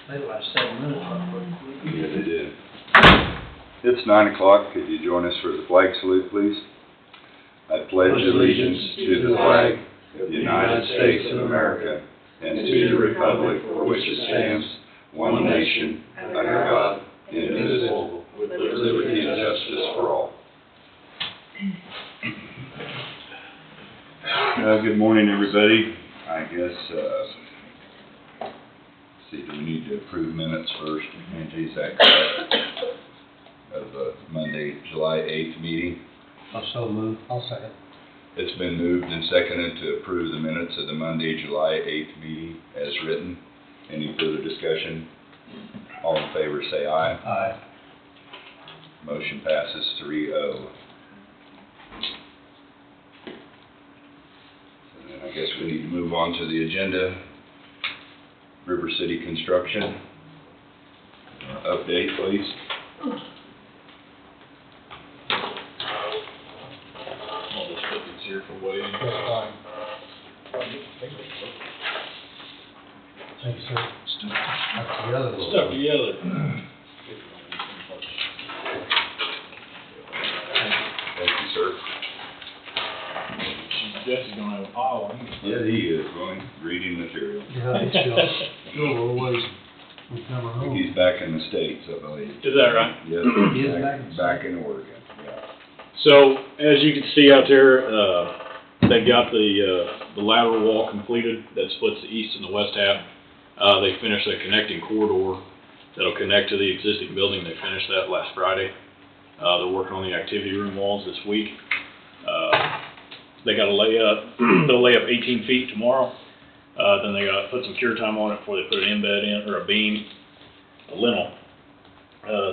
They last 7 minutes, right quick. Yeah, they did. It's 9 o'clock. Could you join us for the flag salute, please? I pledge allegiance to the flag of the United States of America and to the republic for which it stands, one nation, under God, indivisible, with liberty and justice for all. Good morning, everybody. I guess, see, do we need to approve minutes first? Angie, is that correct? Of the Monday, July 8th meeting? I'll so move. I'll second. It's been moved and seconded to approve the minutes of the Monday, July 8th meeting as written. Any further discussion? All in favor say aye. Aye. Motion passes 3-0. And then I guess we need to move on to the agenda. River City Construction. Update, please. All this stuff is here for Wade. That's fine. Thanks, sir. That's the other little Stuff one. together. Thank you, sir. Jesse's gonna have a pile of them. Yeah, he is going reading material. Yeah, it's still a little ways from coming I think home. he's back in the States, I believe. Is that right? Yes, He is back in the back in Oregon, yeah. So, as you can see out there, they've got the lateral wall completed that splits the east and the west half. They finished a connecting corridor that'll connect to the existing building. They finished that last Friday. They're working on the activity room walls this week. They got to lay up, they'll lay up 18 feet tomorrow. Then they got to put some cure time on it before they put an embed in, or a beam, a lintel.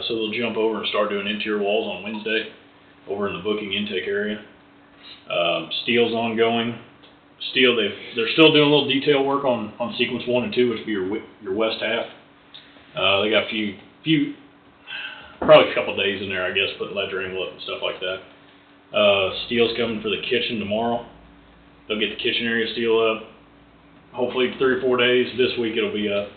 So they'll jump over and start doing interior walls on Wednesday over in the booking intake area. Steel's ongoing. Steel, they're still doing a little detail work on sequence 1 and 2, which would be your west half. They got a few, probably a couple days in there, I guess, putting ledger angle up and stuff like that. Steel's coming for the kitchen tomorrow. They'll get the kitchen area steel up. Hopefully 3 or 4 days. This week it'll be up.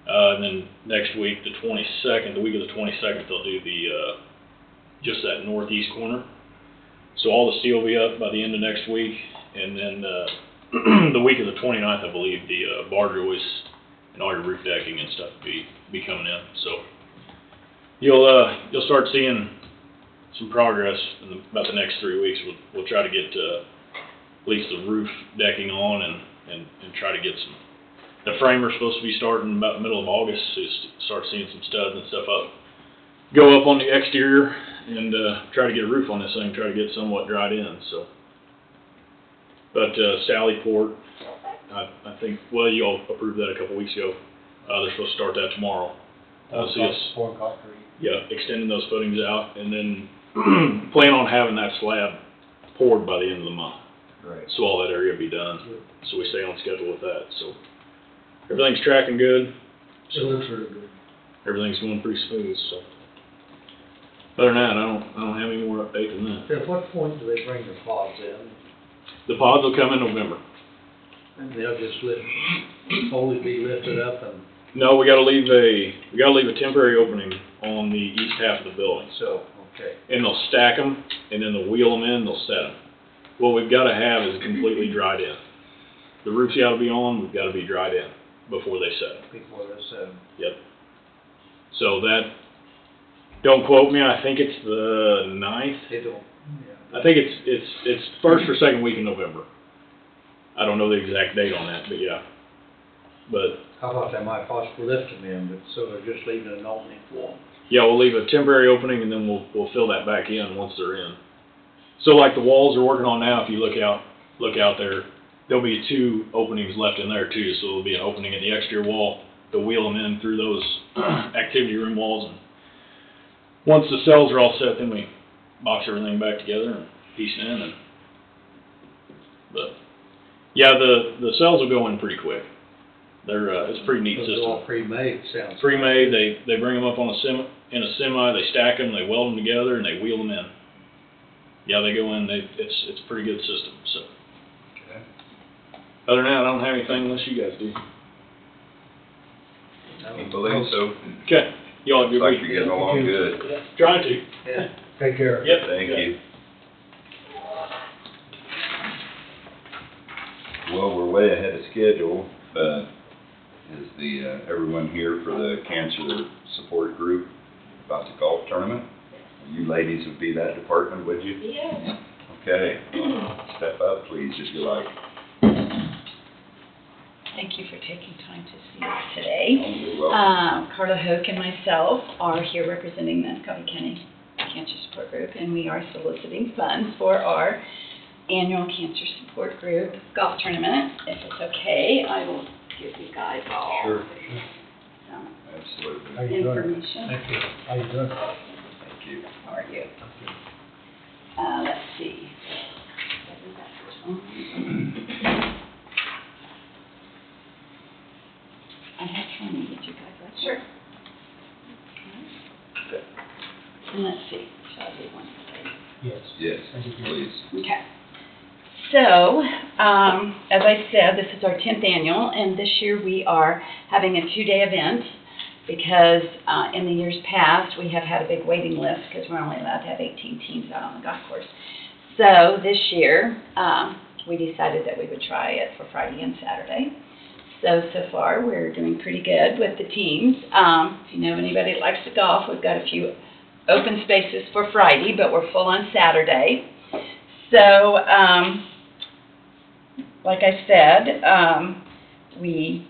And then next week, the 22nd, the week of the 22nd, they'll do the, just that northeast corner. So all the steel will be up by the end of next week. And then, the week of the 29th, I believe, the, bar joists and all your roof decking and stuff will be coming in. So you'll start seeing some progress in about the next 3 weeks. We'll try to get, at least the roof decking on and try to get some. The framer's supposed to be starting about the middle of August, so you start seeing some studs and stuff go up on the exterior and try to get a roof on this thing, try to get somewhat dried in. So, but Sallyport, I think, well, you all approved that a couple weeks ago. They're supposed to start that tomorrow. So yes, Pouring concrete. yeah, extending those footings out, and then plan on having that slab poured by the end of the month. Right. So all that area will be done. So we stay on schedule with that. So everything's tracking good. It looks really good. Everything's going pretty smooth. So other than that, I don't have any more update than that. At what point do they bring the pods in? The pods will come in November. And they'll just only be lifted up and No, we gotta leave a temporary opening on the east half of the building. so, okay. And they'll stack them, and then they'll wheel them in, they'll set them. What we've gotta have is completely dried in. The roof's gotta be on, we've gotta be dried in before they set them. Before they set them. Yep. So that, don't quote me, I think it's the 9th. They don't, yeah. I think it's first or second week in November. I don't know the exact date on that, but yeah. But How about they might possibly lift them in, but so they're just leaving an opening for them? yeah, we'll leave a temporary opening and then we'll fill that back in once they're in. So like the walls they're working on now, if you look out there, there'll be 2 openings left in there too. So there'll be an opening in the exterior wall. They'll wheel them in through those activity room walls, and once the cells are all set, then we box everything back together and piece it in. But yeah, the cells will go in pretty quick. They're it's a pretty neat Those system. are all pre-made, sounds. Pre-made, they bring them up on in a semi, they stack them, they weld them together, and they wheel them in. Yeah, they go in. It's a pretty good system. So, Okay. other than that, I don't have anything unless you guys do. I believe so. Okay, y'all have a Looks good like week. you're getting along good. Trying to. Yeah. Take care. Yep. Thank you. Well, we're way ahead of schedule, but is everyone here for the cancer support group about the golf tournament? You ladies would be that department, would you? Yes. Okay, step up, please, if you like. Thank you for taking time to see us today. You're welcome. Carla Hoke and myself are here representing the Coffee County Cancer Support Group, and we are soliciting funds for our annual cancer support group golf tournament. If it's okay, I will give you guys all Sure. some Absolutely. How you doing? information. Thank you. How you doing? Thank you. How are you? Let's see. I have Tony, did you guys like that? Sure. And let's see, shall I do one today? Yes. Yes, Thank you. please. Okay. So, as I said, this is our 10th annual, and this year we are having a 2-day event because in the years past, we have had a big waiting list because we're only allowed to have 18 teams out on the golf course. So this year, we decided that we would try it for Friday and Saturday. So far, we're doing pretty good with the teams. If you know anybody that likes to golf, we've got a few open spaces for Friday, but we're full on Saturday. So, like I said, we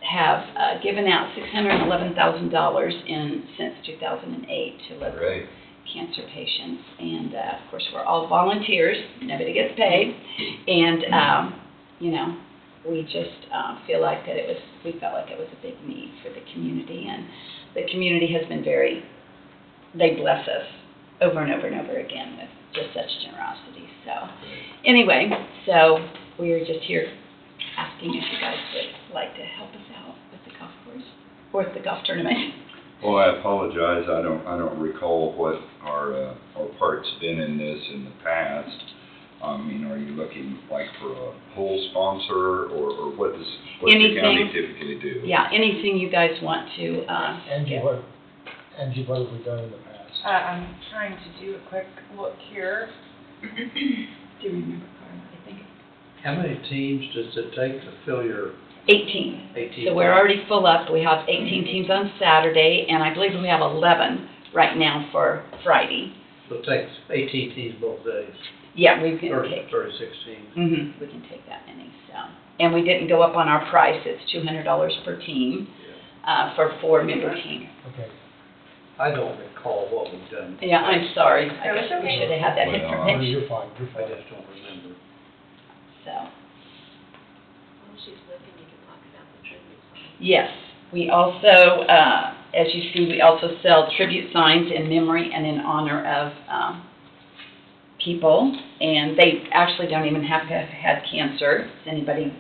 have given out $611,000 since 2008 to local Great. cancer patients, and of course we're all volunteers. Nobody gets paid, and you know, we just feel like that we felt like it was a big need for the community, and the community has been they bless us over and over and over again with just such generosity. So anyway, so we are just here asking if you guys would like to help us out with the golf course or the golf tournament. Well, I apologize, I don't recall what our part's been in this in the past. I mean, are you looking like for a whole sponsor, or what does the county typically do? Yeah, anything you guys want to, Angie, what have we done in the past? I'm trying to do a quick look here. do you remember, Carla? I think How many teams does it take to fill your 18. 18? So we're already full up. We have 18 teams on Saturday, and I believe we have 11 right now for Friday. So it takes 18 teams both days, Yeah, we can 36 take. teams. We can take that many. So, and we didn't go up on our price. It's $200 per team for 4-member team. Okay. I don't recall what we've done. Yeah, I'm sorry. I Oh, guess it's we okay. should have had that Well, Oh, information. you're fine, you're I fine. just don't remember. So, She's looking, you can talk about the tribute sign. yes, we also, as you see, we also sell tribute signs in memory and in honor of people, and they actually don't even have to have had cancer. It's anybody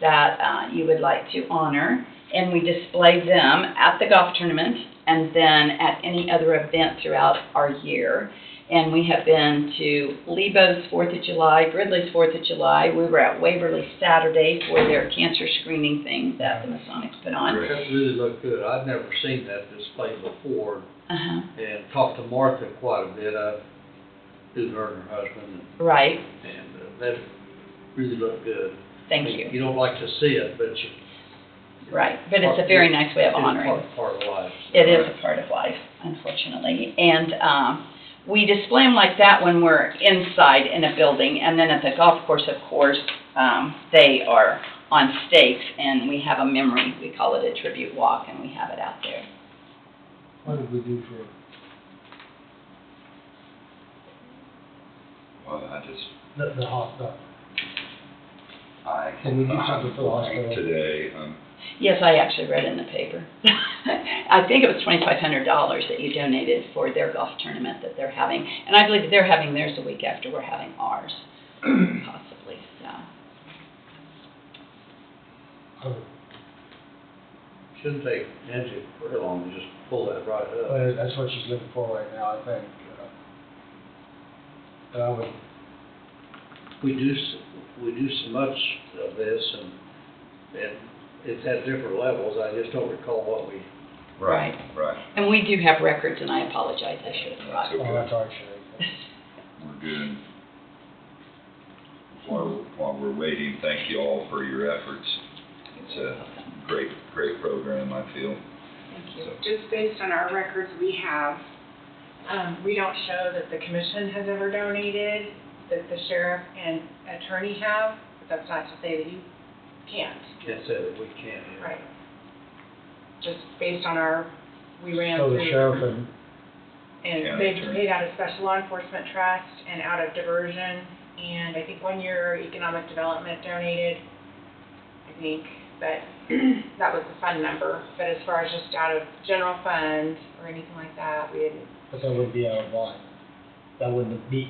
that you would like to honor, and we display them at the golf tournament and then at any other event throughout our year. And we have been to Lebo's 4th of July, Gridley's 4th of July. We were at Waverly Saturday for their cancer screening thing that the Masonics put on. Great. That really looked good. I've never seen that displayed before, Uh-huh. and talked to Martha quite a bit. I knew her and her husband, Right, and that really looked good. thank I mean, you. You don't like to see it, but you. Right, but it's a very nice way of honoring. It's part of life. It is a part of life, unfortunately. And we display them like that when we're inside in a building, and then at the golf course, of course, they are on stakes, and we have a memory. We call it a tribute walk, and we have it out there. What did we do for, Well, I just, the hospital? I Can we do something for the hospital? today, Yes, I actually read in the paper. I think it was $2,500 that you donated for their golf tournament that they're having. And I believe they're having theirs the week after we're having ours, possibly, so. Oh, Shouldn't take Angie very long to just pull that right up. well, that's what she's looking for right now, I think. But I would, We do so much of this, and it's at different levels, I just don't recall what we, Right. And we do have records, and I apologize, I should have brought. That's Oh, that's all right, Sherry. We're good. While we're waiting, thank you all for your efforts. It's a great program, I feel. Thank you. So, Just based on our records we have, we don't show that the commission has ever donated, that the sheriff and attorney have, but that's not to say that you can't. can't say that we can't. Right. Just based on we ran So through. the sheriff and, And they've paid out of special law enforcement trust and out of diversion, and I think 1 year economic development donated, I think, but that was the fund number. But as far as just out of general fund or anything like that, we didn't. but that wouldn't be out of line. That wouldn't be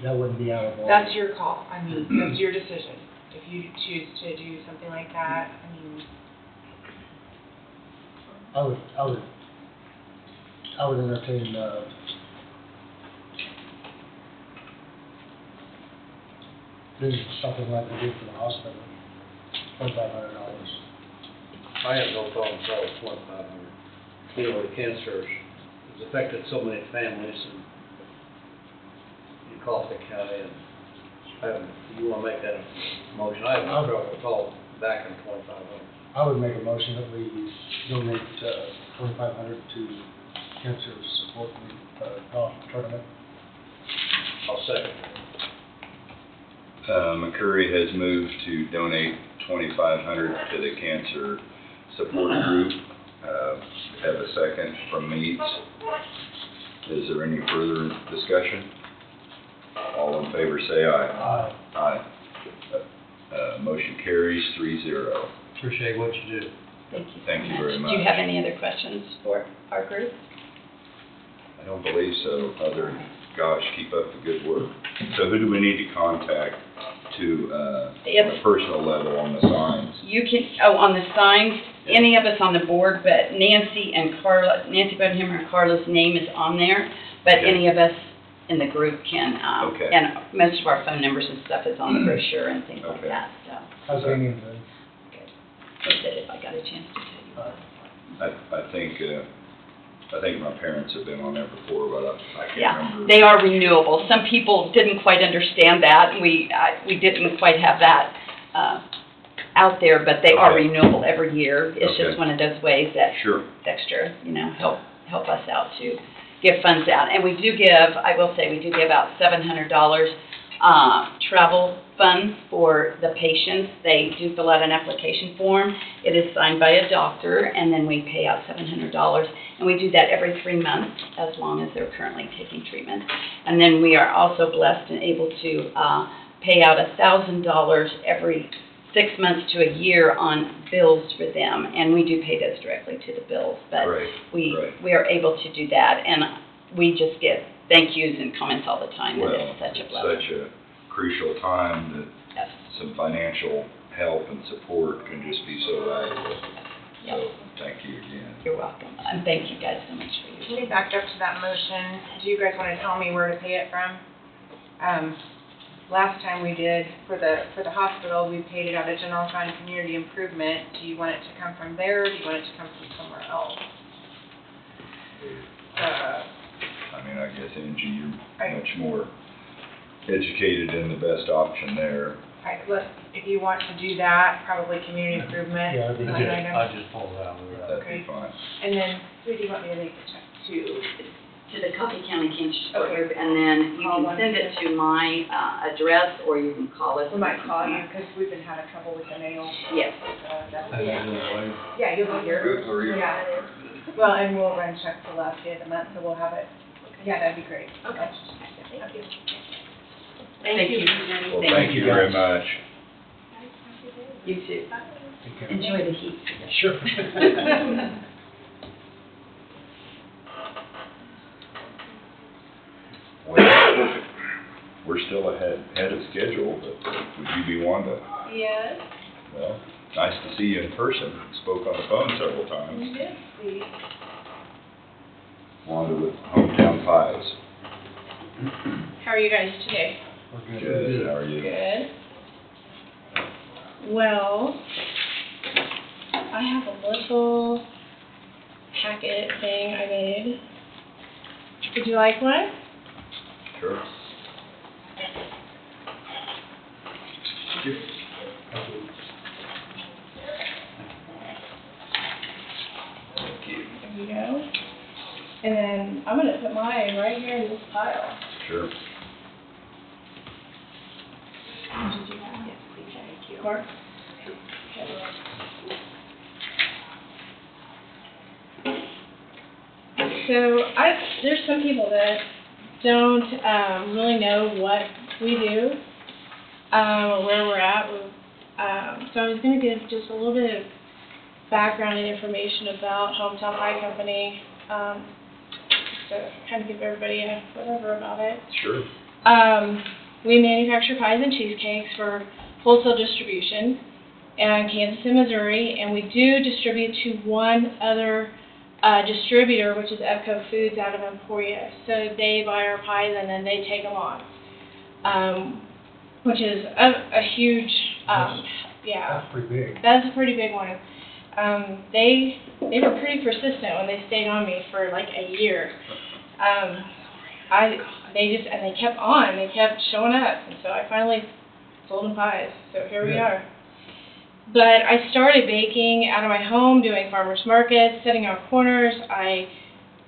out of line. That's your call. I mean, that's your decision. If you choose to do something like that, I mean, I would entertain, doing something like we did for the hospital, $2,500. I have no problem at all with 2,500. You know, the cancer has affected so many families in Coffee County, and you wanna make that a motion, I have no problem at all backing 2,500. I would make a motion that we donate, $2,500 to cancer support golf tournament. I'll second. McCurry has moved to donate $2,500 to the cancer support group. Have a second from Meads. Is there any further discussion? All in favor say aye. Aye. Motion carries 3-0. Appreciate what you do. Thank you. Thank you very Do you much. have any other questions for our group? I don't believe so, other than, gosh, keep up the good work. So who do we need to contact to, on a personal level on the signs? You can, on the signs, any of us on the board, but Nancy Bodenhammer and Carla's name is on there, but Okay. any of us in the group can, Okay. and most of our phone numbers and stuff is on the brochure and things like Okay. that, so. How's Damien doing? That's it, if I got a chance to tell you. I think my parents have been on there before, but I can't Yeah, remember. they are renewable. Some people didn't quite understand that, and we didn't quite have that, out there, but they are Okay. renewable every year. It's Okay. just one of those ways that Sure. extra, help us out to give funds out. And we do give, I will say, we do give out $700 travel funds for the patients. They do fill out an application form. It is signed by a doctor, and then we pay out $700. And we do that every 3 months, as long as they're currently taking treatment. And then we are also blessed and able to pay out $1,000 every 6 months to a year on bills for them, and we do pay those directly to the bills, but Right, we right. are able to do that, and we just get thank yous and comments all the time, and Well, it's such a it's blessing. such a crucial time that Yes, some financial help and support can just be so valuable. yes, So, thank you again. you're welcome, and thank you guys so much for let your. me back up to that motion. Do you guys want to tell me where to pay it from? Last time we did, for the hospital, we paid it out of general fund community improvement. Do you want it to come from there, or do you want it to come from somewhere else? I mean, I guess, Angie, you're much more educated in the best option there. If you want to do that, probably community improvement. Yeah, that'd be line good. item. I just pulled it out of there. That'd Okay. be fine. And then, who do you want me to make the check to? To the Coffee County Cancer Support Okay. Group, and then you Call can one send it to my address, or you can call us. We might call you, because we've been having trouble with the mail. Yes. That'll I be- don't know, Yeah, you'll be here. Good, how are you? Yeah. Well, and we'll run checks the last day of the month, so we'll have it. Yeah, that'd be great. Okay. Thank you. Thank you. Well, thank you very much. You too. Take care. Enjoy the heat. Sure. Well, we're still ahead of schedule, but would you be one to, Yes, well, nice to see you in person. Spoke on the phone several you times. did see. Wanda with Hometown Pies. How are you guys today? We're good. Good, how are you? Good. Well, I have a little packet thing I made. Would you like one? Sure. There you go. And then I'm gonna put mine right here in this pile. Sure. Would you do that? Yes, please, thank you. Mark? So there's some people that don't really know what we do, or where we're at. So I was going to give just a little bit of background and information about Hometown Pie Company, to kind of give everybody a whatever about it. Sure. We manufacture pies and cheesecakes for wholesale distribution in Kansas and Missouri, and we do distribute to one other distributor, which is Evco Foods out of Emporia. So they buy our pies and then they take them on, which is a huge, yeah. That's pretty big. That's a pretty big one. They were pretty persistent when they stayed on me for like a year. They kept on. They kept showing up, and so I finally sold them pies. So here we are. But I started baking out of my home, doing farmers markets, sitting on corners.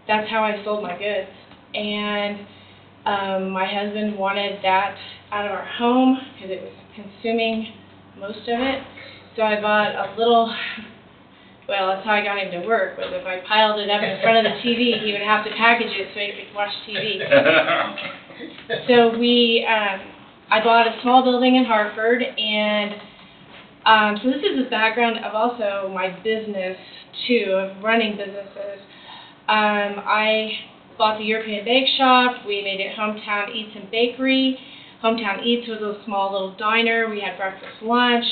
That's how I sold my goods. And my husband wanted that out of our home because it was consuming most of it. So I bought a little. Well, that's how I got him to work, was if I piled it up in front of the TV, he would have to package it so he could watch TV. So I bought a small building in Hartford, and so this is the background of also my business, too, of running businesses. I bought the European Bake Shop. We made it Hometown Eats and Bakery. Hometown Eats was a small little diner. We had breakfast, lunch.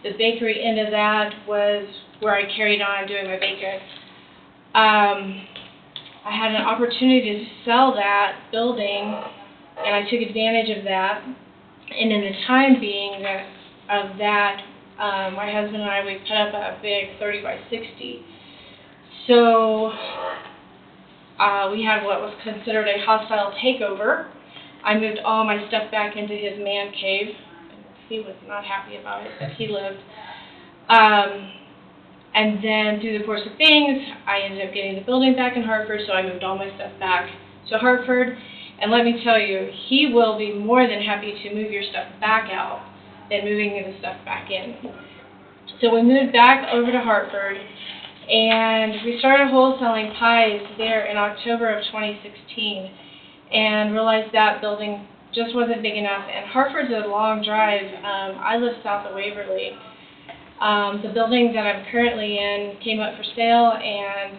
The bakery end of that was where I carried on doing my baked goods. I had an opportunity to sell that building, and I took advantage of that. And in the time being of that, my husband and I, we put up a big 30 by 60. So we had what was considered a hostile takeover. I moved all my stuff back into his man cave. He was not happy about it, but he lived. And then through the course of things, I ended up getting the building back in Hartford, so I moved all my stuff back to Hartford. And let me tell you, he will be more than happy to move your stuff back out than moving the stuff back in. So we moved back over to Hartford, and we started wholesaling pies there in October of 2016, and realized that building just wasn't big enough, and Hartford's a long drive. I live south of Waverly. The building that I'm currently in came up for sale, and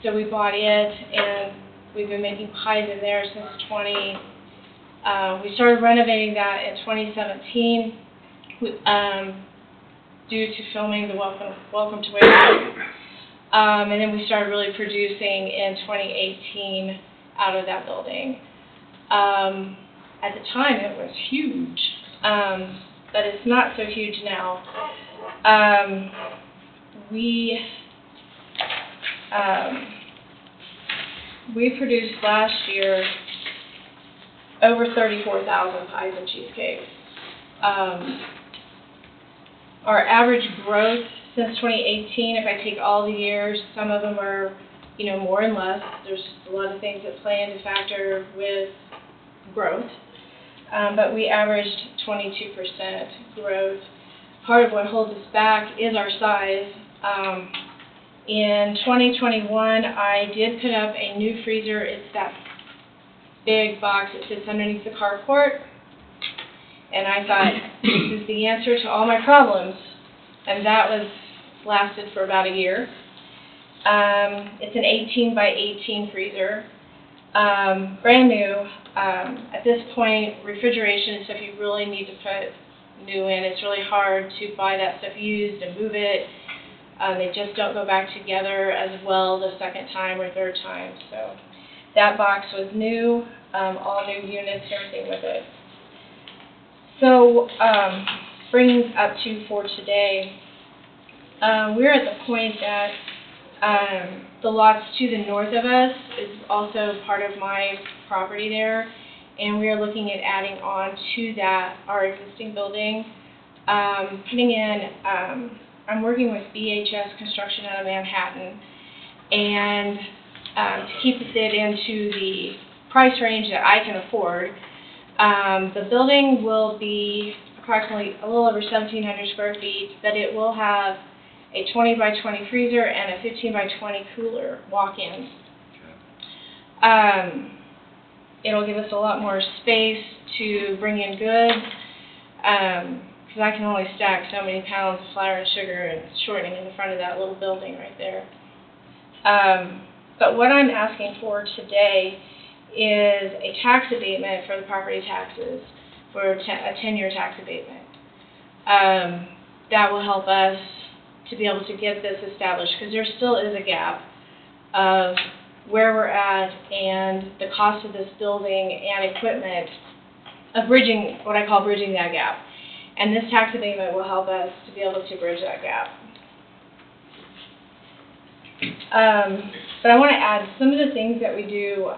so we bought it, and we've been making pies in there since we started renovating that in 2017 due to filming the Welcome to Waverly. And then we started really producing in 2018 out of that building. At the time, it was huge, but it's not so huge now. We produced last year over 34,000 pies and cheesecakes. Our average growth since 2018, if I take all the years, some of them are, more and less. There's a lot of things that play into factor with growth. But we averaged 22% growth. Part of what holds us back is our size. In 2021, I did put up a new freezer. It's that big box that sits underneath the carport. And I thought, this is the answer to all my problems. And that lasted for about a year. It's an 18 by 18 freezer. Brand new. At this point, refrigeration is stuff you really need to put new in. It's really hard to buy that stuff used and move it. They just don't go back together as well the second time or third time. So that box was new, all new units, everything with it. So bringing up to for today, We're at the point that the lots to the north of us is also part of my property there, and we are looking at adding on to that our existing building, putting in. I'm working with BHS Construction out of Manhattan, and to keep it into the price range that I can afford. The building will be approximately a little over 1,700 square feet, but it will have a 20 by 20 freezer and a 15 by 20 cooler walk-in. It'll give us a lot more space to bring in goods, because I can only stack so many pounds of flour and sugar and shortening in the front of that little building right there. But what I'm asking for today is a tax abatement for the property taxes, for a 10-year tax abatement. That will help us to be able to get this established, because there still is a gap of where we're at and the cost of this building and equipment, of bridging, what I call bridging that gap. And this tax abatement will help us to be able to bridge that gap. But I want to add some of the things that we do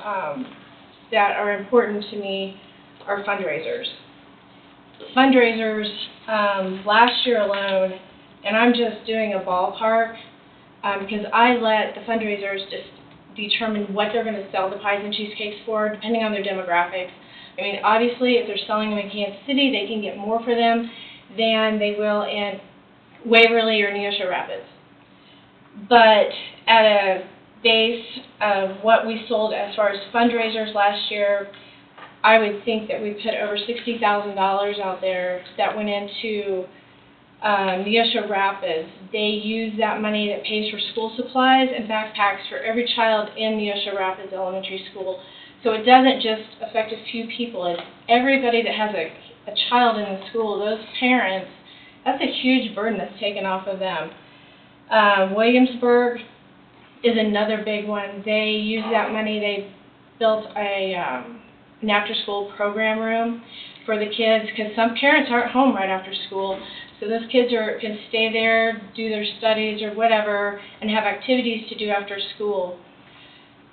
that are important to me are fundraisers. Fundraisers, last year alone, and I'm just doing a ballpark, because I let the fundraisers just determine what they're going to sell the pies and cheesecakes for, depending on their demographics. I mean, obviously, if they're selling them in Kansas City, they can get more for them than they will in Waverly or Neosho Rapids. But at a base of what we sold as far as fundraisers last year, I would think that we put over $60,000 out there that went into Neosho Rapids. They use that money that pays for school supplies and backpacks for every child in Neosho Rapids Elementary School. So it doesn't just affect a few people, it's everybody that has a child in the school. Those parents, that's a huge burden that's taken off of them. Williamsburg is another big one. They use that money, they built an after-school program room for the kids, because some parents aren't home right after school. So those kids can stay there, do their studies or whatever, and have activities to do after school.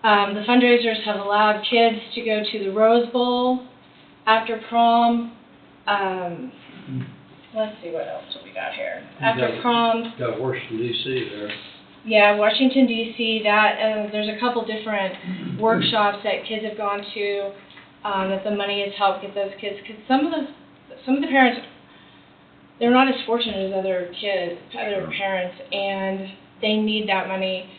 The fundraisers have allowed kids to go to the Rose Bowl after prom. Let's see what else we got here. After prom. Got Washington D.C. there. Yeah, Washington D.C. That there's a couple different workshops that kids have gone to that the money has helped get those kids. Because some of the parents, they're not as fortunate as other parents, and they need that money.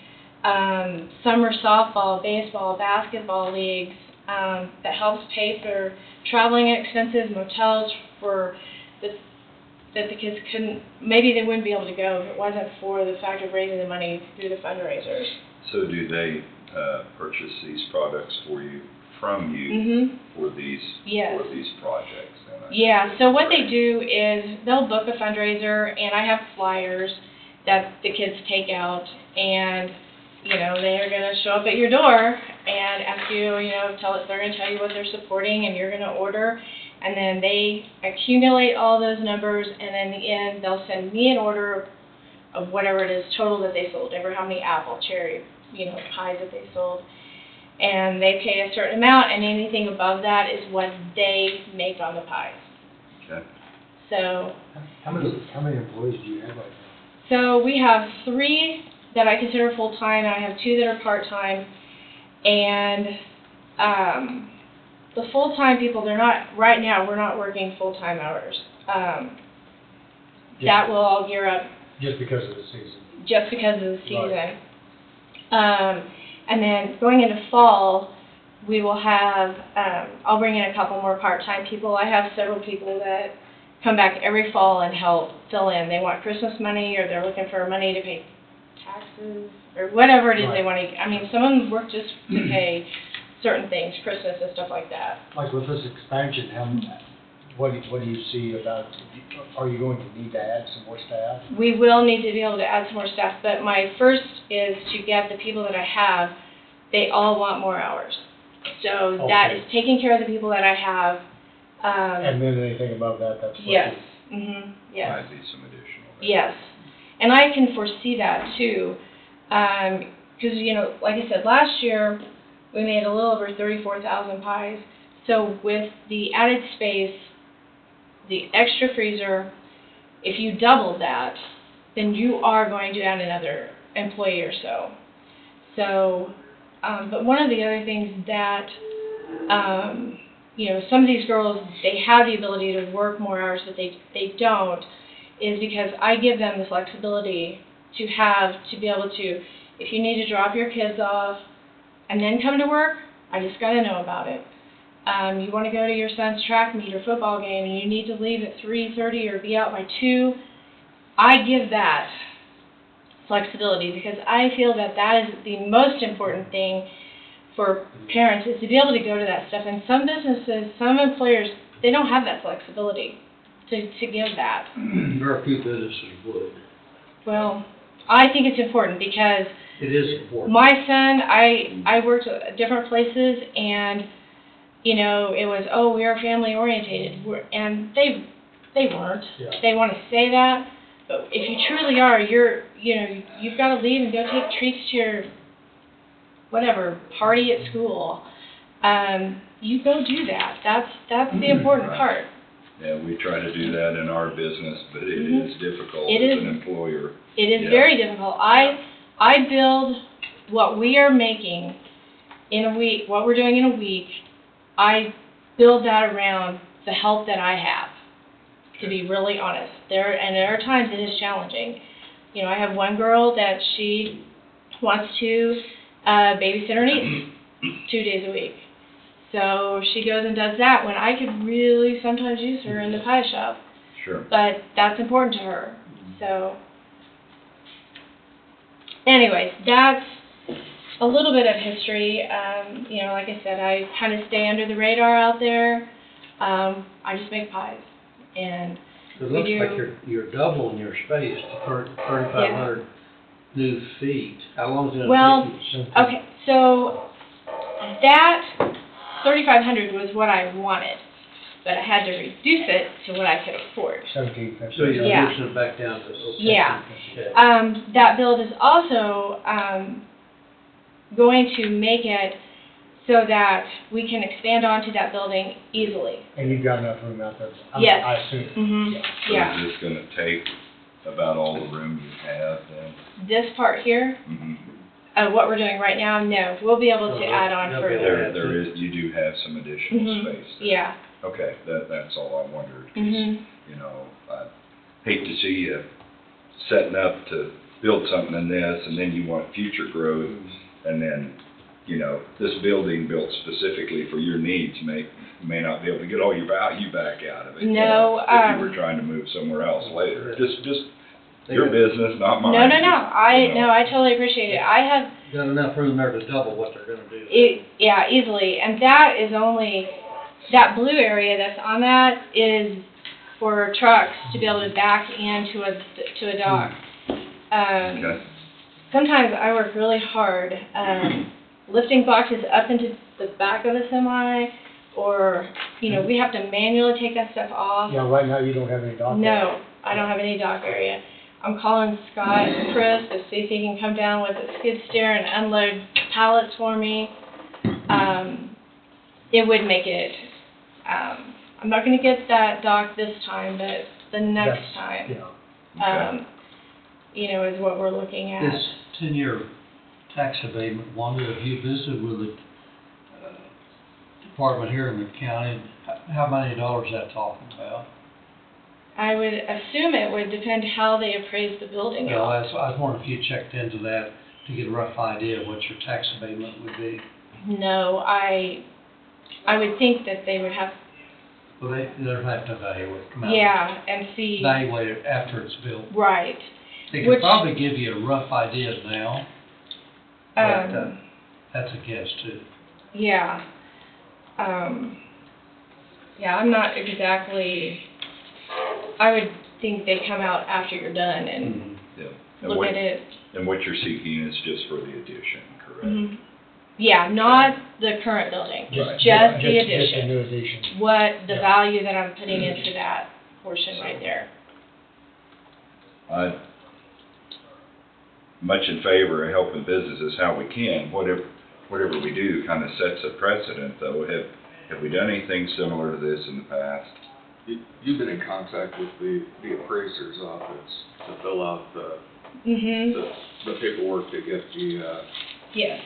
Summer softball, baseball, basketball leagues, that helps pay for traveling expenses, motels for that the kids couldn't, maybe they wouldn't be able to go if it wasn't for the fact of raising the money through the fundraisers. So do they purchase these products from you for these projects? Yeah, so what they do is they'll book a fundraiser, and I have flyers that the kids take out, and they're going to show up at your door and ask you, they're going to tell you what they're supporting, and you're going to order, and then they accumulate all those numbers, and then in the end, they'll send me an order of whatever it is total that they sold, ever how many apple, cherry, pies that they sold, and they pay a certain amount, and anything above that is what they make on the pies. Okay. So. How many employees do you have right now? So we have 3 that I consider full-time, and I have 2 that are part-time, and the full-time people, right now, we're not working full-time hours. That will all gear up. Just because of the season. Just because of the season. Right. And then going into fall, we will have, I'll bring in a couple more part-time people. I have several people that come back every fall and help fill in. They want Christmas money, or they're looking for money to pay taxes, or whatever it is they want to. I mean, some of them work just to pay certain things, Christmas and stuff like that. Like with this expansion, what do you see about, are you going to need to add some more staff? We will need to be able to add some more staff, but my first is to get the people that I have, they all want more hours. So that is taking care of the people that I have. And then anything above that, that's what yes. Mm-hmm. Yes. Might be some additional. Yes. And I can foresee that too, because, you know, like I said, last year, we made a little over 34,000 pies. So with the added space, the extra freezer, if you double that, then you are going to add another employee or so. So, but one of the other things that, you know, some of these girls, they have the ability to work more hours, but they don't, is because I give them the flexibility to be able to, if you need to drop your kids off and then come to work, I just got to know about it. You want to go to your son's track meet or football game and you need to leave at 3:30 or be out by 2, I give that flexibility because I feel that that is the most important thing for parents, is to be able to go to that stuff. And some businesses, some employers, they don't have that flexibility to give that. Very few businesses would. Well, I think it's important because It is important. my son, I worked at different places, and you know, it was, oh, we are family orientated, and they weren't. Yeah. They want to say that, but if you truly are, you've got to leave and go take treats to your whatever party at school. You go do that. That's the important Right. part. Yeah, we try to do that in our business, but it Mhm. is difficult It as is. an employer. It is Yeah. very difficult. I build what we are making in a week, what we're doing in a week, I build that around the help that I have, to be really honest. There are times it is challenging. You know, I have one girl that she wants to babysit her niece 2 days a week. So she goes and does that when I could really sometimes use her in the pie shop. Sure. But that's important to her. So anyways, that's a little bit of history. You know, like I said, I kind of stay under the radar out there. I just make pies. And It looks we like do- you're doubling your space to 3,500 new feet. How long is it Well, gonna take you? okay, so that 3,500 was what I wanted, but I had to reduce it to what I could afford. 1750. So you're Yeah. reducing it back down to, okay. Yeah. Okay. That build is also going to make it so that we can expand onto that building easily. And you've got enough room out there? Yes. I assume. Mhm. So Yeah. is this gonna take about all the room you have then? This part here, Mm-hmm. what we're doing right now, no, we'll be able to No, add on they'll be further. There is, you do have some additional Mhm. space there. Yeah. Okay, that's all I wondered. 'Cause, Mhm. you know, I'd hate to see you setting up to build something in this, and then you want future growth, and then, you know, this building built specifically for your needs may not be able to get all your value back out of it. you No, know, if you were trying to move somewhere else later. Just your business, not mine. No. You know. I totally appreciate it. I have Got enough room there to double what they're gonna do. yeah, easily, and that is only, that blue area that's on that is for trucks to be able to back into a dock. Okay. Sometimes I work really hard, lifting boxes up into the back of the semi, or, you know, we have to manually take that stuff off. Yeah, right now you don't have any dock. No, I don't have any dock area. I'm calling Scott and Chris to see if he can come down with a skid steer and unload pallets for me. It would make it, I'm not gonna get that dock this time, but the next time, Yeah. you know, is what we're looking at. This 10-year tax abatement, Wanda, have you visited with the department here in the county? How many dollars is that talking about? I would assume it would depend how they appraise the building Well, out. I was wondering if you checked into that to get a rough idea of what your tax abatement would be. No, I would think that they would have, Well, they'll have to evaluate, come out. yeah, and see, Evaluate it after it's built. right. They can Which- probably give you a rough idea now, but that's a guess too. Yeah. Yeah, I'm not exactly, I would think they come out after you're done and Yeah. And look what- at it. And what you're seeking is just for the addition, correct? Mhm. Yeah, not the current building, Right. just the Just the addition. new addition. What, the Yeah. value that I'm putting into that portion right there. much in favor of helping businesses how we can. Whatever we do kind of sets a precedent, though. Have we done anything similar to this in the past? You've been in contact with the appraiser's office to fill out the paperwork to get the Yes,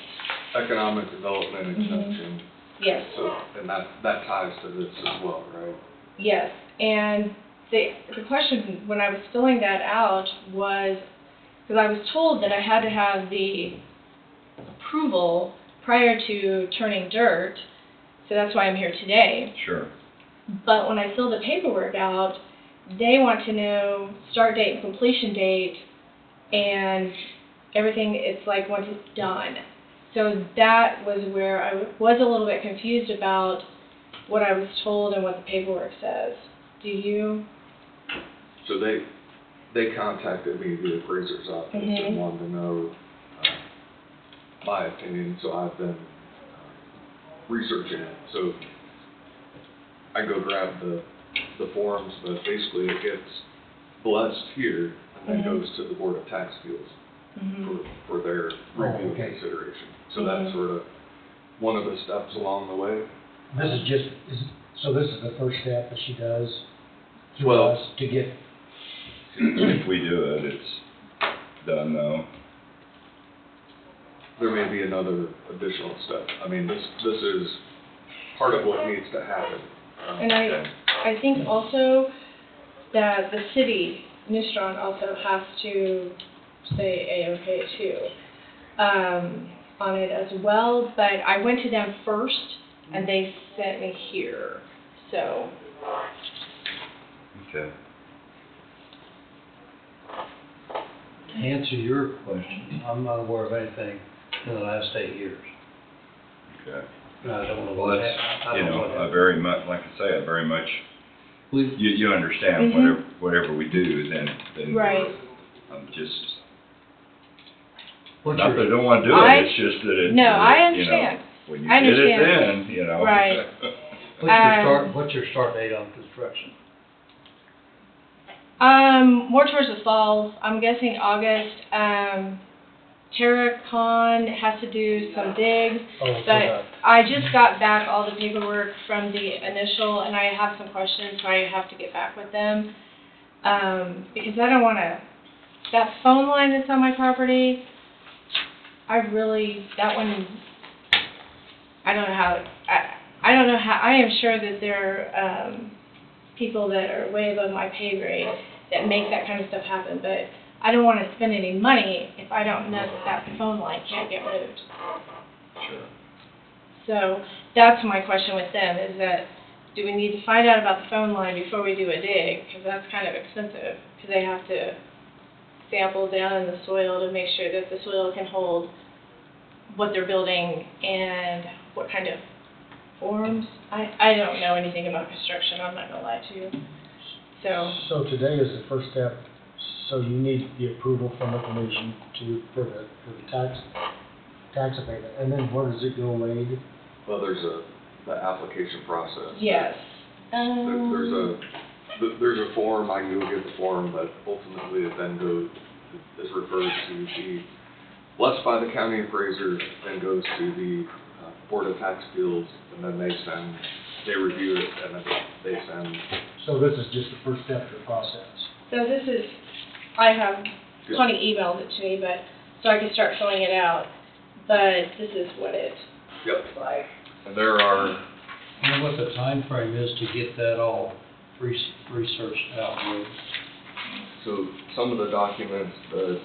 economic development exemption. yes. So, and that ties to this as well, right? Yes, and the question when I was filling that out was, because I was told that I had to have the approval prior to turning dirt, so that's why I'm here today. Sure. But when I fill the paperwork out, they want to know start date and completion date and everything, it's like once it's done. So that was where I was a little bit confused about what I was told and what the paperwork says. Do you? So they contacted me, the appraiser's office, and wanted to know my opinion, so I've been researching it. So I go grab the forms, but basically it gets blessed here and then goes to the Board of Tax Appeals for their review and consideration. So that's sort of one of the steps along the way. So this is the first step that she does through Well- us to get, If we do it, it's done, though. There may be another additional step. I mean, this is part of what needs to happen. And I think also that the city, New Strong, also has to say A-OK too, on it as well. But I went to them first, and they sent me here, so. Okay. To answer your question, I'm not aware of anything in the last 8 years. Okay. And I don't know Well, what that's, I you don't know know, what I happened. very much, like I say, I very much, We- you understand whatever we do, then Right. I'm just, What's not that I your, don't want to do I- it, it's just that it. No, I you know, understand. when you I get it understand. then, you know. Right. what's your start date on construction? More towards the fall. I'm guessing August. Terracon has to do some digs, but I just got back all the paperwork from the initial, and I have some questions, so I have to get back with them. Because I don't want to, that phone line that's on my property, that one, I don't know how, I don't know how, I am sure that there are people that are way above my pay grade that make that kind of stuff happen, but I don't want to spend any money if I don't know that phone line can't get moved. Sure. So that's my question with them, is that do we need to find out about the phone line before we do a dig? Because that's kind of expensive, because they have to sample down in the soil to make sure that the soil can hold what they're building and what kind of forms. I don't know anything about construction, I'm not going to lie to you. so today is the first step, so you need the approval from the commission for the tax abatement, and then where does it go, Wade? Well, there's the application process. Yes. There's a form, I can go get the form, but ultimately it then is referred to be blessed by the county appraiser, then goes to the Board of Tax Appeals, and then they review it, and then they send. So this is just the first step of the process. So this is, I have, Connie emailed it to me, but, so I can start filling it out, but this is what it looks like. And there are, You know what the time frame is to get that all researched out with? so some of the documents that,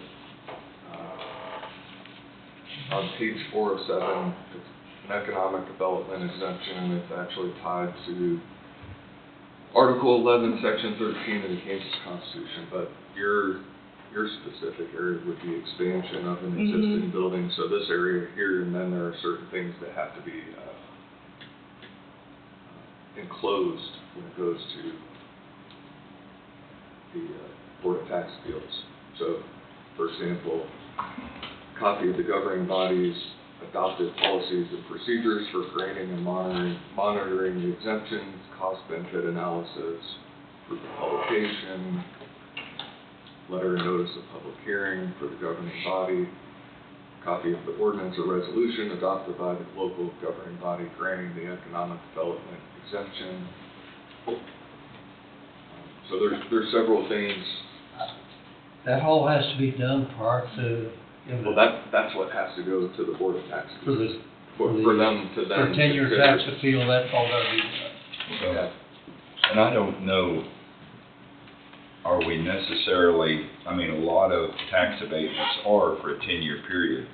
on page 4 of 7, it's an economic development exemption, and it's actually tied to Article 11, Section 13 of the Kansas Constitution, but your specific area would be expansion of an existing building, so this area here, and then there are certain things that have to be enclosed when it goes to the Board of Tax Appeals. So, for example, copy of the governing body's adopted policies and procedures for granting and monitoring the exemptions, cost-benefit analysis, proof of publication, letter and notice of public hearing for the governing body, copy of the ordinance or resolution adopted by the local governing body granting the economic development exemption. So there's several things. That all has to be done prior to. Well, that's what has to go to the Board of Tax For Appeals. the, For them to then. for tenure consider- tax appeal, that's all gotta be done. So, and I don't know, are we necessarily, I mean, a lot of tax abatements are for a 10-year period,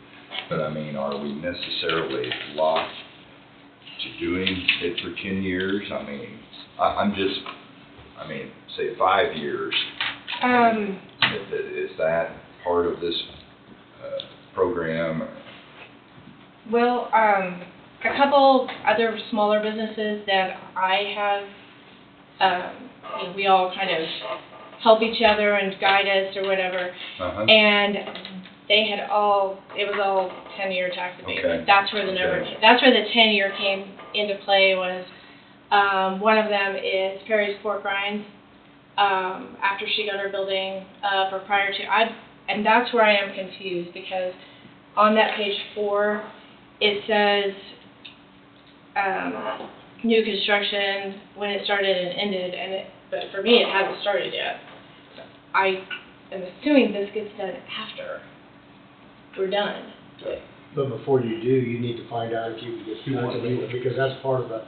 but I mean, are we necessarily locked to doing it for 10 years? I mean, I'm just, I mean, say 5 years. Is that part of this program? Well, a couple other smaller businesses that I have, you know, we all kind of help each other and guide us or whatever. Uh-huh. And they had it was all 10-year tax abatement. Okay. That's where the Okay. that's where the 10-year came into play was, one of them is Perry's Pork Rinds, after she got her building, or prior to, and that's where I am confused because on that page 4, it says, new construction, when it started and ended, but for me, it hasn't started yet. So I am assuming this gets done after we're done. But before you do, you need to find out if you can get tax abatement, because that's part of the,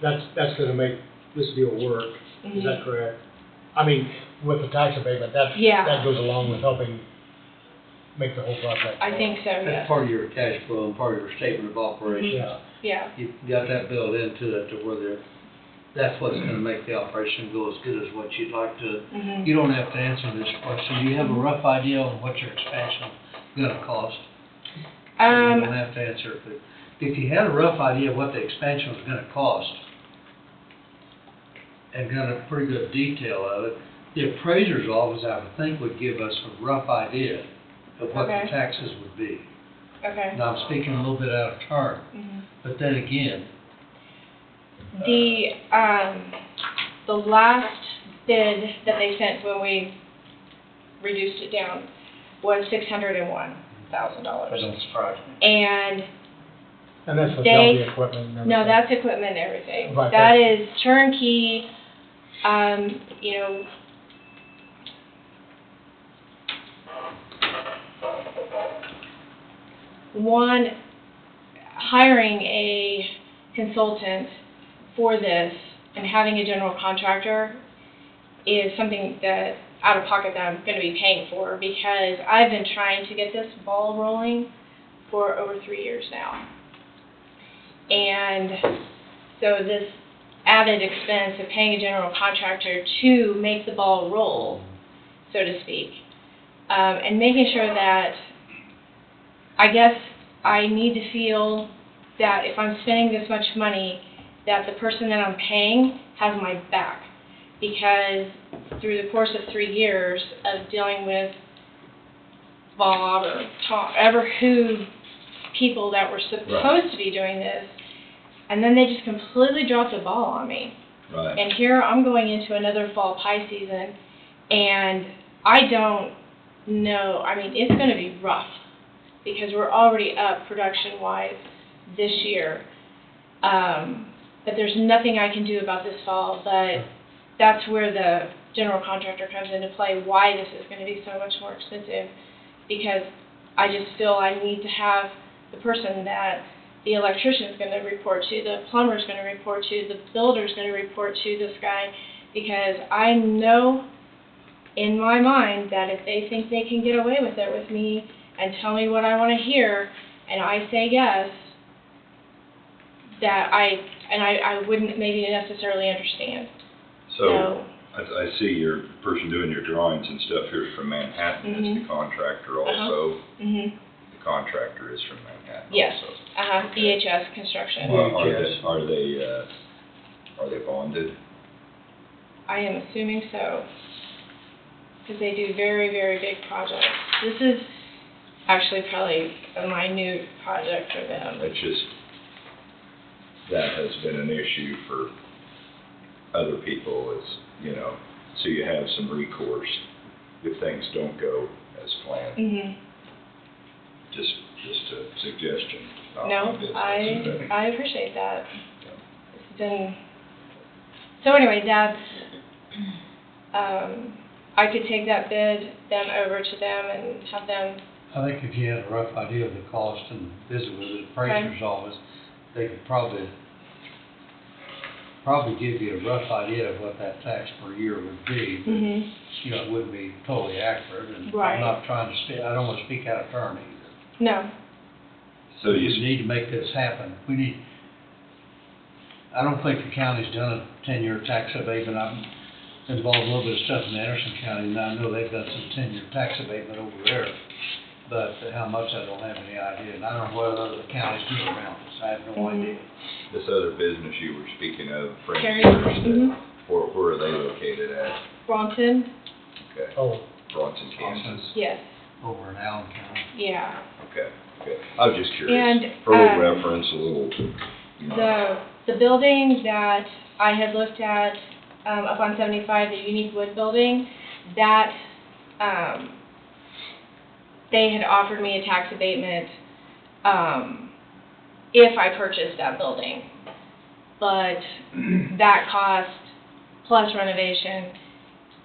that's gonna make this deal work. Is that correct? I mean, with the tax abatement, Yeah. that goes along with helping make the whole project. I think so, yes. That's part of your cash flow and part of your statement of operations. Yeah. Yeah. You've got that built into it to where that's what's gonna make the operation go as good as what you'd like to. Mhm. You don't have to answer this question. Do you have a rough idea on what your expansion is gonna cost? You don't have to answer it, but if you had a rough idea of what the expansion was gonna cost, and got a pretty good detail of it, the appraiser's office, I would think, would give us a rough idea of what the Okay. taxes would be. Okay. Now, I'm speaking a little bit out of turn, Mhm. but then again, The last bid that they sent when we reduced it down was $601,000. that don't surprise me. And And that's with They- all the equipment and everything. no, that's equipment and everything. Right, That is turnkey, you know. One, hiring a consultant for this and having a general contractor is something that out of pocket that I'm going to be paying for because I've been trying to get this ball rolling for over 3 years now. And so this added expense of paying a general contractor to make the ball roll, so to speak, and making sure that I guess I need to feel that if I'm spending this much money, that the person that I'm paying has my back. Because through the course of 3 years of dealing with Bob or Tom, people that were supposed to be doing this, and then they just completely dropped the ball on me. Right. And here I'm going into another fall pie season, and I don't know, I mean, it's going to be rough because we're already up production-wise this year. But there's nothing I can do about this fall, but that's where the general contractor comes into play, why this is going to be so much more expensive, because I just feel I need to have the person that the electrician's going to report to, the plumber's going to report to, the builder's going to report to this guy, because I know in my mind that if they think they can get away with it with me and tell me what I want to hear, and I say yes, that I wouldn't maybe necessarily understand. So, I see your person doing your drawings and stuff here is from Manhattan, is the contractor also? Mhm. The contractor is from Manhattan also? Yes. Okay. EHS Construction. Well, are they bonded? I am assuming so, because they do very, very big projects. This is actually probably a minute project for them. It's just, that has been an issue for other people is, so you have some recourse if things don't go as planned. Mhm. Just a suggestion. not No, my business. I appreciate that. It's been, so anyway, that's, I could take that bid then over to them and have them, I think if you had a rough idea of the cost and visit with the appraiser's office, they could probably give you a rough idea of what that tax per year would be, but, mhm, you know, it wouldn't be totally accurate, and Right. I'm not trying to speak, I don't want to speak out of turn either. no, So We you, need to make this happen. I don't think the county's done a 10-year tax abatement. I'm involved in a little bit of stuff in Anderson County, and I know they've done some 10-year tax abatement over there. But how much, I don't have any idea, and I don't know what other counties do around us. I have no Mhm. idea. this other business you were speaking of, Carrie, Friends, mhm, where are they located at? Bronson, Okay, Oh, Bronson, Kansas? yes, Over in Allen County. yeah. Okay, okay. I was just curious. And, For a little reference, a little, you know. The building that I had looked at, up on 75, the unique wood building, that, they had offered me a tax abatement, if I purchased that building. But that cost plus renovation,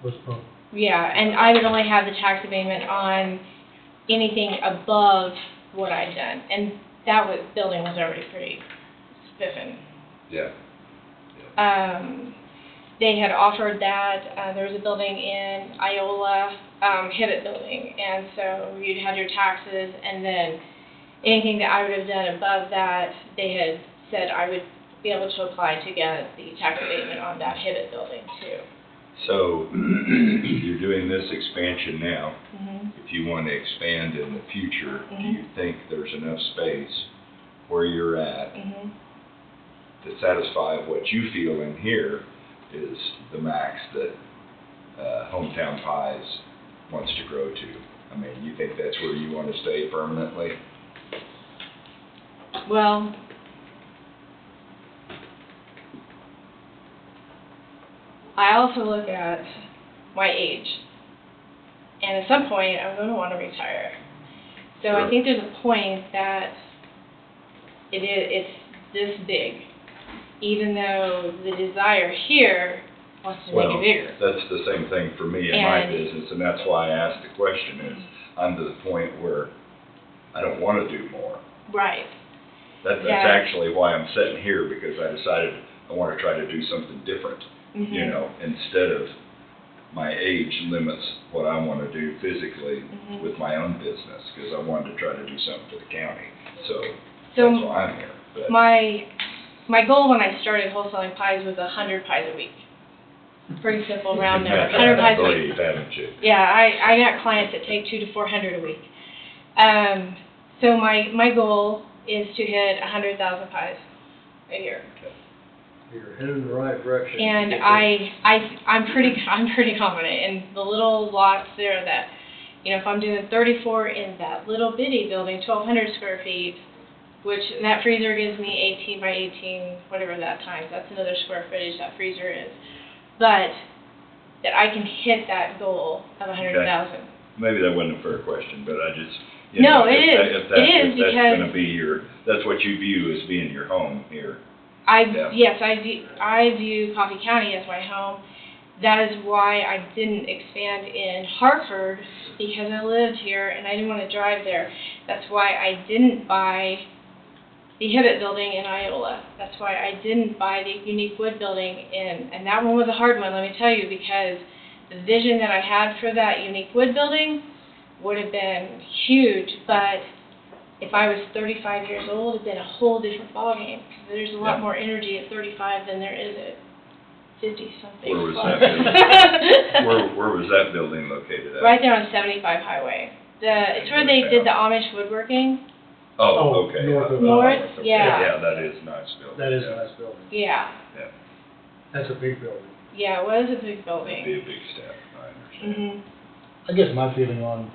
was from, yeah, and I would only have the tax abatement on anything above what I'd done. And that building was already pretty spiffing. Yeah. They had offered that, there was a building in Iola, Hibbett building, and so you'd have your taxes, and then anything that I would have done above that, they had said I would be able to apply to get the tax abatement on that Hibbett building too. So, you're doing this expansion now. Mhm. If you want to expand in the future, do Mhm. you think there's enough space where you're at Mhm. to satisfy what you feel in here is the max that Hometown Pies wants to grow to? I mean, you think that's where you want to stay permanently? Well, I also look at my age, and at some point, I'm going to want to retire. So I Sure. think there's a point that it's this big, even though the desire here wants to make Well, it bigger. that's the same thing for me in my And- business, and that's why I asked the question is, I'm to the point where I don't want to do more. Right. That's Yeah. actually why I'm sitting here, because I decided I want to try to do something different, Mhm. you know, instead of my age limits what I want to do physically Mhm. with my own business, because I wanted to try to do something for the county. So So that's why I'm here. But my goal when I started wholesaling pies was 100 pies a week. Pretty simple round number, 100 pies a week. believe, haven't you? Yeah, I got clients that take 200 to 400 a week. So my goal is to hit 100,000 pies a year. You're headed in the right direction. And I'm pretty confident in the little lots there that, you know, if I'm doing 34 in that little bitty building, 1,200 square feet, which that freezer gives me 18 by 18, whatever that times, that's another square footage that freezer is. But that I can hit that goal of 100,000. Maybe that wasn't a fair question, but I just, you No, know, it is. if It is that's because- gonna be that's what you view as being your home here. Yeah. Yes, I view Coffee County as my home. That is why I didn't expand in Hartford, because I lived here and I didn't want to drive there. That's why I didn't buy the Hibbett building in Iola. That's why I didn't buy the unique wood building and that one was a hard one, let me tell you, because the vision that I had for that unique wood building would have been huge, but if I was 35 years old, it'd been a whole different ballgame. There's a lot Yeah. more energy at 35 than there is at 50-something. Where was that Where was that building located at? Right there on 75 Highway. It's where they did the Amish woodworking. Oh, okay. North of- North, Okay. yeah. Yeah, that is a nice building. that is a Yeah. nice building. Yeah, That's a big building. yeah, it was a big It'd building. be a big step, I understand. Mhm. I guess my feeling on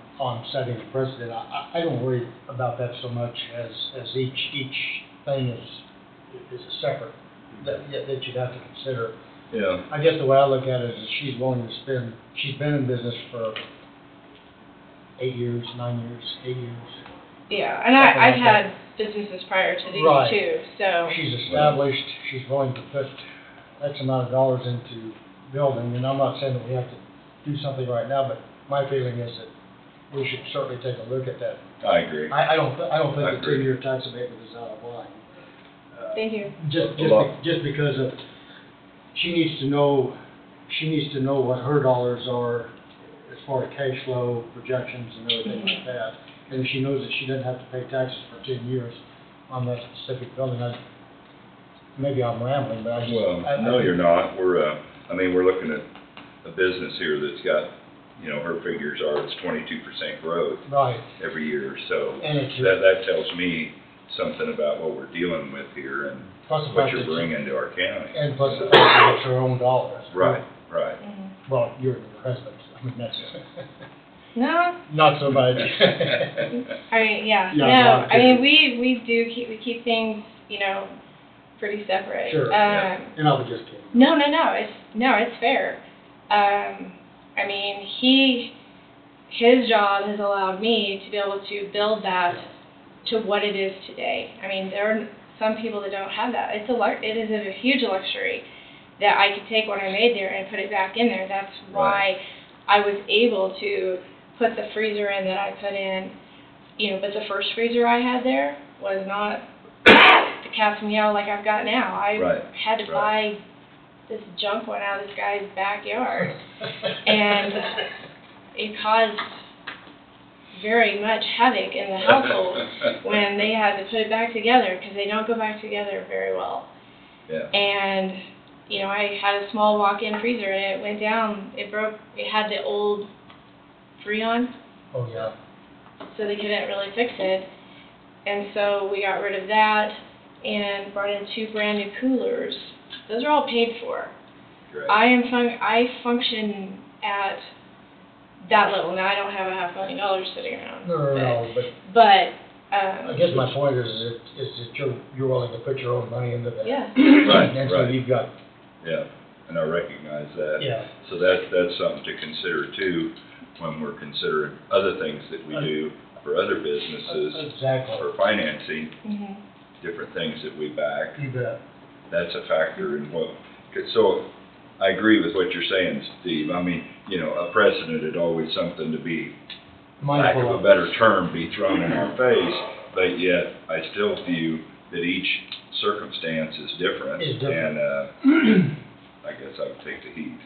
setting a precedent, I don't worry about that so much as each thing is a separate, that you'd have to consider. Yeah, I guess the way I look at it is she's willing to spend, she's been in business for 8 years, 9 years, 8 years. Yeah, and Something I've like had businesses prior to these Right. too, so. She's established, she's willing to put X amount of dollars into building, and I'm not saying that we have to do something right now, but my feeling is that we should certainly take a look at that. I agree. I don't think I the agree. 10-year tax abatement is out of line. Thank you. Just because of, she needs to know what her dollars are as far as cash flow projections and everything like that. And if she knows that she doesn't have to pay taxes for 10 years on that specific building, maybe I'm rambling, but I just. Well, no, you're not. We're looking at a business here that's got, her figures are, it's 22% growth Right. every year, so And it's, that tells me something about what we're dealing with here and plus the what fact you're that she- bringing to our county. And plus the fact that it's her own dollars. Right. Mhm. Well, you're the husband, I mean, that's, No, not so much. I mean, yeah, Yeah, no, not I mean, kidding. we keep things, pretty separate. Sure, yeah. And I was just kidding. No, it's fair. I mean, his job has allowed me to be able to build that to what it is today. I mean, there are some people that don't have that. It is a huge luxury that I could take what I made there and put it back in there. That's why I was able to put the freezer in that I put in, but the first freezer I had there was not the cat's meow like I've got now. I had to buy this junk one out of this guy's backyard, and it caused very much havoc in the household when they had to put it back together, because they don't go back together very well. Yeah. And, I had a small walk-in freezer, and it went down, it broke, it had the old Freon, Oh, yeah. so they couldn't really fix it. And so we got rid of that and brought in 2 brand new coolers. Those are all paid for. Great. I function at that level. Now, I don't have $500,000 sitting around. No, but But, I guess my point is that you're willing to put your own money into that. yeah. And so Right. you've got, Yeah, and I recognize that. yeah. So that's something to consider too, when we're considering other things that we do for other businesses, Exactly. for financing, Mhm. different things that we back. You bet. That's a factor in what, so I agree with what you're saying, Steve. I mean, a precedent is always something to be, lack Mindful of a better term, be thrown in our face, but yet I still view that each circumstance is different. Is different. And, I guess I would take the heat.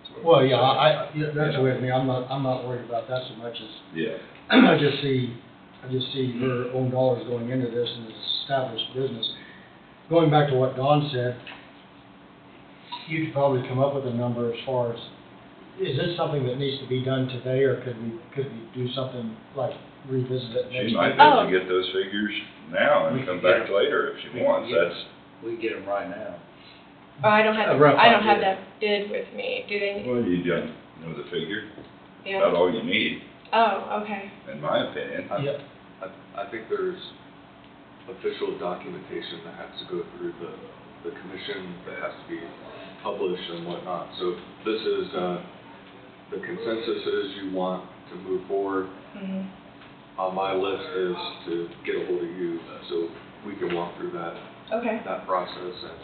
That's what Well, I'm yeah, saying. that's the way with me. I'm not worried about that so much as, Yeah, I just see her own dollars going into this and this established business. Going back to what Don said, you could probably come up with a number as far as, is this something that needs to be done today, or could we do something like revisit it next she might week? be able to get those figures now and come back later if she wants. Yeah. That's, We can get them right now. Oh, I don't have A rough have idea. that bid with me. Do they? well, you don't know the figure. Yeah. About all you need, Oh, okay. in my opinion. Yep. I think there's official documentation that has to go through the commission, that has to be published and whatnot. So this is, the consensus is you want to move forward. Mhm. On my list is to get a hold of you, so we can walk through that Okay. process, and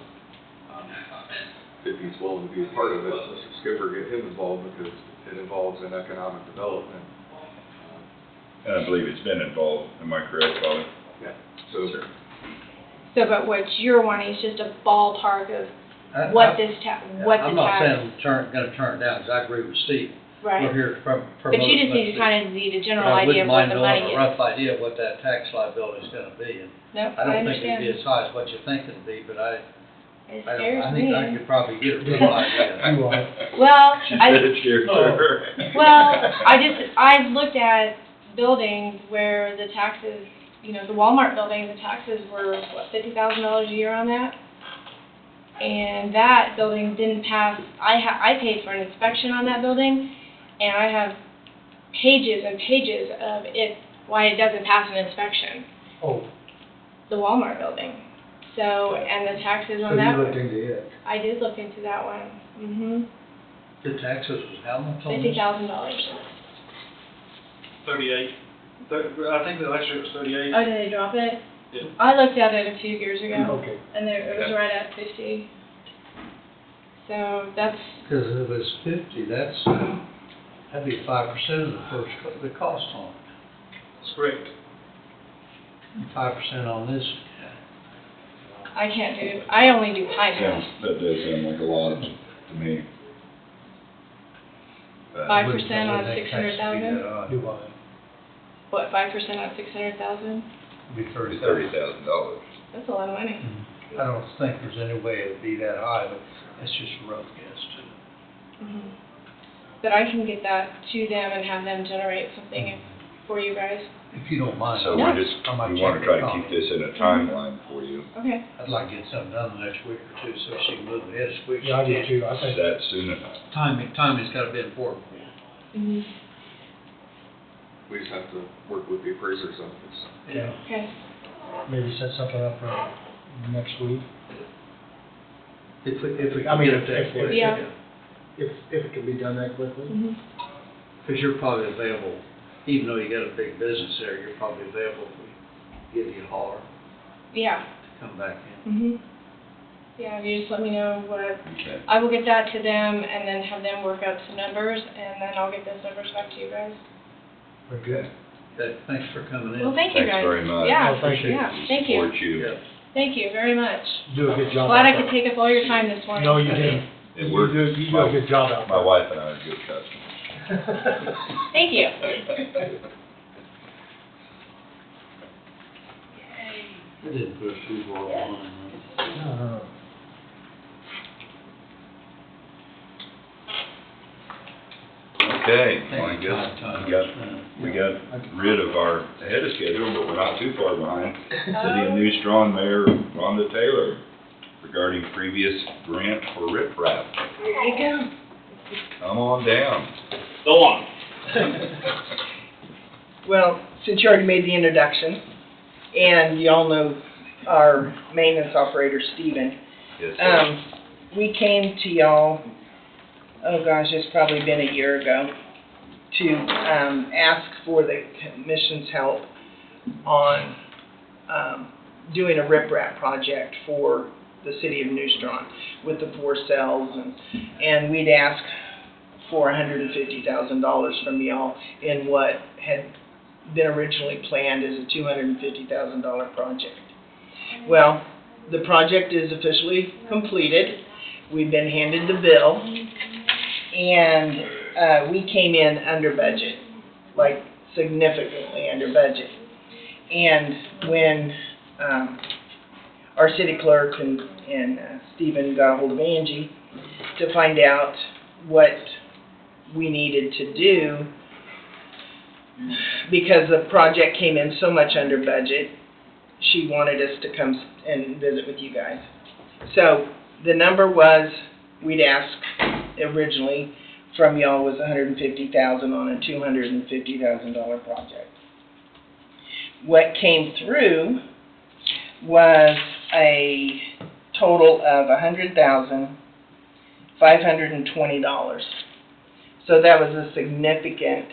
if he's willing to be a part of it, Mr. Skipper, get him involved, because it involves an economic development. And I believe it's been involved, am I correct, Bobby? Yeah, so, So, but what you're wanting is just a ballpark of what the tax. I'm not saying gonna turn it down, because I agree with Steve. Right. We're here to promote. But you just need to kind of need a general But I idea of wouldn't what mind the knowing money a is. rough idea of what that tax liability is gonna be. And No, I don't think understand. it'd be as high as what you think it'd be, but I It don't, scares I think I me. could probably get a rough idea. You are. Well, She said it scared her. I've looked at buildings where the taxes, the Walmart building, the taxes were, what, $50,000 a year on that? And that building didn't pass, I paid for an inspection on that building, and I have pages and pages of why it doesn't pass an inspection, Oh, the Walmart building. So, and the taxes so on that you looked one, into it. I did look into that one, The taxes was how much on this? $50,000. 38. I think the last year was 38. Oh, did they drop it? Yeah. I looked at it a few years ago, Okay. and it was right at 50. So that's, Because if it's 50, that'd be 5% of the cost on it. That's correct. 5% on this. I can't do, I only do hydro. That does sound like a lot to me. But- 5% on Wouldn't take taxes to be 600,000? that high. Do I? What, 5% on 600,000? It'd be It'd be $30,000. $30,000. That's a lot of money. I don't think there's any way it'd be that high, but that's just a rough guess too. Mhm. But I can get that to them and have them generate something for you guys. If you don't mind. So Yeah. I might we want check to try with to keep Connie. this in a timeline for you. Okay. I'd like to get something done the next week or two, so she can move ahead as quick as she Yeah, I do can. too, I Is think. that soon enough? Timing's gotta be important for you. Mhm. We just have to work with the appraiser's office. Yeah. Okay. Maybe set something up for next week, If we I mean, get it that if- quick. Yeah. if it can be done that quickly. Mhm. Because you're probably available, even though you got a big business there, you're probably available if we give you a holler, Yeah. to come back in. Mhm. Yeah, you just let me know what, Okay. I will get that to them and then have them work up some numbers, and then I'll get those numbers back to you guys. Very good. Okay, thanks for coming in. Well, thank you guys. Thanks very much. Yeah, Oh, thank you. yeah, thank you. Support you. Yeah. Thank you very much. Do a good job. Glad out I could there. take up all your time this morning. No, you didn't. It You worked. do a good job out My there. wife and I are good customers. Thank you. It didn't push too far behind, No. Okay, Thank well, I you. guess Time. we got rid of our ahead of schedule, but we're not too far behind. City of New Strawn Mayor Rhonda Taylor regarding previous grant for riprap. There you go. Come on down. Go on. Well, since you already made the introduction, and y'all know our maintenance operator, Stephen, Yes, sir. we came to y'all, oh gosh, it's probably been a year ago, to ask for the commission's help on doing a riprap project for the city of New Strawn with the 4 cells, and we'd ask for $150,000 from y'all in what had been originally planned as a $250,000 project. Well, the project is officially completed. We've been handed the bill, and we came in under budget, like significantly under budget. And when our city clerk and Stephen got a hold of Angie to find out what we needed to do, because the project came in so much under budget, she wanted us to come and visit with you guys. So the number was, we'd ask originally from y'all was $150,000 on a $250,000 project. What came through was a total of $100,520. So that was a significant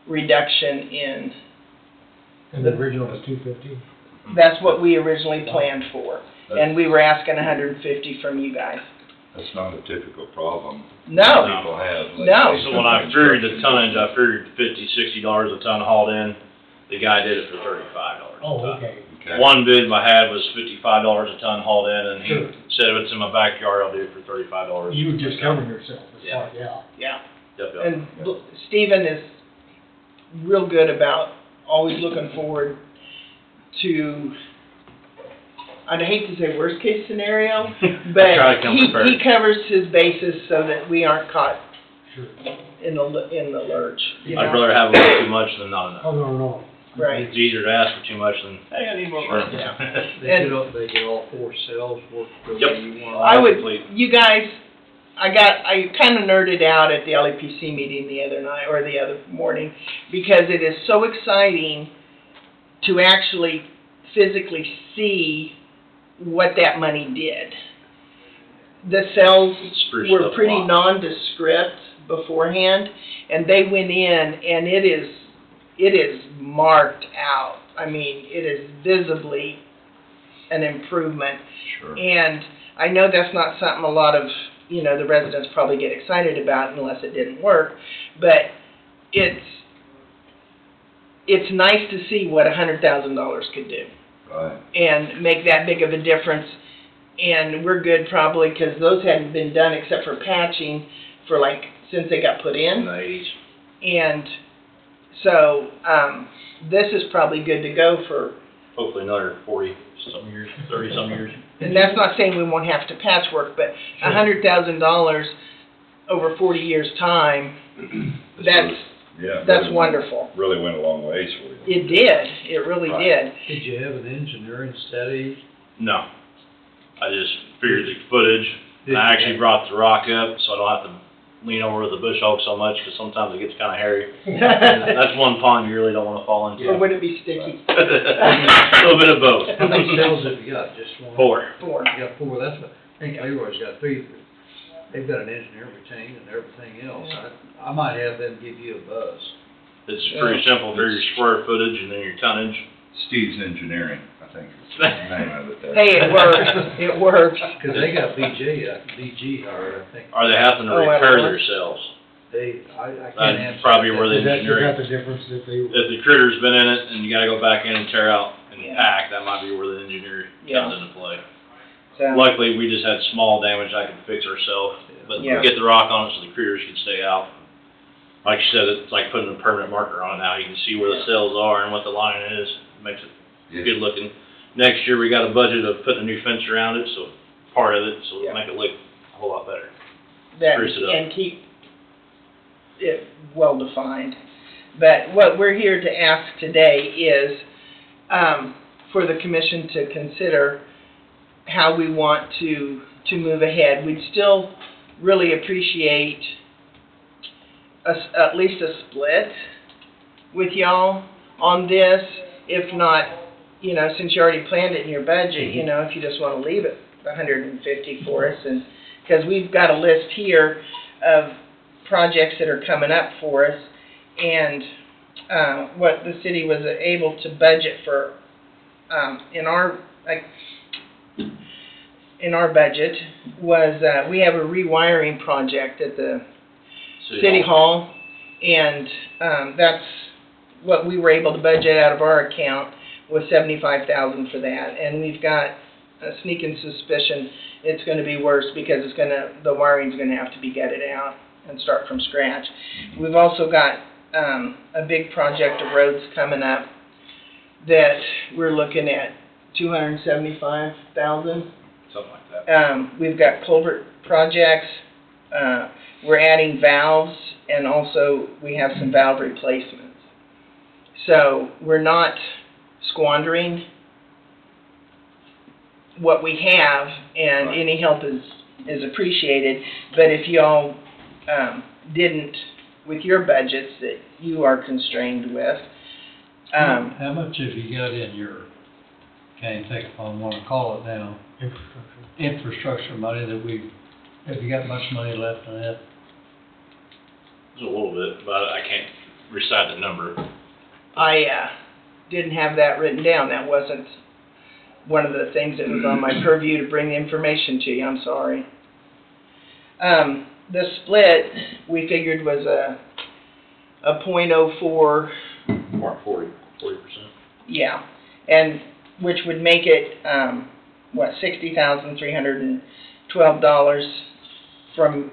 reduction in, And the original was 250. that's what we originally planned for. And we were asking $150 from you guys. That's not a typical problem No, people have. No. So when I figured the tonnage, I figured $50-$60 a ton hauled in. The guy did it for $35 a ton. Oh, okay. Okay. One bid I had was $55 a ton hauled in, and he Sure. said if it's in my backyard, I'll do it for $35. You were just covering yourself, Yeah. yeah. yeah. Yep, yep. And Stephen is real good about always looking forward to, I'd hate to say worst case scenario, but try to come prepared. he covers his bases so that we aren't caught Sure. in the lurch, you I'd know? rather have a little too much than not enough. Oh, no. Right. It's easier to ask for too much than. Hey, I need more Sure. money. Yeah. They get all 4 cells work the Yep. way you want. I would, Complete. you guys, I kind of nerded out at the LEPC meeting the other night, or the other morning, because it is so exciting to actually physically see what that money did. The cells Spruced were up a pretty lot. nondescript beforehand, and they went in, and it is it is marked out. I mean, it is visibly an improvement. Sure. And I know that's not something a lot of, the residents probably get excited about unless it didn't work, but it's nice to see what $100,000 could do Right. and make that big of a difference. And we're good probably because those hadn't been done except for patching for since they got put in. In the 80s. And so, this is probably good to go for, Hopefully another 40-some years, 30-some years. and that's not saying we won't have to patchwork, but $100,000 over 40 years' time, that's wonderful. Really went a long ways for you. It did, it really did. Did you have an engineering study? No. I just figured the footage, Did and I you? actually brought the rock up so I don't have to lean over the bush hog so much, because sometimes it gets kind of hairy. That's one pond you really don't want to fall into. Or would it be sticky? A little bit of both. How many cells have you got? Just one? 4. 4. You got 4, that's what, I think Leroy's got 3. They've got an engineer retained and everything else. I might have them give you a buzz. It's pretty simple, figure your square footage and then your tonnage. Steve's Engineering, I think is the name of it there. Hey, it works, it works. Cause they got BG hired, I think. Are they having to Oh, I repair don't know. their cells? I can't That's answer. probably where the Is that engineering, the difference that they? if the critter's been in it and you gotta go back in and tear out and Yeah. pack, that might be where the engineer Yeah. comes into play. So, Luckily, we just had small damage I could fix ourselves, but Yeah. get the rock on it so the critters could stay out. Like you said, it's like putting a permanent marker on it now. You can see where the cells are and what the line is. It makes it Yeah. good looking. Next year, we got a budget of putting a new fence around it, so part of it, so Yeah. it'll make it look a whole lot better. that, Spruce it up. and keep it well-defined. But what we're here to ask today is, for the commission to consider how we want to move ahead. We'd still really appreciate at least a split with y'all on this. If not, since you already planned it in your budget, if you just want to leave it 150 for us, and because we've got a list here of projects that are coming up for us, and what the city was able to budget for in our budget was we have a rewiring project at the City Hall, and that's what we were able to budget out of our account was $75,000 for that, and we've got a sneaking suspicion it's going to be worse because the wiring's going to have to be gutted out and start from scratch. We've also got a big project of roads coming up that we're looking at $275,000. Something like that. We've got culvert projects. We're adding valves, and also we have some valve replacements. So we're not squandering what we have, and any help is appreciated. But if y'all didn't, with your budgets that you are constrained with, How much have you got in your, can't even think if I want to call it now, infrastructure money have you got much money left in that? There's a little bit, but I can't recite the number. I didn't have that written down. That wasn't one of the things that was on my purview to bring the information to you. I'm sorry. The split, we figured, was a .04. Mark 40%. Yeah, and which would make it, $60,312 from,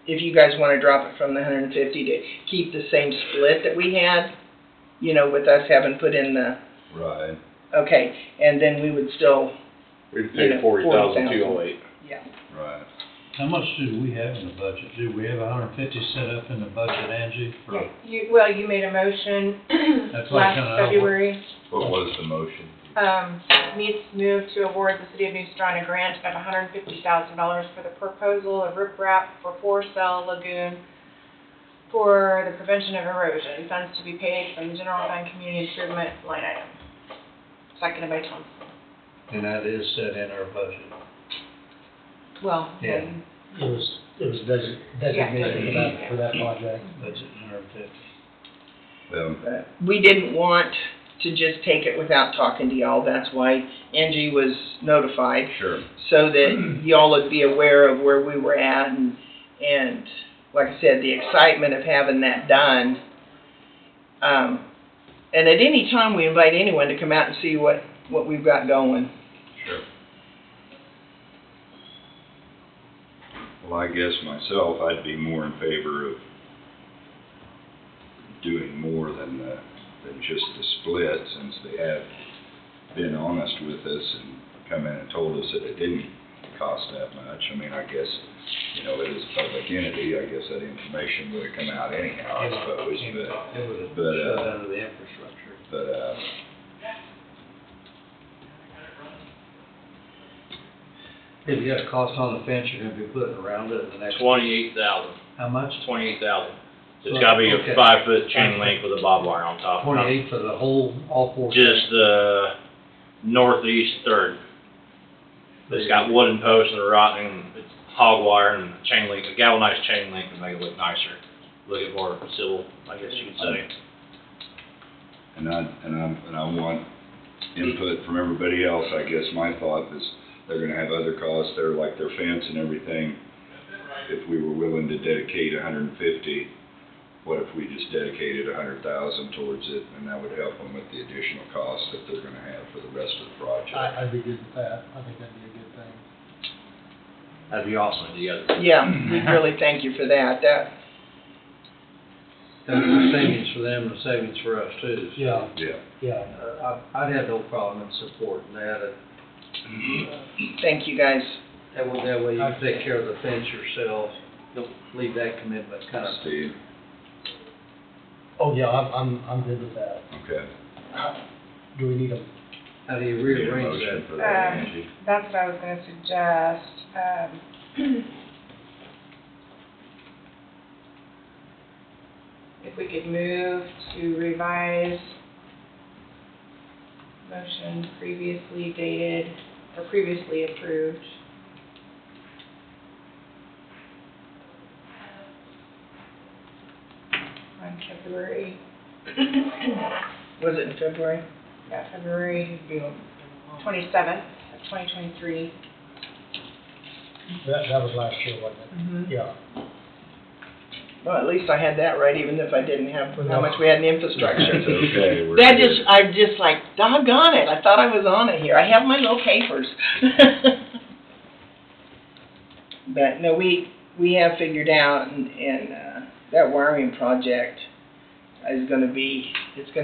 if you guys want to drop it from the 150 to keep the same split that we had, with us having put in the, Right. okay, and then we would still, We'd pay 40,208. yeah. Right. How much do we have in the budget? Do we have 150 set up in the budget, Angie? for- You made a motion That's what I last kinda- February. What was the motion? Needs to move to award the city of New Strine a grant of $150,000 for the proposal of riprap for Four-Cell Lagoon for the prevention of erosion. Funds to be paid from the general fund community improvement line item. Seconded by Thompson. And that is set in our budget. Well, Yeah. then, It was designated for that project. Budget 150. Well, But we didn't want to just take it without talking to y'all. That's why Angie was notified, sure. so that y'all would be aware of where we were at, and like I said, the excitement of having that done. And at any time, we invite anyone to come out and see what we've got going. Sure. Well, I guess myself, I'd be more in favor of doing more than just the split, since they have been honest with us and come in and told us that it didn't cost that much. I mean, I guess, you know, it is a public entity, I guess that information would have come out anyhow, I suppose, It would have but, shut down to the infrastructure. but, Have you got a cost on the fence you're gonna be putting around it in the next? 28,000. How much? 28,000. It's gotta be Okay. a 5-foot chain link with a barbed wire on top. 28 for the whole, all four? Just the northeast third. It's got wooden posts and rotting, it's hog wire and chain link, a galvanized chain link to make it look nicer. Look at more civil, I guess you could say. and I want input from everybody else. I guess my thought is they're gonna have other costs there, like their fence and everything. If we were willing to dedicate 150, what if we just dedicated 100,000 towards it, and that would help them with the additional costs that they're gonna have for the rest of the project? I'd be good with that. I think that'd be a good thing. That'd be awesome together. Yeah, we really thank you for that. That's a savings for them and a savings for us too. So, Yeah, Yeah. yeah. I'd have no problem in supporting that. Thank you, guys. That way you can take care of the fence yourself. Don't leave that commitment kind of. Steve, Oh, yeah, I'm good with that. okay. Do we need a, How do you Need a rearrange motion that? for that, Angie? That's what I was gonna suggest. If we could move to revise motion previously dated, or previously approved. On February, Was it in February? yeah, February 27th of 2023. that was last year, wasn't it? Mm-hmm. Yeah. Well, at least I had that right, even if I didn't have how much we had in infrastructure. It's okay, we're That good. I'm just like, doggone it, I thought I was on it here. I have my little papers. But no, we have figured out, and that wiring project is it's gonna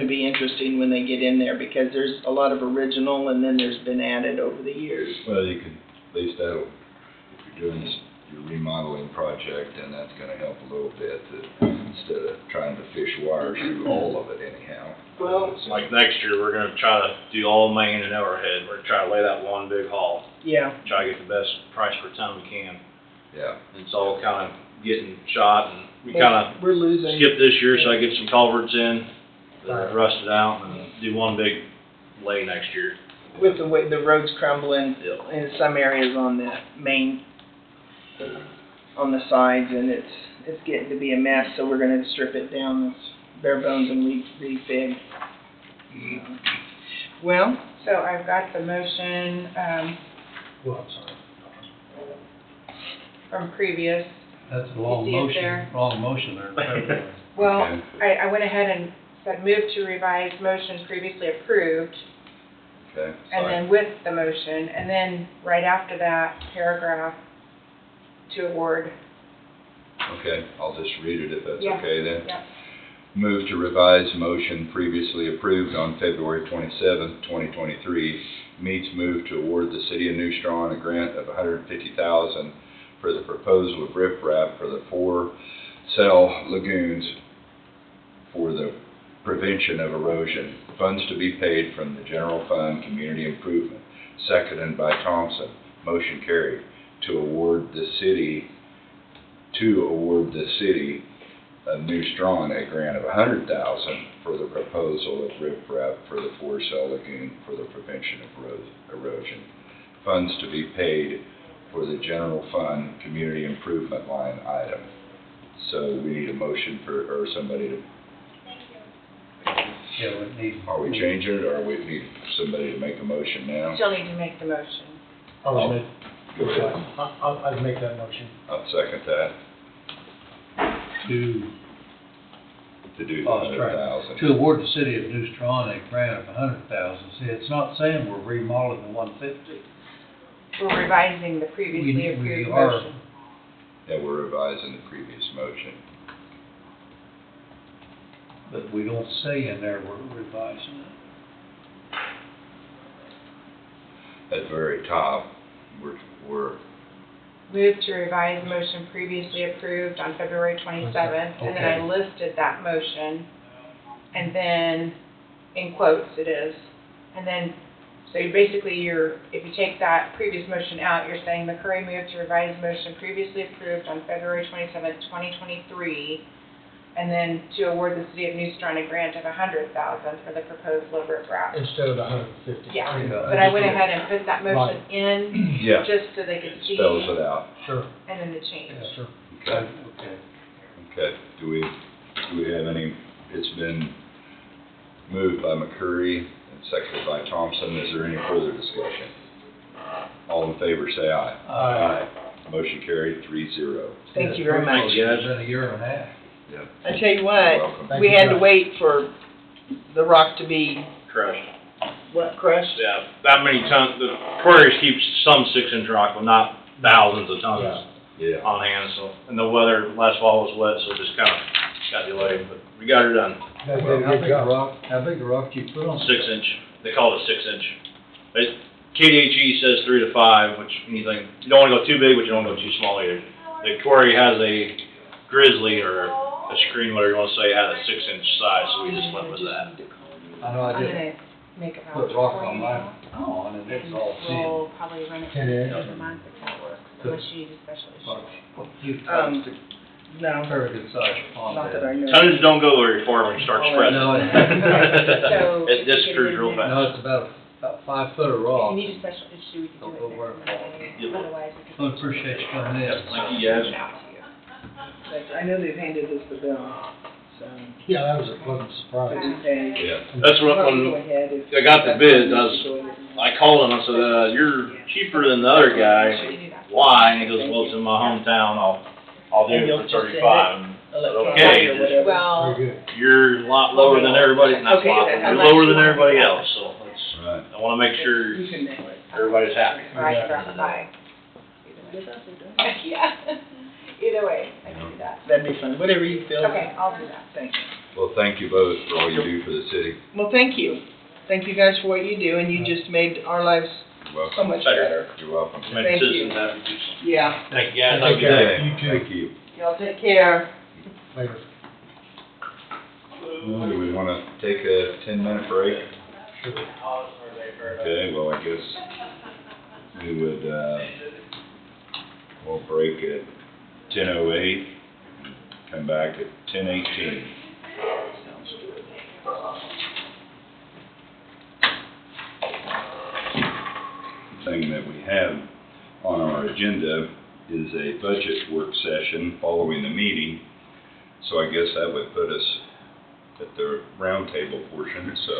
be interesting when they get in there, because there's a lot of original, and then there's been added over the years. Well, you could, at least that'll, if you're doing this, your remodeling project, then that's gonna help a little bit, instead of trying to fish wires through all of it anyhow. Well, It's like next year, we're gonna try to do all Main and Arrowhead. We're gonna try to lay that one big haul. yeah, Try to get the best price per ton we can. Yeah, And it's all kind of getting shot, and we kind of we're losing. skipped this year, so I get some culverts in, that Right. are rusted out, and do one big lay next year. With the way the roads crumbling Yep. in some areas on the main, on the sides, and it's getting to be a mess, so we're gonna strip it down, bare bones, and refig. Well, So I've got the motion, Well, I'm sorry. from previous. That's a long You see it motion, there? wrong motion there. Well, Okay. I went ahead and said move to revise motion previously approved, okay. and then with the motion, and then right after that paragraph to award. Okay, I'll just read it if that's Yeah. okay then. Yeah. Move to revise motion previously approved on February 27th, 2023, meets move to award the city of New Strawn a grant of $150,000 for the proposal of riprap for the 4 cell lagoons for the prevention of erosion. Funds to be paid from the general fund, community improvement. Seconded by Thompson. Motion carried. To award the city of New Strawn a grant of $100,000 for the proposal of riprap for the 4 cell lagoon for the prevention of erosion. Funds to be paid for the general fund, community improvement line item. So we need a motion or somebody to Yeah, we need. Are we changing it, or we need somebody to make a motion now? Still need to make the motion. I'll make, Go ahead. I'd make that motion. I'll second that, to do the $100,000. To award the city of New Strawn a grant of $100,000. See, it's not saying we're remodeling the 150. We're revising the previously We approved are. motion. Yeah, we're revising the previous motion. But we don't say in there we're revising it. At the very top, we're, Move to revise motion previously approved on February 27th, and then I Okay. listed that motion, and then, in quotes it is, and then, so you basically if you take that previous motion out, you're saying McCurry moved to revise motion previously approved on February 27th, 2023, and then to award the city of New Strawn a grant of $100,000 for the proposed low roof wrap. Instead of the 150. Yeah, Yeah, but I went ahead and put that motion Right. in, yeah, just so they could see, spells it out. Sure, and then the change. yeah, sure. Okay, Okay. okay. Do we have any, it's been moved by McCurry and seconded by Thompson. Is there any further discussion? All in favor, say aye. Aye. Motion carried 3-0. Thank you very much. It's been a year and a half. Yep. I tell you You're what, welcome. Thank we you, had to Josh. wait for the rock to be, Crushed. what, crushed? Yeah, that many tons, the quarries keep some 6-inch rock, but not thousands of tons Yeah. on hand, so. And the weather last fall was wet, so it just kind of got delayed, but we got her done. You guys Well, did a how good big job. how big the rock you put on? 6-inch, they call it a 6-inch. KDHE says 3 to 5, which means like, you don't wanna go too big, but you don't wanna go too small either. The quarry has a grizzly or a screen, whatever you wanna say, had a 6-inch size, so we just went with that. I know I I'm did gonna make a put voucher rock for on you mine now, on and it's all and thin. we'll probably run it for 10 the inch. end of the month if that works, unless you need a special issue. Well, you No, very good size pond. not that I know. Tonnage don't go very far when you start spreading. No. So, It if you disappears get it real in fast. No, it's about 5 foot of If rock. you need a special issue, we can Don't do go it where next it falls. Monday, Yep. otherwise we I can. appreciate you coming in. Thank you, guys. Get it out to you. I know they've handed us the bill, so. Yeah, that was a pleasant surprise. Okay. Yeah. That's what, Go when ahead if- I got the bids, I called him, I said, you're cheaper than the other guy, Should we do that? why? And he goes, well, it's in my hometown, I'll do And it you'll for just send it 35. And I said, Electronic okay, or just- whatever. Well, Very good. you're a lot lower than everybody, not Okay, a lot, then you're unless lower you than want everybody to- else, so Right. I wanna make sure You can mail it. everybody's happy. or I can drop it by. Yeah, either way, I can do that. That'd be fun, whatever you feel. Okay, I'll do that. Thank you. Well, thank you both for all you do for the city. Well, thank you. Thank you guys for what you do, and you just made our lives You're so welcome. much better. You're welcome. Make Thank you. citizens happy too. Yeah. Thank you, guys. Take care. Okay, You too. thank you. Y'all take care. Later. Well, do we want to take a 10-minute break? Okay, well, I guess we would, we'll break at 10:08, come back at 10:18. Thing that we have on our agenda is a budget work session following the meeting. So I guess that would put us at the roundtable portion. So,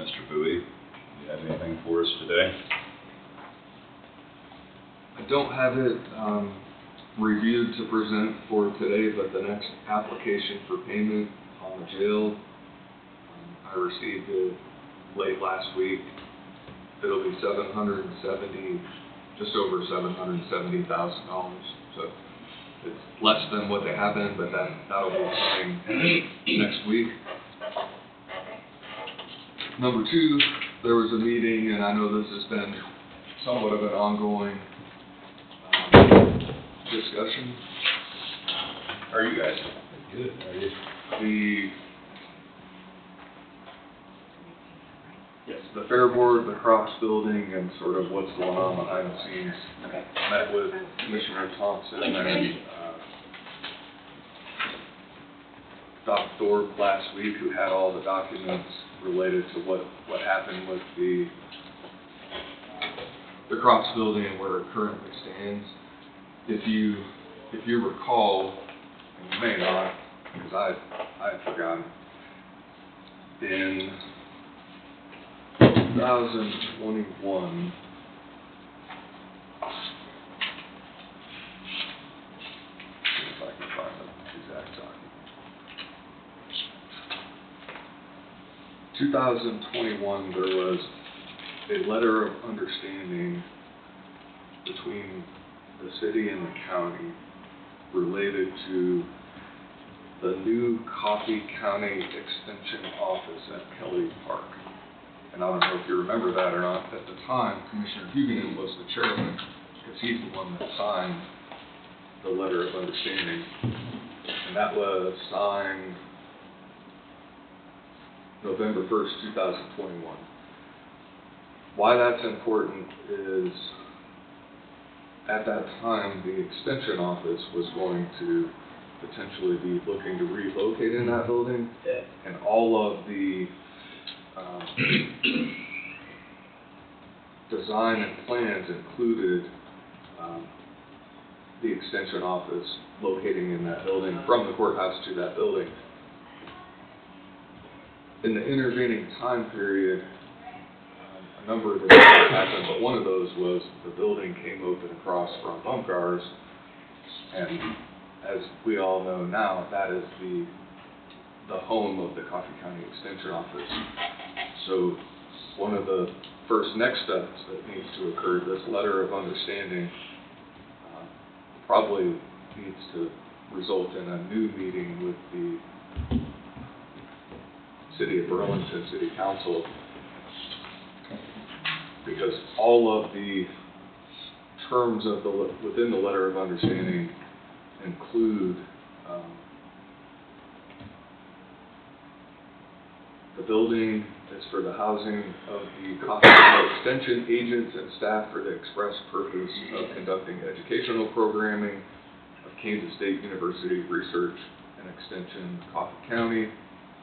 Mr. Bowie, do you have anything for us today? I don't have it reviewed to present for today, but the next application for payment on the jail, I received it late last week. It'll be just over $770,000. So it's less than what they have been, but that'll be coming next week. Number two, there was a meeting, and I know this has been somewhat of an ongoing discussion. How are you guys? Good, how are you? The Fair Board, the Crocs Building, and sort of what's going on behind the scenes. Met with Commissioner Thompson and Dr. Thorpe last week, who had all the documents related to what happened with the Crocs Building and where it currently stands. If you recall, and you may not, because I had forgotten, in 2021, if I can find the exact document. 2021, there was a letter of understanding between the city and the county related to the new Coffee County Extension Office at Kelly Park. And I don't know if you remember that or not. At the time, Commissioner Huguenin was the chairman, because he's the one that signed the letter of understanding. And that was signed November 1st, 2021. Why that's important is, at that time, the extension office was going to potentially be looking to relocate in that building, and all of the design and plans included the extension office locating in that building, from the courthouse to that building. In the intervening time period, a number of things happened, but one of those was the building came open across from bump cars, and as we all know now, that is the home of the Coffee County Extension Office. So one of the first next steps that needs to occur, this letter of understanding probably needs to result in a new meeting with the City of Burlington City Council, because all of the terms of within the letter of understanding include the building is for the housing of the Coffee County Extension agents and staff for the express purpose of conducting educational programming of Kansas State University Research and Extension, Coffee County,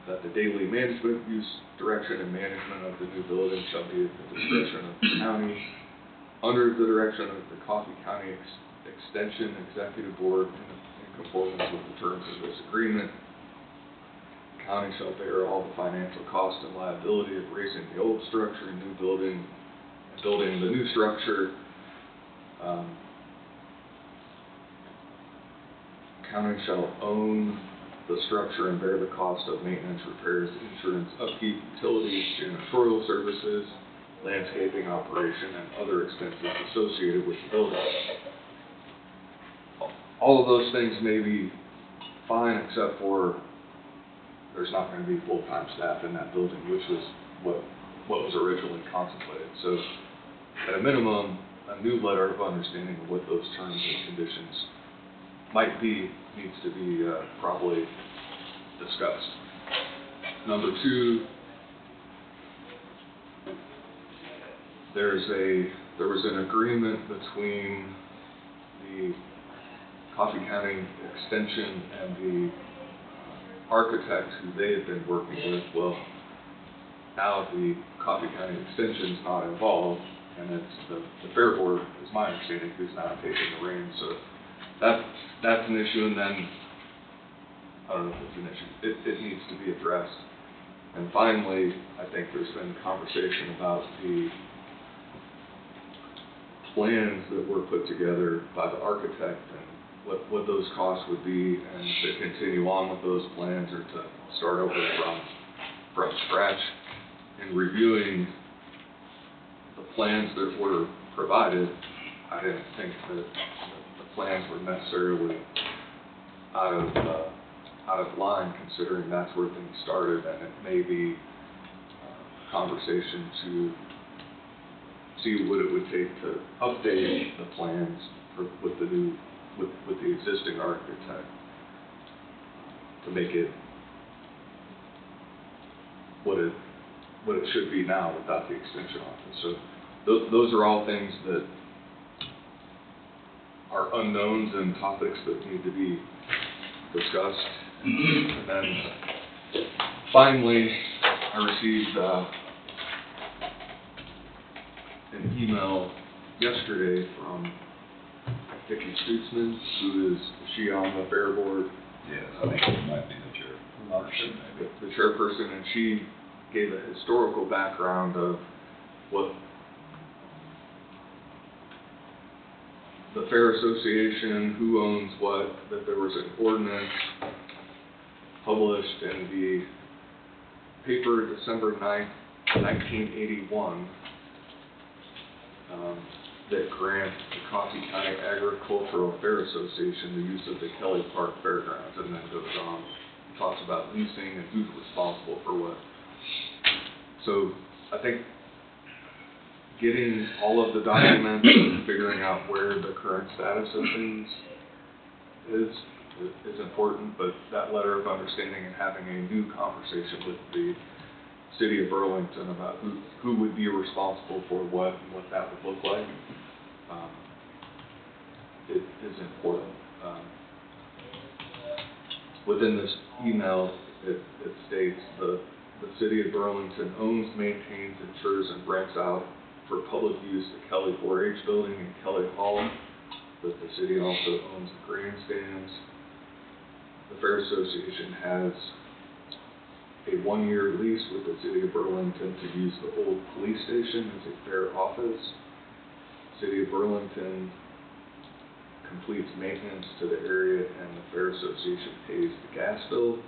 that the daily management, use, direction, and management of the new building shall be at the discretion of the county, under the direction of the Coffee County Extension Executive Board in conformance with the terms of this agreement. The county shall bear all the financial cost and liability of raising the old structure, new building, and building the new structure. County shall own the structure and bear the cost of maintenance, repairs, insurance, upkeep, utilities, janitorial services, landscaping operation, and other expenses associated with the building. All of those things may be fine, except for there's not going to be full-time staff in that building, which was what was originally contemplated. So, at a minimum, a new letter of understanding of what those terms and conditions might be needs to be probably discussed. Number two, there was an agreement between the Coffee County Extension and the architect who they had been working with. Well, now the Coffee County Extension's not involved, and it's the Fair Board, is my understanding, who's now taking the reins. So that's an issue, and then I don't know if it's an issue. It needs to be addressed. And finally, I think there's been conversation about the plans that were put together by the architect and what those costs would be, and to continue on with those plans or to start over from scratch. In reviewing the plans that were provided, I didn't think that the plans were necessarily out of line, considering that's where things started, and it may be a conversation to see what it would take to update the plans with the existing architect to make it what it should be now without the extension office. So those are all things that are unknowns and topics that need to be discussed. And then finally, I received an email yesterday from Vicki Stutzman, who is she on the Fair Board? Yes, I think it might be the chair. The chairperson, and she gave a historical background of what the Fair Association, who owns what, that there was an ordinance published in the paper December 9th, 1981, that grants the Coffee County Agricultural Fair Association the use of the Kelly Park Fairgrounds, and then goes on, talks about leasing and who's responsible for what. So I think getting all of the documents and figuring out where the current status of things is important, but that letter of understanding and having a new conversation with the city of Burlington about who would be responsible for what and what that would look like, it is important. Within this email, it states the city of Burlington owns, maintains, insures, and rents out for public use the Kelly 4-H building and Kelly Hall, but the city also owns the grandstands. The Fair Association has a 1-year lease with the city of Burlington to use the old police station as a fair office. City of Burlington completes maintenance to the area, and the Fair Association pays the gas bill.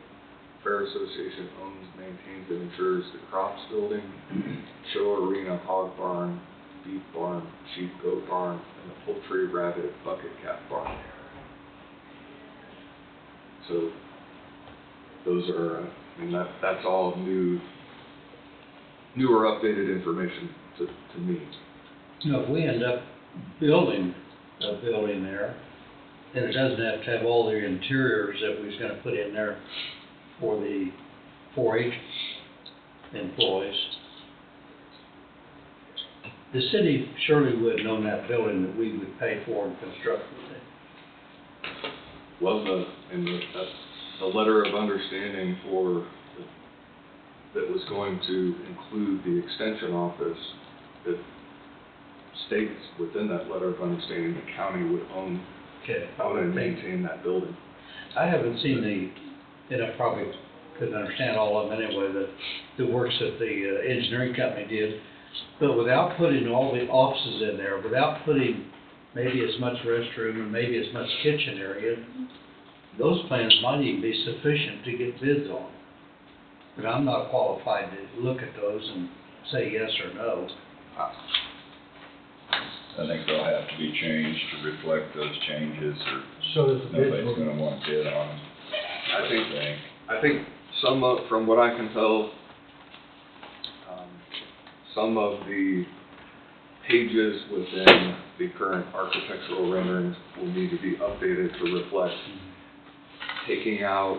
Fair Association owns, maintains, and insures the crops building, show arena, hog barn, beef barn, sheep, goat barn, and the poultry, rabbit, bucket calf barn. So those are, that's all newer updated information to me. You know, if we end up building a building there, then it doesn't have to have all the interiors that we was gonna put in there for the 4-H employees. The city surely wouldn't own that building that we would pay for and construct with it. Well, the letter of understanding that was going to include the extension office, that states within that letter of understanding the county would own and maintain that building. I haven't seen and I probably couldn't understand all of them anyway, the works that the engineering company did, but without putting all the offices in there, without putting maybe as much restroom and maybe as much kitchen area, those plans might even be sufficient to get bids on. But I'm not qualified to look at those and say yes or no. I think they'll have to be changed to reflect those changes, or So does the bid. nobody's gonna want to bid on them. I think some of, from what I can tell, some of the pages within the current architectural renderings will need to be updated to reflect taking out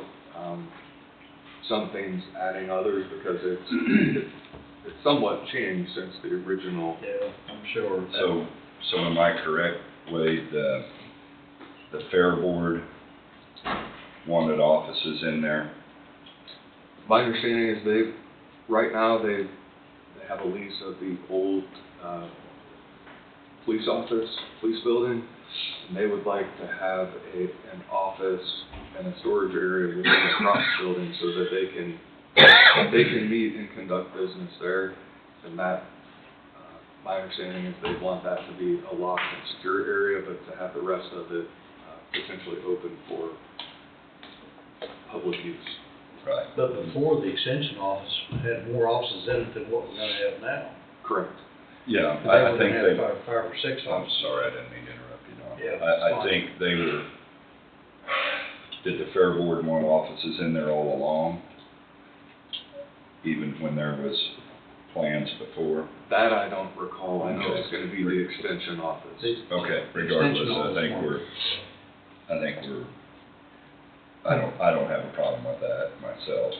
some things, adding others, because it's somewhat changed since the original. Yeah, I'm sure. So am I correct, Wade, the Fair Board wanted offices in there? My understanding is right now they have a lease of the old police building, and they would like to have an office and a storage area within the crops building so that they can meet and conduct business there. And that, my understanding is they want that to be a locked and secure area, but to have the rest of it potentially open for public use. Right. But before, the extension office had more offices in it than what we're gonna have now. Correct. Yeah, They I were think gonna they, have five or six I'm offices. sorry, I didn't mean to interrupt you, Don. Yeah, I fine. think did the Fair Board want offices in there all along? Even when there was plans before? That I don't recall. I know Okay. it's going to be the extension office. Okay, regardless, I don't have a problem with that myself,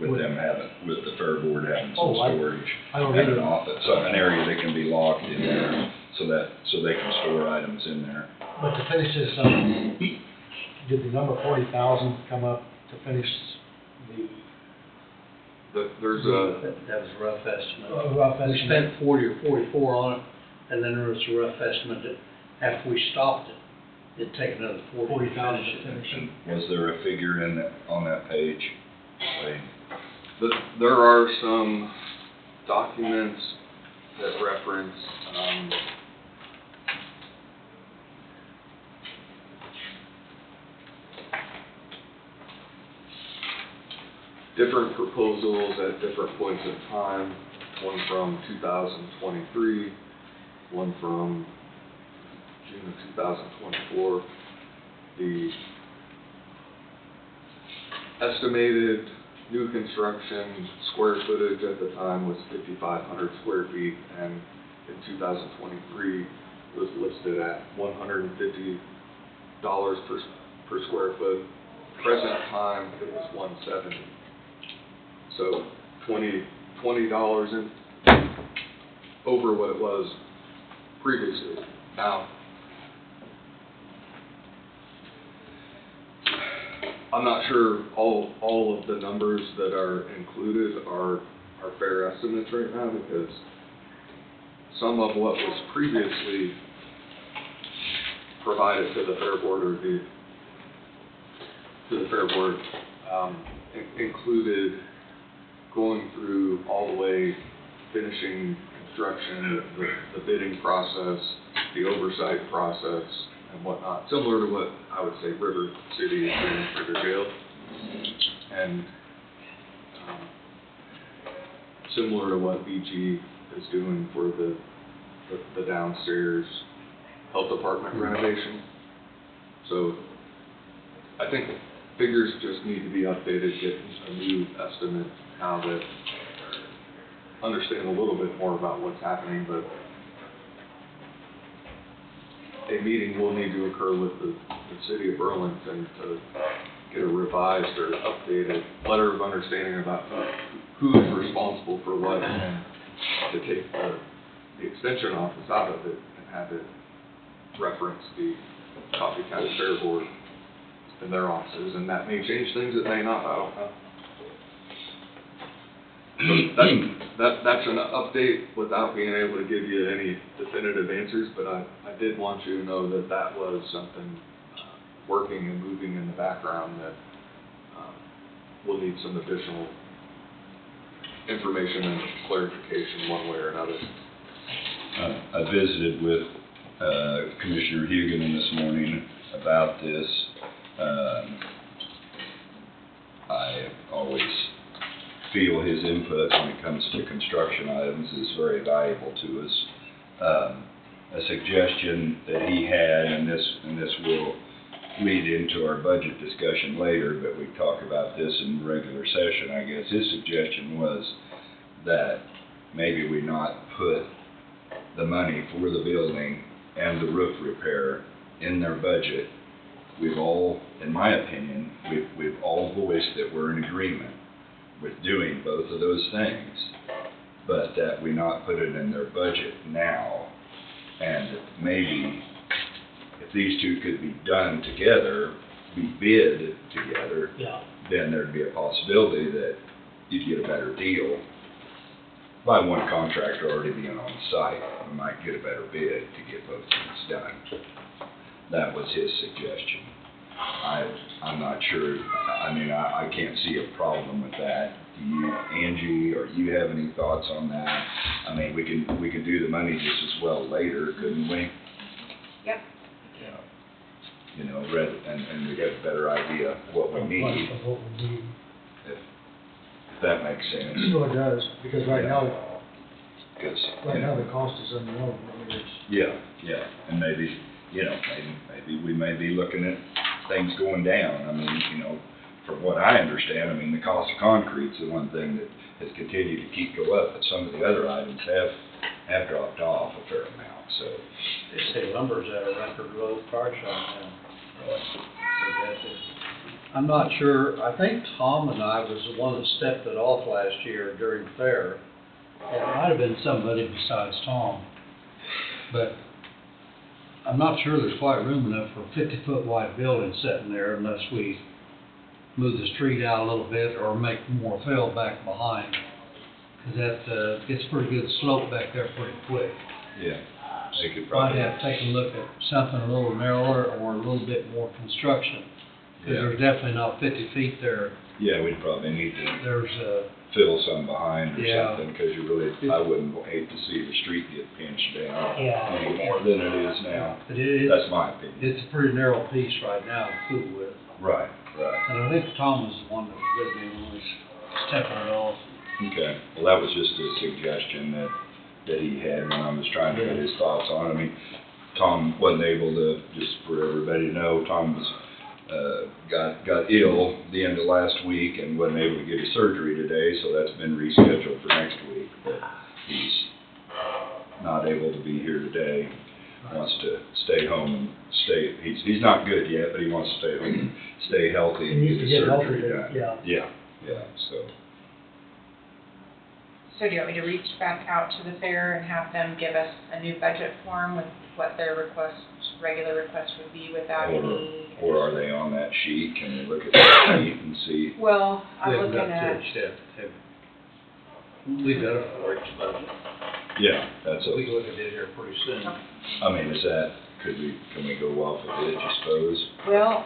with the Fair Board having some storage I don't and an either. office, so an area that can be locked in there, so they can store items in there. But to finish this up, did the number 40,000 come up to finish the? There's a, That was a rough estimate. Rough We estimate. spent 40 or 44 on it, and then there was a rough estimate that after we stopped it, it'd take another 40 to 40,000 finish to it. finish it. Was there a figure on that page? Wade? There are some documents that reference, different proposals at different points in time, one from 2023, one from June of 2024. The estimated new construction square footage at the time was 5,500 square feet, and in 2023 was listed at $150 per square foot. Present time, it was $170. So $20 in over what it was previously. Now, I'm not sure all of the numbers that are included are fair estimates right now, because some of what was previously provided to the Fair Board included going through all the way, finishing construction, the bidding process, the oversight process, and whatnot, similar to what I would say River City is doing for their jail, and similar to what BG is doing for the downstairs health department renovation. So I think figures just need to be updated, get a new estimate now that understand a little bit more about what's happening, but a meeting will need to occur with the city of Burlington to get a revised or updated letter of understanding about who is responsible for what, and to take the extension office out of it and have it reference the Coffee County Fair Board in their offices, and that may change things, it may not, I don't know. So that's an update without being able to give you any definitive answers, but I did want you to know that that was something working and moving in the background that will need some additional information and clarification one way or another. I visited with Commissioner Hugan this morning about this. I always feel his input when it comes to construction items is very valuable to us. A suggestion that he had, and this will lead into our budget discussion later, but we talk about this in regular session, I guess. His suggestion was that maybe we not put the money for the building and the roof repair in their budget. We've all, in my opinion, we've all voiced that we're in agreement with doing both of those things, but that we not put it in their budget now, and maybe if these two could be done together, be bid together, then there'd be a possibility that you'd get a better deal by one contractor already being on site. We might get a better bid to get both things done. That was his suggestion. I'm not sure. I mean, I can't see a problem with that. Do you, Angie, or you have any thoughts on that? I mean, we can do the money just as well later, couldn't we? Yep. Yeah. You know, and we get a better idea of what we need, Of what we need. if that makes sense. No, it does, because right now, Because the cost is unknown. I mean, it's, yeah, and maybe, you know, maybe we may be looking at things going down. I mean, you know, from what I understand, I mean, the cost of concrete's the one thing that has continued to go up, but some of the other items have dropped off a fair amount, so. They say lumber's at a record low price right now. I'm not sure, I think Tom and I was the one that stepped it off last year during the fair. It might have been somebody besides Tom, but I'm not sure there's quite room enough for a 50-foot wide building sitting there unless we move the street out a little bit or make more fill back behind. Because that gets pretty good slope back there pretty quick. Yeah, they could Might probably. have to take a look at something a little narrower or a little bit more construction. Because Yeah. there's definitely not 50 feet there. Yeah, we'd probably need to. There's fill some behind or Yeah. something, because you really, I wouldn't hate to see the street get pinched down Yeah. any more than it is now. But it, That's my opinion. it's a pretty narrow piece right now to fool with. Right, right. And I think Tom was the one that was with me when we stepped it off. Okay, well, that was just a suggestion that he had when I was trying to get his thoughts on it. I mean, Tom wasn't able to, just for everybody to know, Tom was, got ill the end of last week and wasn't able to get his surgery today, so that's been rescheduled for next week. But he's not able to be here today. Wants to stay home and he's not good yet, but he wants to stay home and stay healthy and He get needs his to get surgery healthy, done. yeah. Yeah, so. So do you want me to reach back out to the fair and have them give us a new budget form with what their regular request would be without any? Or are they on that sheet? Can we look at that sheet and see? Well, I'm We haven't looking got to at, it yet, have we? We've got a forex budget. Yeah, that's We a, can look at it here pretty soon. I mean, is that, can we go off of it, you suppose? well,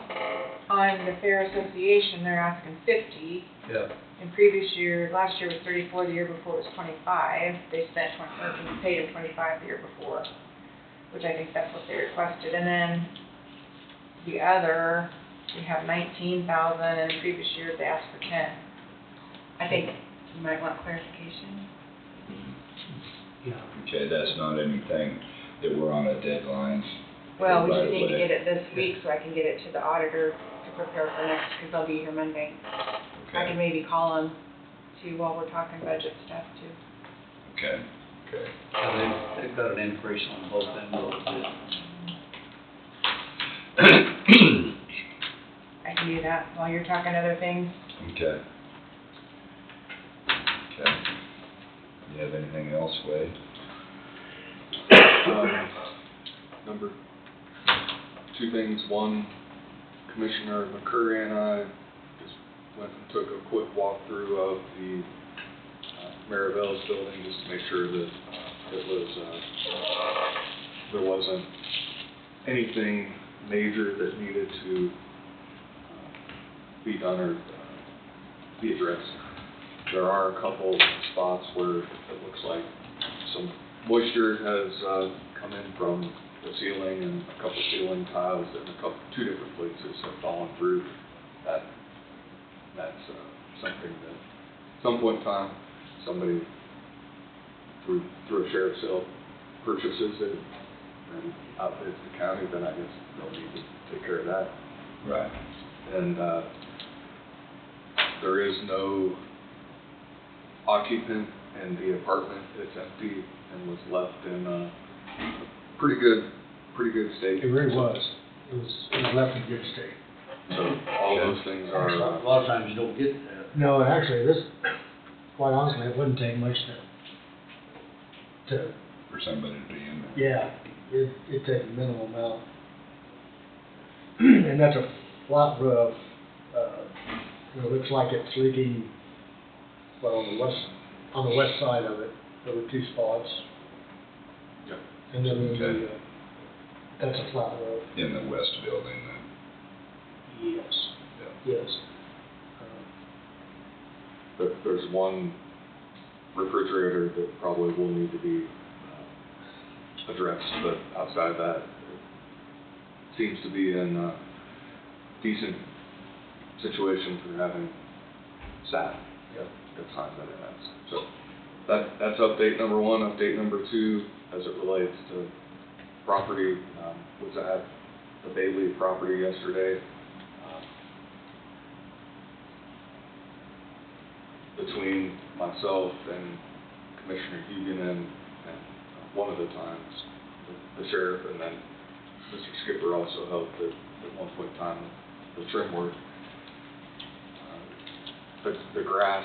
on the Fair Association, they're asking 50. Yeah. In previous year, last year was 34, the year before was 25. They spent 20, or we paid them 25 the year before, which I think that's what they requested. And then the other, we have 19,000, and in the previous year they asked for 10. I think you might want clarification. Yeah. Okay, that's not anything that we're on a deadline. Well, we Right just need to away. get it this week so I can get it to the auditor to prepare for next, because they'll be here Monday. I can Okay, maybe call them too while we're talking budget stuff too. okay, okay. Yeah, they've got an increase on both ends of it. I can do that while you're talking other things. Okay. Okay. You have anything else, Wade? Number two things. One, Commissioner McCurry and I just went and took a quick walkthrough of the Maribel's building just to make sure that it was, there wasn't anything major that needed to be done or be addressed. There are a couple spots where it looks like some moisture has come in from the ceiling, and a couple ceiling tiles in two different places have fallen through. That's something that at some point in time, somebody through a sheriff's sale purchases it and outbids the county, then I guess they'll need to take care of that. Right. And there is no occupant in the apartment. It's empty and was left in a pretty good state. It really was. It was left in good state. So all those things are, A lot of times you don't get that. No, actually, this, quite honestly, it wouldn't take much to, For somebody to be in there. yeah, it'd take a minimal amount. And that's a flat roof, it looks like it's leaking, well, on the west side of it, there were two spots. Yep. And then Okay. that's a flat roof. In the west building then. Yes. Yeah. Yes. there's one refrigerator that probably will need to be addressed, but outside of that, it seems to be in a decent situation for having sat the time that it has. So that's update number one. Update number two, as it relates to property, was at the Bailey property yesterday. Between myself and Commissioner Huguenin and one of the times, the sheriff, and then Mr. Skipper also helped at one point in time with the trim work. The grass,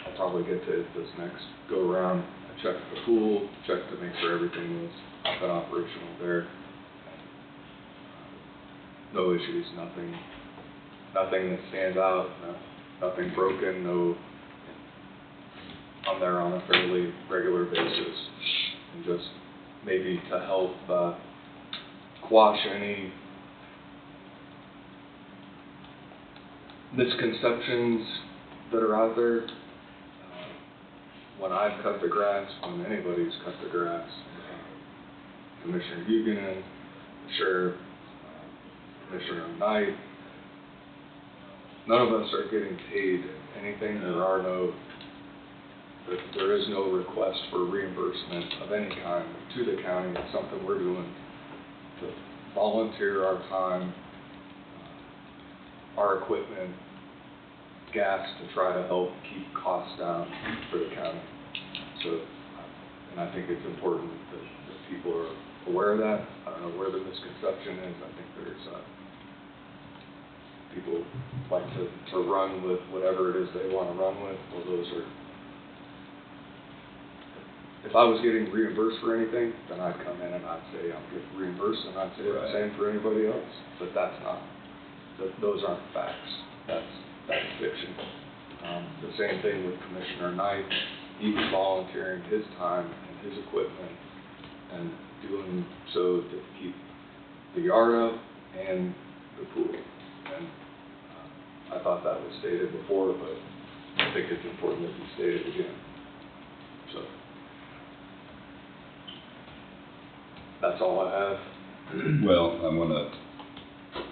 I'll probably get to it this next go around. I checked the pool, checked to make sure everything was up and operational there. No issues, nothing that stands out, nothing broken, I'm there on a fairly regular basis, and just maybe to help quash any misconceptions that are out there. when I've cut the grass, when anybody's cut the grass, Commissioner Huguenin, the Sheriff, Commissioner Knight, none of us are getting paid anything. There is no request for reimbursement of any kind to the county. It's something we're doing to volunteer our time, our equipment, gas to try to help keep costs down for the county. So, and I think it's important that people are aware of that. I don't know where the misconception is. I think there's people like to run with whatever it is they want to run with. Well, those are. If I was getting reimbursed for anything, then I'd come in and I'd say I'm getting reimbursed, and I'd say the same for anybody else. But that's not. Those aren't facts. That's fiction. The same thing with Commissioner Knight. He was volunteering his time and his equipment and doing so to keep the yard up and the pool. And I thought that was stated before, but I think it's important that we state it again. So that's all I have. Well, I want to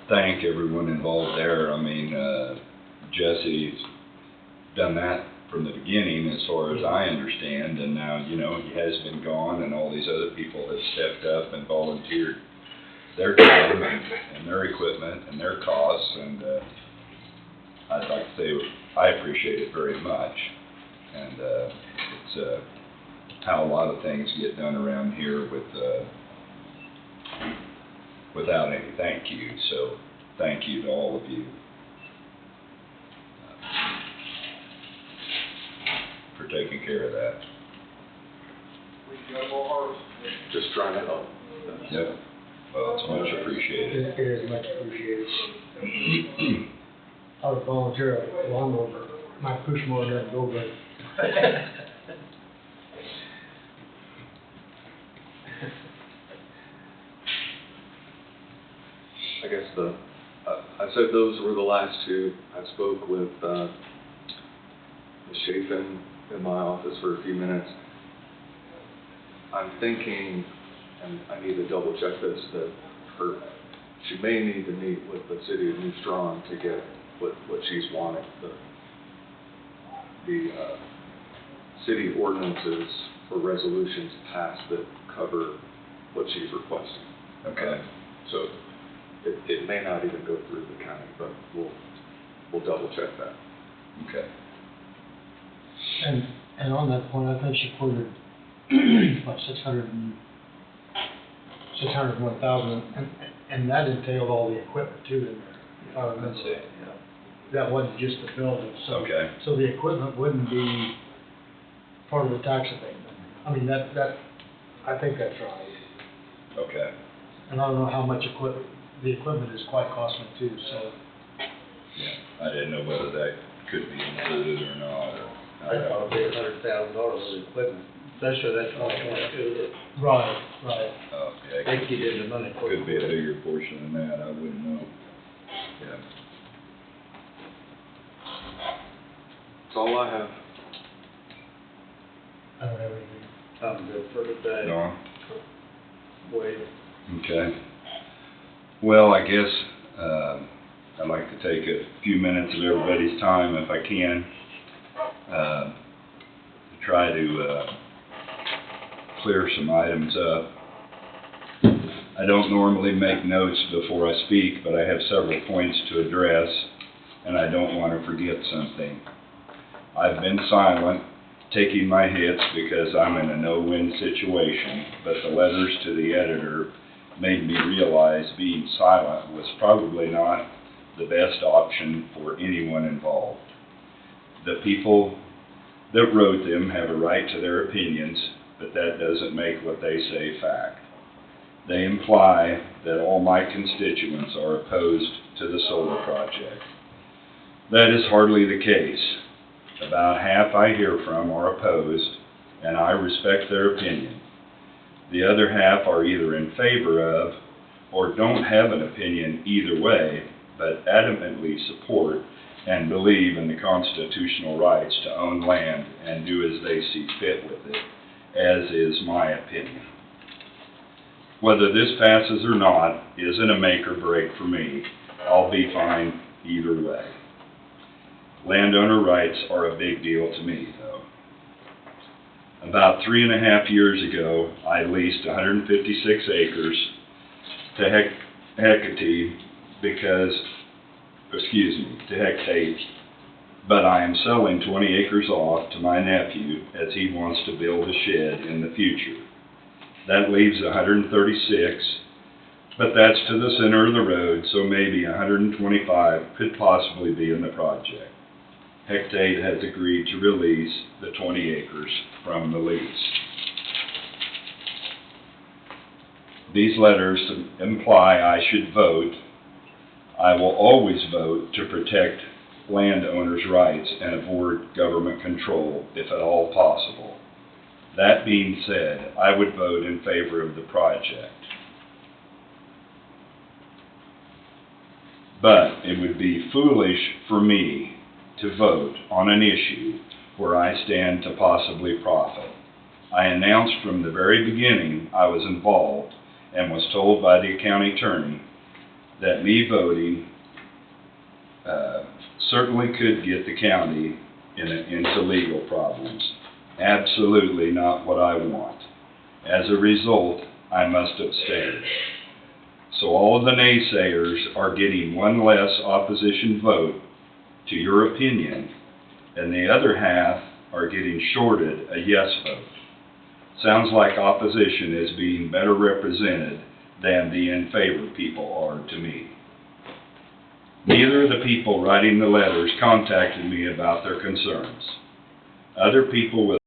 thank everyone involved there. I mean, Jesse's done that from the beginning as far as I understand, and now, he has been gone, and all these other people have stepped up and volunteered their time and their equipment and their costs, and I'd like to say I appreciate it very much, and it's how a lot of things get done around here without any thank you, so thank you to all of you for taking care of that. Just trying to help. Yep. Well, it's much appreciated. It is much appreciated. I would volunteer a lawnmower. My push mower doesn't go good. I guess I said those were the last two. I spoke with Ms. Chafin in my office for a few minutes. I'm thinking, and I need to double check this, that she may need to meet with the city of New Strong to get what she's wanting. The city ordinances or resolutions passed that cover what she's requesting. Okay. So it may not even go through the county, but we'll double check that. Okay. And on that point, I think she quoted like 601,000, and that entailed all the equipment too in there, if I remember. That's it, yeah. That wasn't just the building, so. Okay. So the equipment wouldn't be part of the tax abatement. I mean, that, I think that's right. Okay. And I don't know how much the equipment is quite costly too, so. Yeah, I didn't know whether that could be included or not, or. I thought it'd be $100,000 with equipment, especially that 2022. Right. Okay. They could get the money for it. Could be a bigger portion than that, I wouldn't know. Yeah. That's all I have. I don't have anything. I'm good for today. No? Wait. Okay. Well, I guess, I'd like to take a few minutes of everybody's time, if I can, to try to clear some items up. I don't normally make notes before I speak, but I have several points to address, and I don't want to forget something. I've been silent, taking my hits because I'm in a no-win situation, but the letters to the editor made me realize being silent was probably not the best option for anyone involved. The people that wrote them have a right to their opinions, but that doesn't make what they say fact. They imply that all my constituents are opposed to the solar project. That is hardly the case. About half I hear from are opposed, and I respect their opinion. The other half are either in favor of or don't have an opinion either way, but adamantly support and believe in the constitutional rights to own land and do as they see fit with it, as is my opinion. Whether this passes or not isn't a make or break for me. I'll be fine either way. Landowner rights are a big deal to me, though. About 3.5 years ago, I leased 156 acres to Hecate but I am selling 20 acres off to my nephew as he wants to build a shed in the future. That leaves 136, but that's to the center of the road, so maybe 125 could possibly be in the project. Hecate has agreed to release the 20 acres from the lease. These letters imply I should vote. I will always vote to protect landowners' rights and avoid government control if at all possible. That being said, I would vote in favor of the project. But it would be foolish for me to vote on an issue where I stand to possibly profit. I announced from the very beginning I was involved and was told by the county attorney that me voting certainly could get the county into legal problems. Absolutely not what I want. As a result, I must abstain. So all of the naysayers are getting one less opposition vote to your opinion, and the other half are getting shorted a yes vote. Sounds like opposition is being better represented than the in favor people are to me. Neither of the people writing the letters contacted me about their concerns. Other people with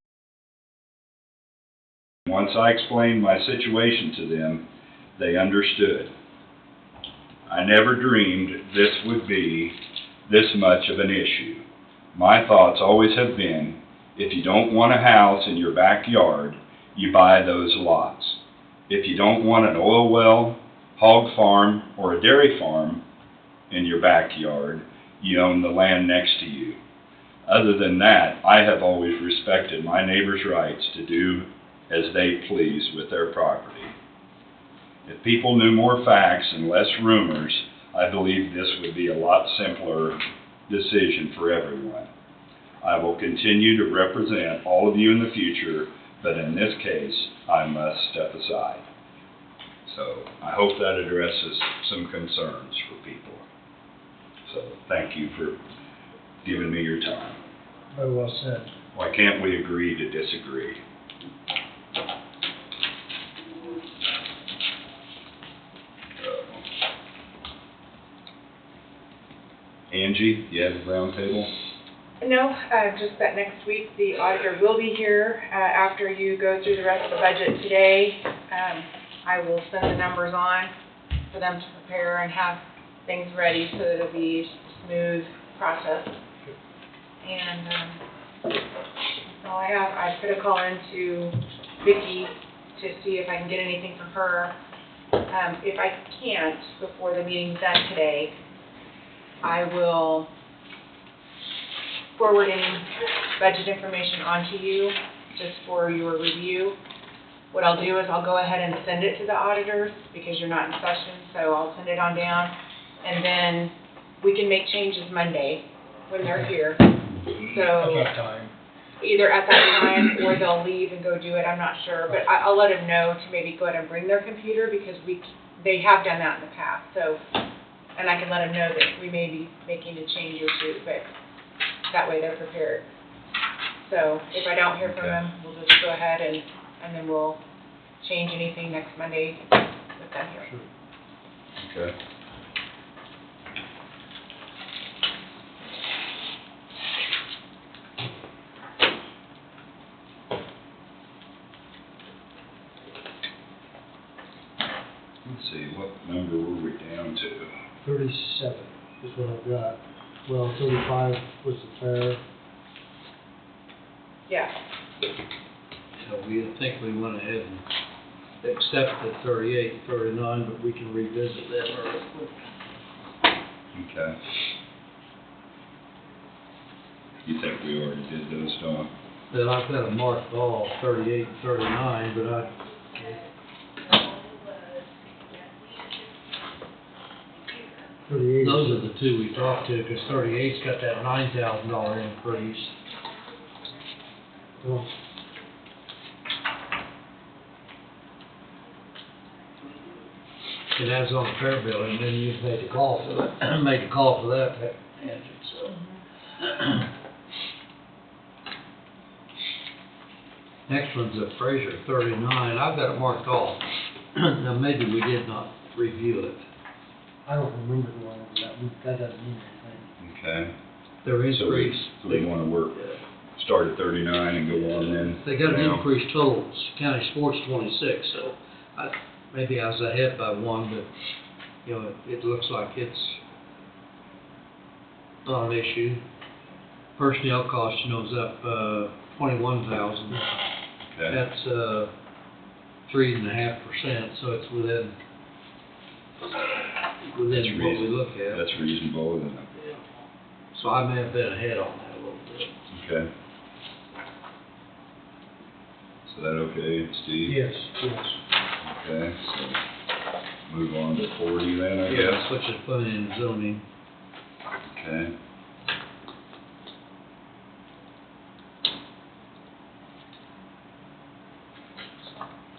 once I explained my situation to them, they understood. I never dreamed this would be this much of an issue. My thoughts always have been, if you don't want a house in your backyard, you buy those lots. If you don't want an oil well, hog farm, or a dairy farm in your backyard, you own the land next to you. Other than that, I have always respected my neighbors' rights to do as they please with their property. If people knew more facts and less rumors, I believe this would be a lot simpler decision for everyone. I will continue to represent all of you in the future, but in this case, I must step aside. So I hope that addresses some concerns for people. So thank you for giving me your time. Very well said. Why can't we agree to disagree? Angie, you have a round table? No, just that next week the auditor will be here after you go through the rest of the budget today. I will send the numbers on for them to prepare and have things ready so that it'll be a smooth process. And that's all I have. I put a call into Vicki to see if I can get anything from her. If I can't before the meeting's done today, I will forward any budget information onto you just for your review. What I'll do is I'll go ahead and send it to the auditors because you're not in session, so I'll send it on down. And then we can make changes Monday when they're here. So At that time. either at that time or they'll leave and go do it, I'm not sure. But I'll let them know to maybe go ahead and bring their computer because they have done that in the past. So, and I can let them know that we may be making a change or two, but that way they're prepared. So if I don't hear from them, we'll just go ahead and then we'll change anything next Monday with them here. Okay. Let's see, what number were we down to? 37 is what I've got. Well, 35 was the fair. Yeah. So we think we went ahead and accepted 38 and 39, but we can revisit that real quick. Okay. You think we already did those, Don? Then I've got a marked off 38 and 39, but those are the two we talked to, because 38's got that $9,000 increase. Well, And that's on the fair building, and then you made the call for that, made the call for that, Angie, so. Next one's a Fraser, 39, I've got it marked off. Now, maybe we did not review it. I don't remember going over that, that doesn't mean anything. Okay. Their So we, increase. so we wanna work, start at 39 and go on then? They got an down? increase total, county sports 26, so maybe I was ahead by one, but, you know, it looks like it's not an issue. Personnel cost, you know, is up, 21,000. Okay. That's, 3.5%, so it's within That's what we reasonable. look at. That's reasonable, isn't it? So I may have been ahead on that a little bit. Okay. So that okay, Steve? Yes, yes. Okay, so move on to 40 then, I guess? Which is planning and zoning. Okay.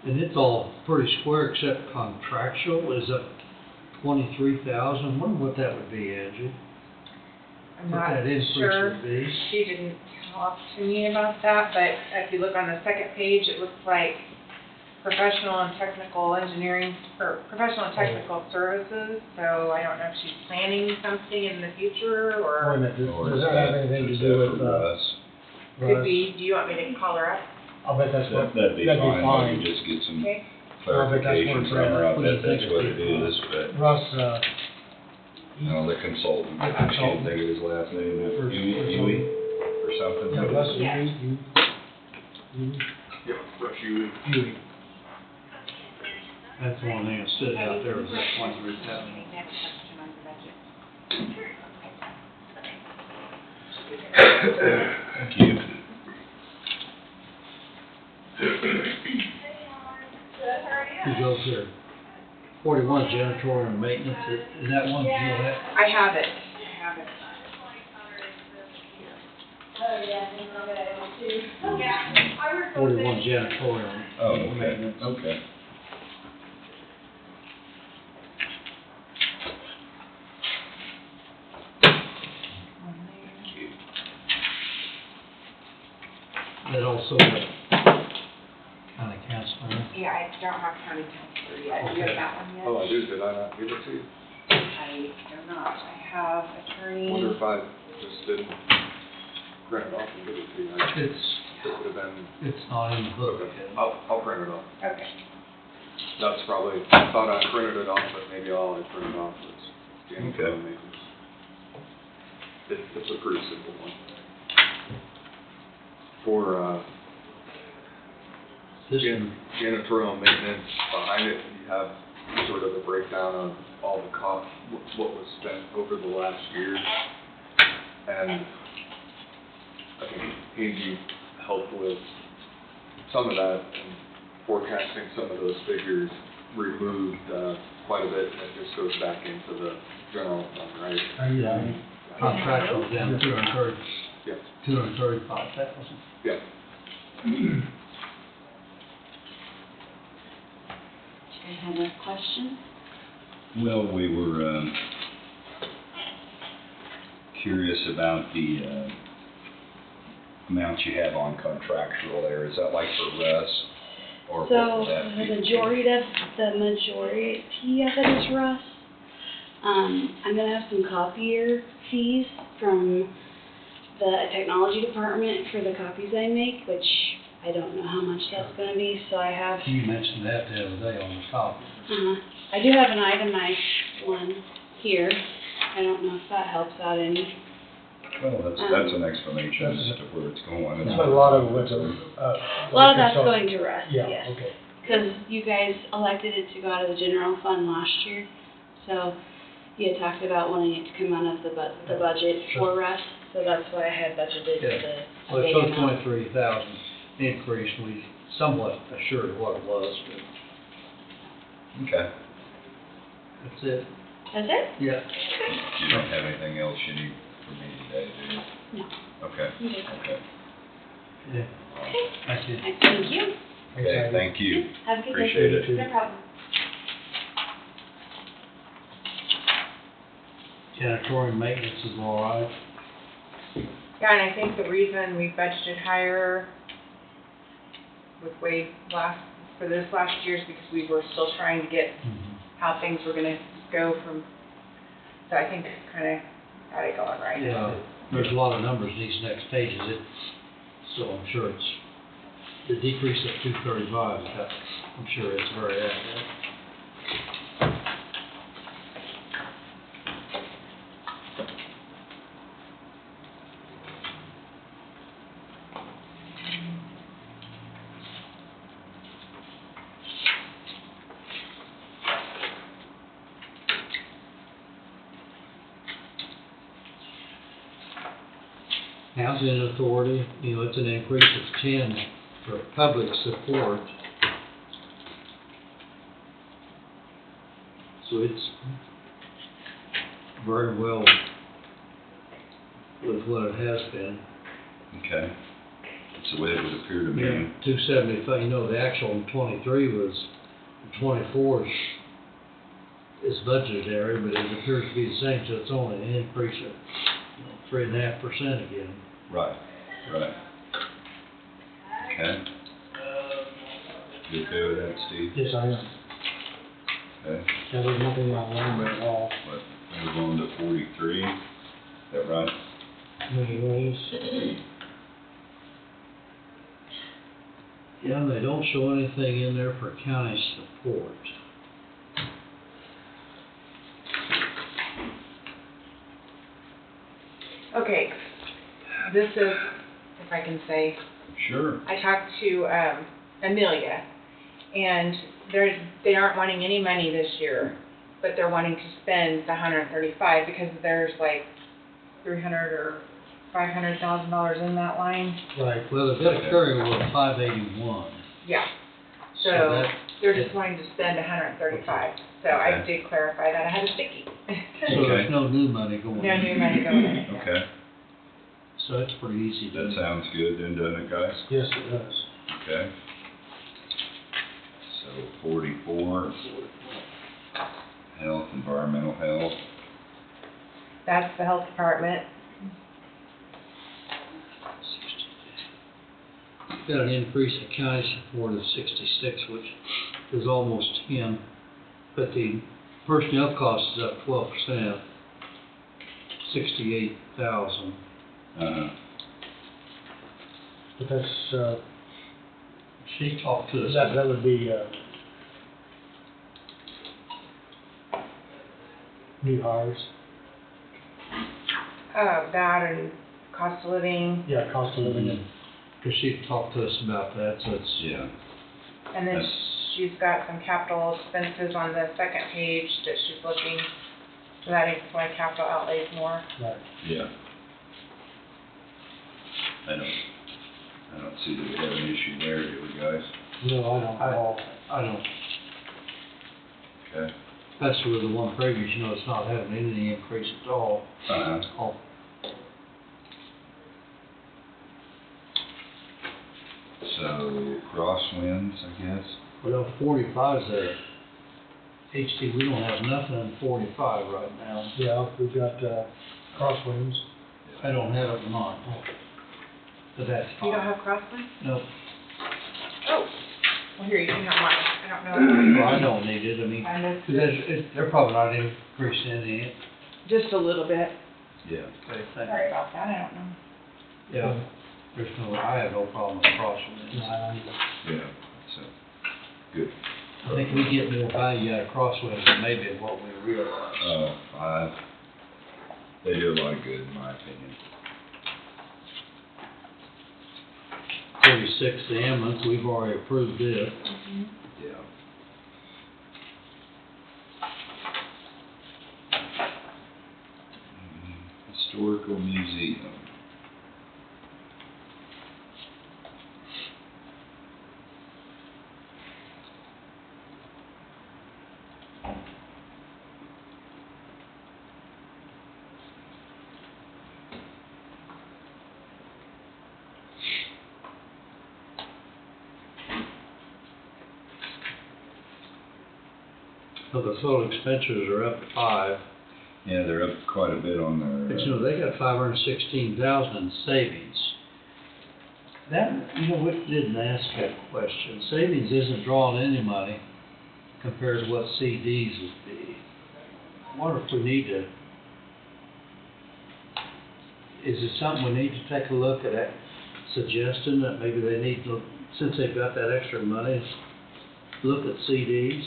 And it's all pretty square except contractual is up 23,000. Wonder what that would be, Angie? I'm What not that increase sure. would be. She didn't talk to me about that, but if you look on the second page, it looks like professional and technical engineering, or professional and technical services, so I don't know if she's planning something in the future, Wait a or minute, Or does is that have anything to is do that with, for us? could Russ? be, do you want me to call her up? I'll bet that's what, That'd be fine, we could just get some Okay. clarification that's from what her, I it's bet at. that's what it is, but, Russ, no, the consultant, The I can't consultant. think of his last name, For- Huey, or something? yeah, What is Russ, it? Yeah, rush you. Huey. That's the one thing that stood out there was that 23,000. Next question on the budget. Thank you. You go to 41 janitorial and maintenance, is that one, Jill, that? I have it. 41 janitorial. Oh, okay, Maintenance. okay. That also, county councilman. Yeah, I don't have county councilor yet. Do you have that one yet? Oh, I do, did I not give it to you? I do not. I have attorney. Wonder if I just didn't print it off and give it to you. It would have been, It's not in the book. okay, I'll print it off. Okay. That's probably, I thought I printed it off, but maybe all I printed off was janitorial Okay. maintenance. It's a pretty simple one. For, This one, janitorial maintenance, behind it, you have sort of a breakdown of all the cost, what was spent over the last year. And I think Angie helped with some of that and forecasting some of those figures, removed quite a bit, and it just goes back into the general fund, right? Yeah. contractual down 230, Yeah, 235,000. yeah. Do you guys have a question? Well, we were, curious about the, amounts you have on contractual there. Is that like for Russ? Or what So, would that the be? majority of it is Russ. I'm gonna have some copier fees from the technology department for the copies I make, which I don't know how much that's gonna be, so I have, You mentioned that the other day on the copy. I do have an itemized one here. I don't know if that helps out any. Well, that's an explanation as to where it's going. But a lot of it went to, A lot of that's going to Russ, Yeah, yes. okay. Because you guys elected it to go out of the general fund last year, so you had talked about wanting it to come out of the budget Sure. for Russ. so that's why I had budgeted Yeah. the Well, it same showed amount. 23,000 increase, we somewhat assured what it was, but Okay. that's it. That's it? Yeah. You don't have anything else you need from me today, do you? No. Okay, You did. okay. Yeah. Thank you. Thank you. Okay, thank you. Have a good day. Appreciate it. No problem. Janitorial maintenance is all right. Yeah, and I think the reason we budgeted higher with Wade for this last year is because we were still trying to get how things were gonna go from, so I think kinda got it going right. Yeah, there's a lot of numbers in these next pages, so I'm sure it's, the decrease of 235, I'm sure it's very accurate. Housing Authority, you know, it's an increase of 10 for public support. So it's very well with what it has been. Okay. That's the way it would appear to me. 275, you know, the actual in 23 was, 24 is budgeted area, but it appears to be the same, so it's only an increase of 3.5% again. Right, right. Okay. You okay with that, Steve? Yes, I am. Okay. Yeah, there's nothing wrong with it at all. Let's move on to 43. Is that right? Anyways, Yeah, they don't show anything in there for county support. Okay, this is, if I can say, Sure. I talked to Amelia, and they aren't wanting any money this year, but they're wanting to spend the $135 because there's like $300,000 or $500,000 in that line. Right. Well, they've got a carryover of 581. Yeah. So So that, they're just wanting to spend $135. So I Okay. did clarify that. I had a sticky. so there's no new money going in. No new money going in. Okay. So it's pretty easy to. That sounds good then, doesn't it, guys? yes, it does. Okay. So 44, health, environmental health. That's the health department. Got an increase in county support of 66, which is almost 10, but the personnel cost is up 12%, 68,000. But that's, She talked to us. that would be, new hires. That and cost of living. Yeah, cost of living and Because she talked to us about that, so it's, Yeah. And then That's- she's got some capital expenses on the second page that she's looking, so that is why capital outlays more. right. Yeah. I don't see that we have an issue there, do we, guys? No, I don't at all. I don't, Okay. especially with the one previous, you know, it's not having any increase at all. Oh, So crosswinds, I guess. well, 45's there. HT, we don't have nothing in 45 right now. Yeah, we've got, crosswinds. I don't have it marked, but that's You fine. don't have crosswinds? No, Oh, well, here, you can have mine. I don't know. well, I don't need it, I mean, And it's 'cause they're probably not increasing any. just a little bit. Yeah. Sorry about that, I don't know. Yeah, there's no, I have no problem with crosswinds. No, I don't either. Yeah, so, good. I think we get more value out of crosswinds than maybe what we realize. They do a lot of good, in my opinion. 46, the ambulance, we've already approved it. Yeah. Historical Museum. So the total expenditures are up to 5, Yeah, they're up quite a bit on their. but you know, they got 516,000 in savings. That, you know, we didn't ask that question. Savings isn't drawing any money compared to what CDs would be. I wonder if we need to, is it something we need to take a look at, suggesting that maybe they need to, since they've got that extra money, look at CDs?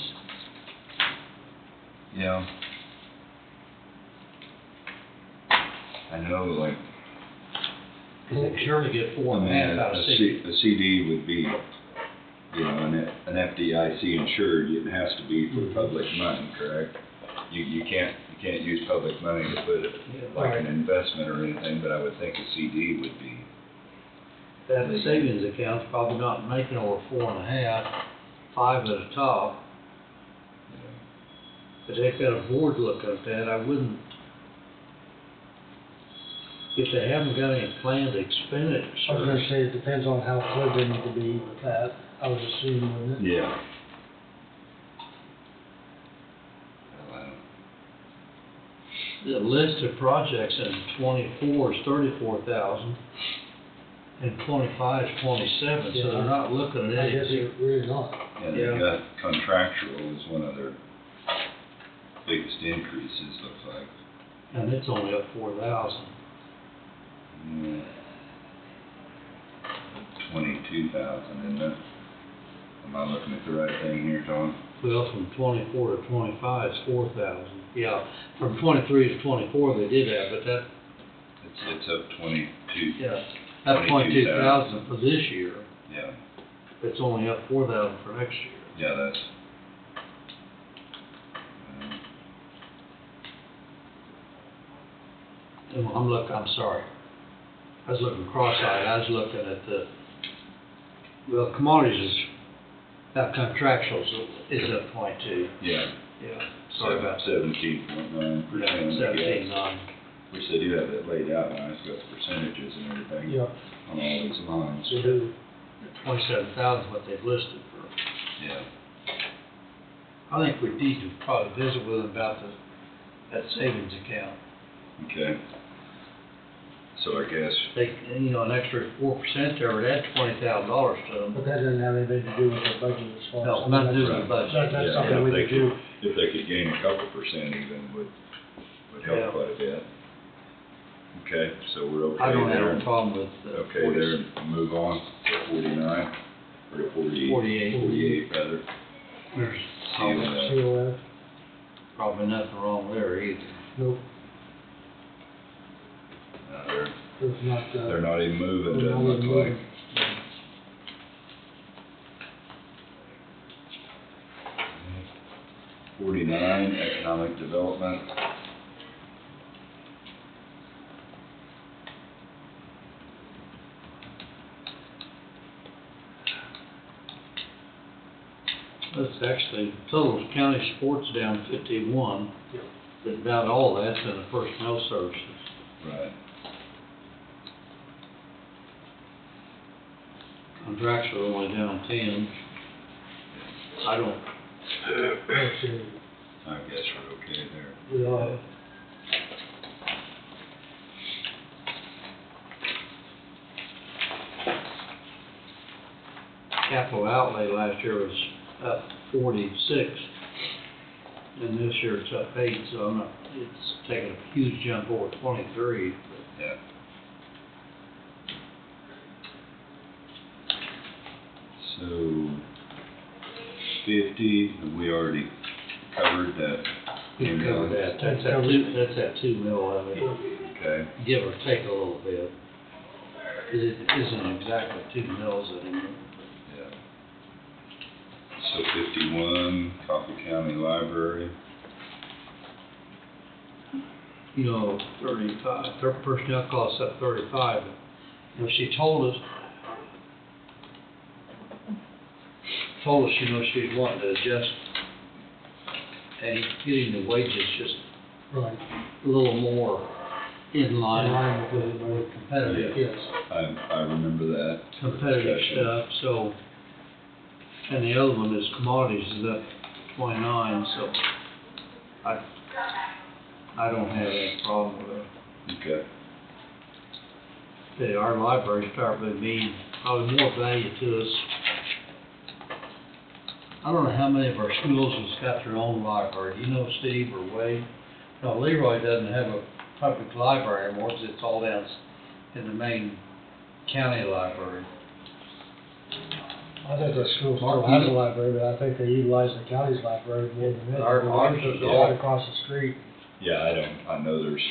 Yeah. I know, like, Because they surely get I 4.5 mean, out of CD. a CD would be, you know, an FDIC insured, it has to be for public money, correct? You can't use public money to put it like an investment or anything, but I would think a CD would be. That savings account's probably not making over 4.5, 5 at a top. But they've got a board looking at that, I wouldn't, if they haven't got any planned expenditures. I was gonna say, it depends on how clear they need to be with that, I would assume, wouldn't it? Yeah. Well, The list of projects in 24 is 34,000, and 25 is 27, so they're not looking at I guess anything. it really not. and they've got contractual is one of their biggest increases, looks like. And it's only up 4,000. 22,000, isn't it? Am I looking at the right thing here, Tom? Well, from 24 to 25 is 4,000. Yeah, from 23 to 24 they did that, but that, It's up 22. yeah, that's 22,000 for this year. Yeah, It's only up 4,000 for next year. yeah, that's. And I'm sorry. I was looking cross-eyed. I was looking at the, well, commodities is, contractuals is up 22. Yeah. Yeah, sorry about that. 17.9%. Yeah, 17.9. Which they do have that laid out nice, got the percentages and everything. Yeah. On all these lines. They do. 27,000 is what they've listed for. Yeah. I think we need to probably visit with them about that savings account. Okay. So I guess, They, you know, an extra 4% there would add $20,000 to them. But that doesn't have anything to do with the budget as far as. No, nothing to do with the budget. That's yeah, something if we they could do. if they could gain a couple percent even would help Yeah. quite a bit. Okay, so we're okay there. I don't have a problem with Okay, there, move on to 49, or to 48. 48. 48, rather. There's COF, probably nothing wrong there either. nope, They're, there's not, they're not even moving, they're doesn't not look even like. moving. 49, economic development. That's actually, total county sports down 51, Yep. but about all that's in the personnel services. Right. Contractual only down 10. I don't, Let's see, I guess we're okay there. we are, capital outlay last year was up 46, and this year it's up 8, so I'm not, it's taking a huge jump over 23. Yeah. So, 50, and we already covered that. We covered that, that's that 2 mil of it, Okay, give or take a little bit. It isn't exactly 2 mils anymore. yeah. So 51, Coffee County Library. you know, 35, their personnel costs up 35. You know, she told us, you know, she's wanting to adjust and getting the wages just Right. a little more in line Line with more competitive. Yes. I remember that. Competitive discussion. stuff, so, and the other one is commodities is up 29, so I don't have any problem with it. Okay. Our library probably mean probably more value to us. I don't know how many of our schools has got their own library. Do you know, Steve or Wade? No, Leroy doesn't have a public library anymore, 'cause it's all down in the main county library. I think the school still has a library, but I think they utilize the county's library more than this. Ours is They're all- right across the street. Yeah, I know there's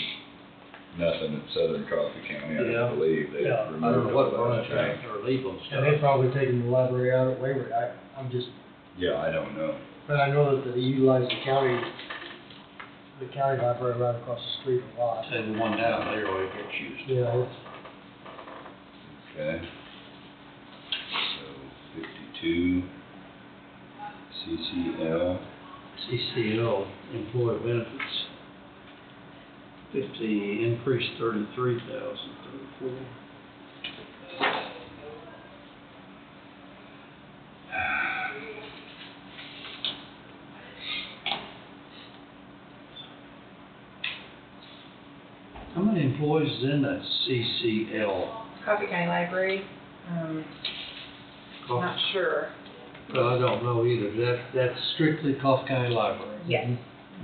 nothing in Southern Coffee County, I Yeah. don't believe they Yeah, removed I don't know what all branch that. or legal And they've stuff. probably taken the library out at Waverly. I'm just, Yeah, I don't know. but I know that they utilize the county library right across the street a lot. Say the one down at Leroy gets used. Yeah, it's, Okay. So 52, CCL, CCL, employee benefits. 50, increase 33,000, 34. How many employees is in that CCL? Coffee County Library, not sure. Well, I don't know either. That's strictly Coffee County Library. Yes.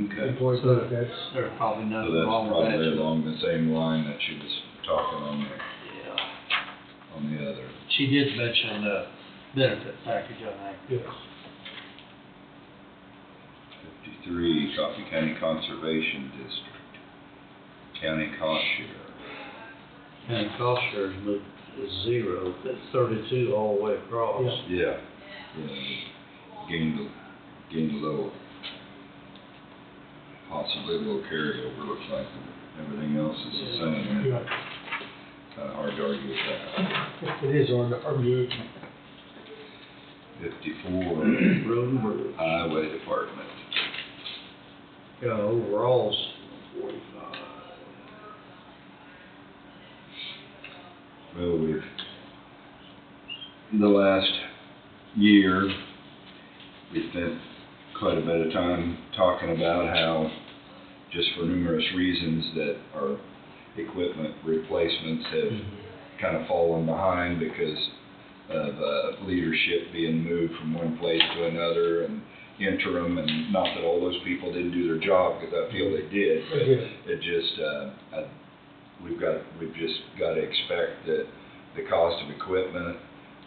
okay. employee So- benefits. There's probably So nothing that's wrong with that. probably along the same line that she was talking Yeah. on the other. She did mention the benefit package, I think. Yes. 53, Coffee County Conservation District, county cost share. And cost share is 0, that's 32 all the way across. Yeah. Yeah, gained a little, possibly a little carryover, looks like everything else is the same. Yeah. Kinda hard to argue with that. It is on the RBH. 54, Road and bridge. Highway Department. Yeah, overall's 45. Well, the last year, we spent quite a bit of time talking about how, just for numerous reasons, that our equipment replacements have kind of fallen behind because of leadership being moved from one place to another and interim, and not that all those people didn't do their job, because I feel they did, but They did. it just, we've just got to expect that the cost of equipment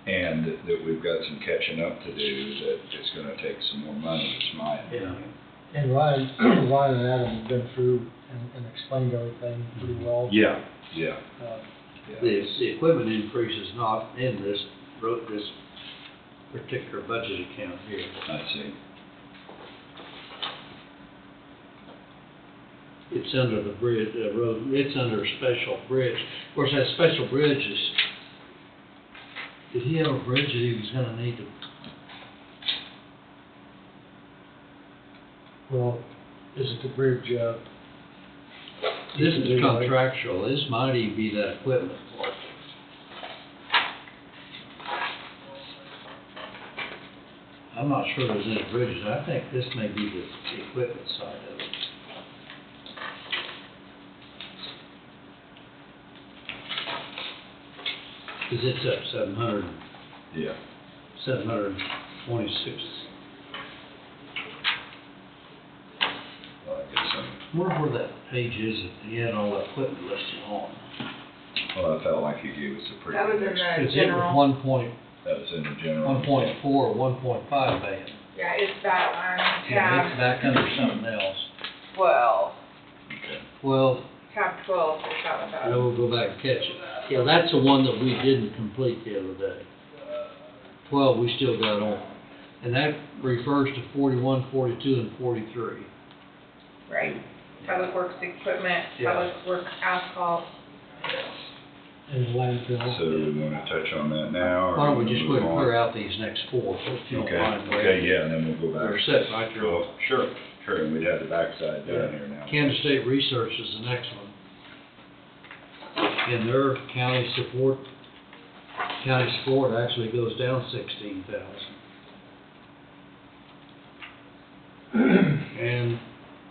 and that we've got some catching up to do, that it's going to take some more money, is my opinion. And Ryan and Adam have been through and explained everything pretty well. Yeah. Uh, The equipment increase is not in this particular budget account here. I see. It's under the bridge, road, it's under a special bridge. Of course, that special bridge is, did he have a bridge that he was gonna need to? Well, is it the bridge, This is contractual, this might even be that equipment part. I'm not sure there's any bridges, I think this may be the equipment side of it. Cause it's up 700, Yeah. 726. Well, I guess Wonder where that page is that he had all that equipment listed on. I felt like you gave us a pretty That was good in the Cause it was general, 1.4, that was in the general. 1.5 million. yeah, it's that on Yeah, it's tab back under something else. 12. Okay. 12, Tab 12 is that one. I know we'll go back and catch it. Yeah, that's the one that we didn't complete the other day. 12, we still got on. And that refers to 41, 42, and 43. Right. public works equipment, Yeah. public works asphalt. And landfill. So we wanna touch on that now, or? Why don't we just move on? clear out these next four, if you don't Okay, mind, Wade? okay, yeah, and then we'll go back. They're set right there. Well, sure, and we'd have the backside down here now. Kansas State Research is the next one. And their county support actually goes down 16,000. And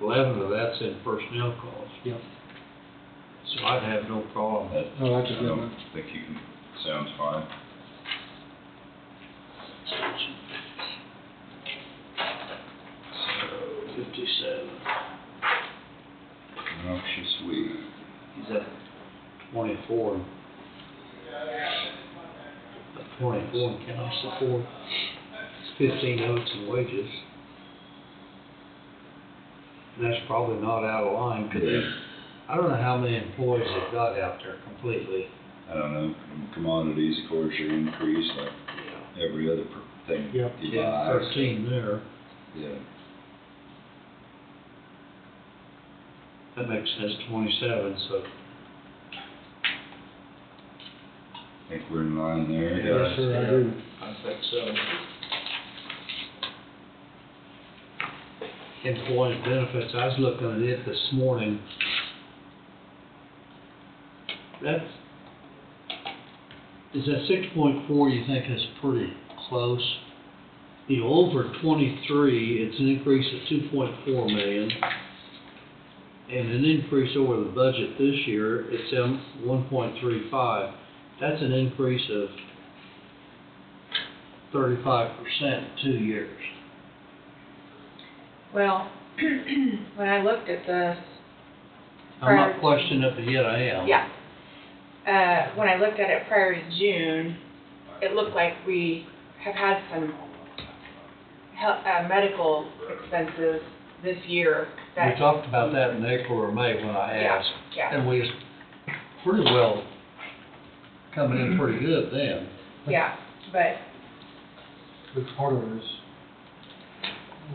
11 of that's in personnel costs. Yep. So I'd have no problem. Oh, that's a I good don't one. think you can, sounds fine. So 57. Noxious weed. He's at 24. 24 in county support. It's 15 notes and wages. And that's probably not out of line, cause Yeah. I don't know how many employees they've got out there completely. I don't know, commodities, of course, are increased like every other thing Yep. you Yeah, buy. 13 there. Yeah, That makes sense, 27, so. I think we're in line there. Yes, sir, I do. I think so. Employee benefits, I was looking at it this morning. Is that 6.4 you think is pretty close? You know, over 23, it's an increase of 2.4 million. And an increase over the budget this year, it's 1.35. That's an increase of 35% in 2 years. Well, when I looked at this, I'm not questioning it, but yet I am. yeah. When I looked at it prior to June, it looked like we have had some medical expenses this year We that, talked about that in April or May when I yeah, asked, yeah, and we was pretty well coming in pretty good then. yeah, but, But part of it is,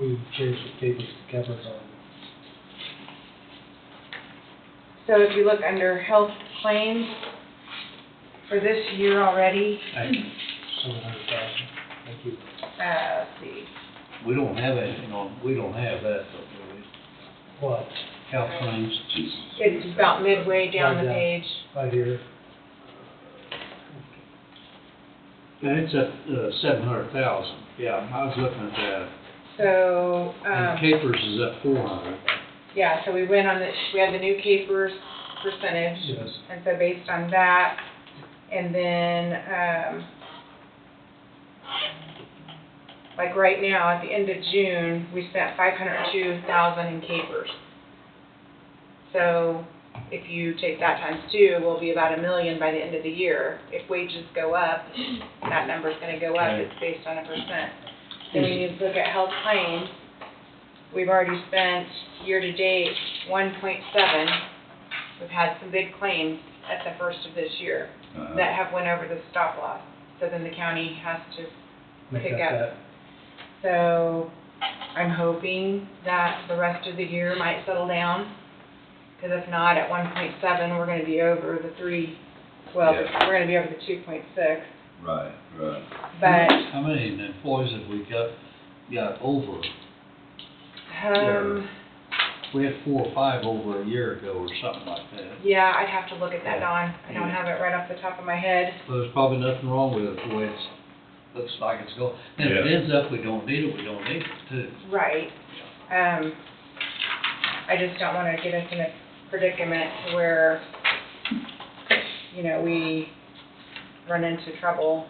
we changed the capers to covers on. so if you look under health claims for this year already, Thank you. 700,000. Thank you. let's see, We don't have anything on, we don't have that though, do we? What? Health claims. Jesus. it's about midway down the Right down. page. Right here. And it's at 700,000. Yeah, I was looking at that. So, And capers is at 400. yeah, so we went on we had the new capers percentage. Yes. And so based on that, and then, like right now, at the end of June, we spent 502,000 in capers. So if you take that times 2, we'll be about $1 million by the end of the year. If wages go up, that number's gonna go up, Okay. it's based on 1%. Then when you look at health claims, we've already spent year-to-date 1.7. We've had some big claims at the first of this year that have went over the stop loss. So then the county has to Make pick up up. that. So I'm hoping that the rest of the year might settle down. Because if not, at 1.7, we're gonna be over the 3, well, Yeah. we're gonna be over the 2.6. Right, right. But, How many employees have we got over? We had 4 or 5 over a year ago or something like that. yeah, I'd have to look at that, Don. I don't have it right off the top of my head. So there's probably nothing wrong with it, the way it's, looks like it's going. And if it Yeah. ends up we don't need it, we don't need it too. Right. I just don't wanna get us in a predicament to where, we run into trouble.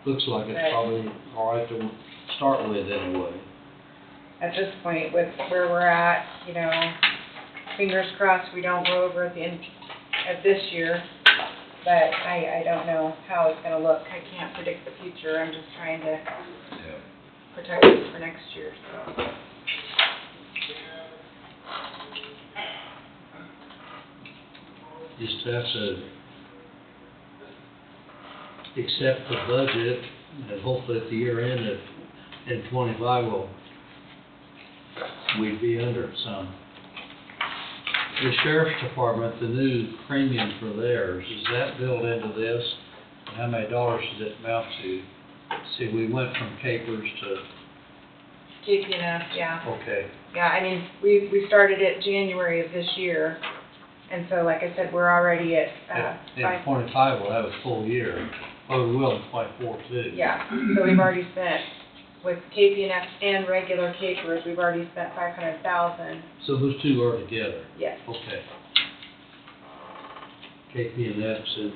Looks like it's probably all right to start with anyway. At this point, with where we're at, fingers crossed we don't go over at the end of this year. But I don't know how it's gonna look. I can't predict the future. I'm just trying to Yeah. protect us for next year, so. Just have to accept the budget and hopefully at the year end in 25 we'd be under it some. The sheriff's department, the new premium for theirs, is that built into this? And how many dollars does it amount to? See, we went from capers to, KPNF, yeah. okay, Yeah, I mean, we started it January of this year, and so like I said, we're already at, in 25 we'll have a full year. Oh, we will in 24 too. yeah, so we've already spent, with KPNF and regular capers, we've already spent 500,000, So those two are together? yes. Okay. KP&F's and,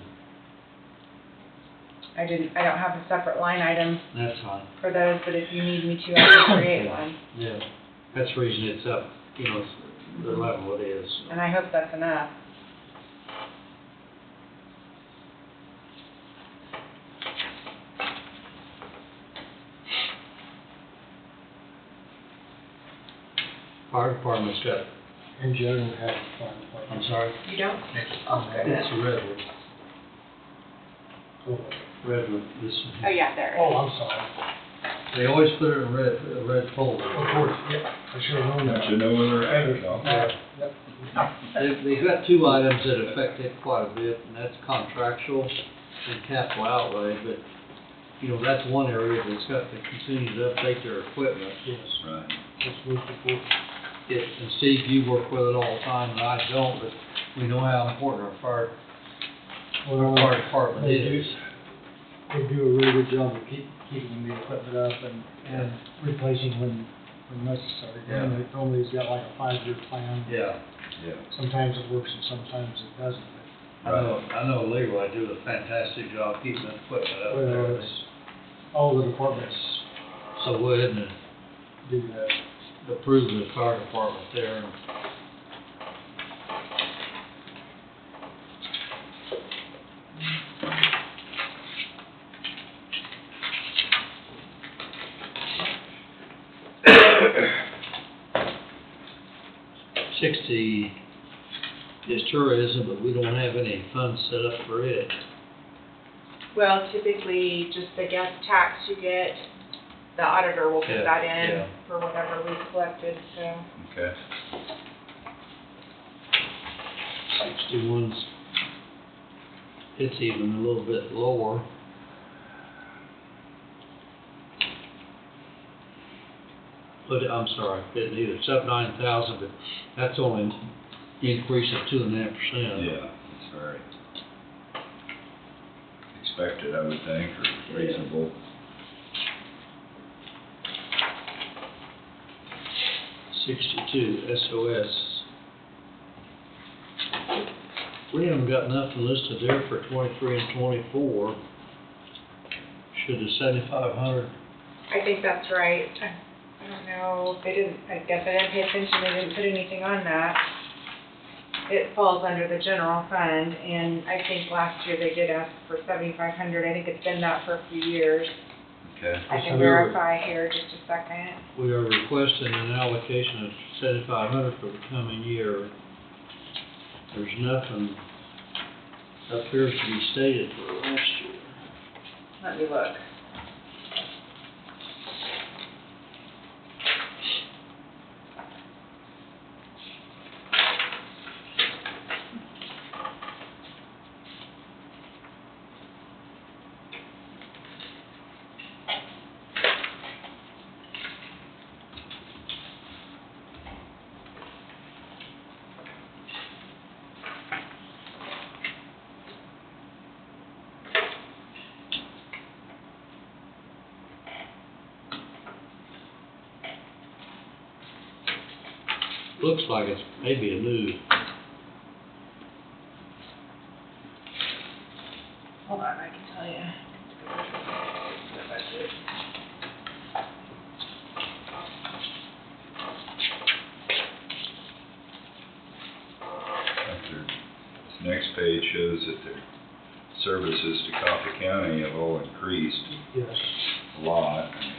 I don't have a separate line item that's fine. for those, but if you need me to, I can create one, Yeah, that's the reason it's up, you know, the level it is. and I hope that's enough. Fire department's got, In general, have fire department. I'm sorry, You don't? Oh, goodness. it's a redwood. Oh, Redwood, this, Oh, yeah, there it is. oh, I'm sorry. they always put it in a red folder. Of course, yeah, I should have known that. Don't you know where they're at, Tom? Yep. They've got two items that affect it quite a bit, and that's contractual and capital outlay, but, you know, that's one area that's got to continue to update their equipment. Yes, Right. that's most important. And Steve, you work with it all the time, and I don't, but we know how important our fire department They is. They do a really good job of keeping the equipment up and replacing when necessary. Yeah. And it normally has got like a 5-year plan. Yeah, Yeah. Sometimes it works and sometimes it doesn't. I know Leroy do a fantastic job keeping the equipment up But, there. it's, all the departments So go ahead and do that. approve the fire department there. $60 is tourism, but we don't have any funds set up for it. Well, typically, just the guest tax you get, the auditor will put Yeah, that in yeah. for whatever we collected, so. Okay. 61's, it's even a little bit lower. But, I'm sorry, didn't either, it's up 9,000, but that's only an increase of 2.5%. Yeah, it's very expected, I would think, or reasonable. $62, SOS. We haven't got nothing listed there for 23 and 24. Should the 7,500, I think that's right. I don't know, they didn't, I guess I didn't pay attention, they didn't put anything on that. It falls under the general fund, and I think last year they did ask for 7,500, I think it's been that for a few years. Okay. I can verify here just a second. we are requesting an allocation of 7,500 for the coming year. There's nothing appears to be stated for last year. Let me look. Looks like it's maybe a new, Hold on, I can tell you. This next page shows that the services to Coffee County have all increased Yes. a lot. I mean,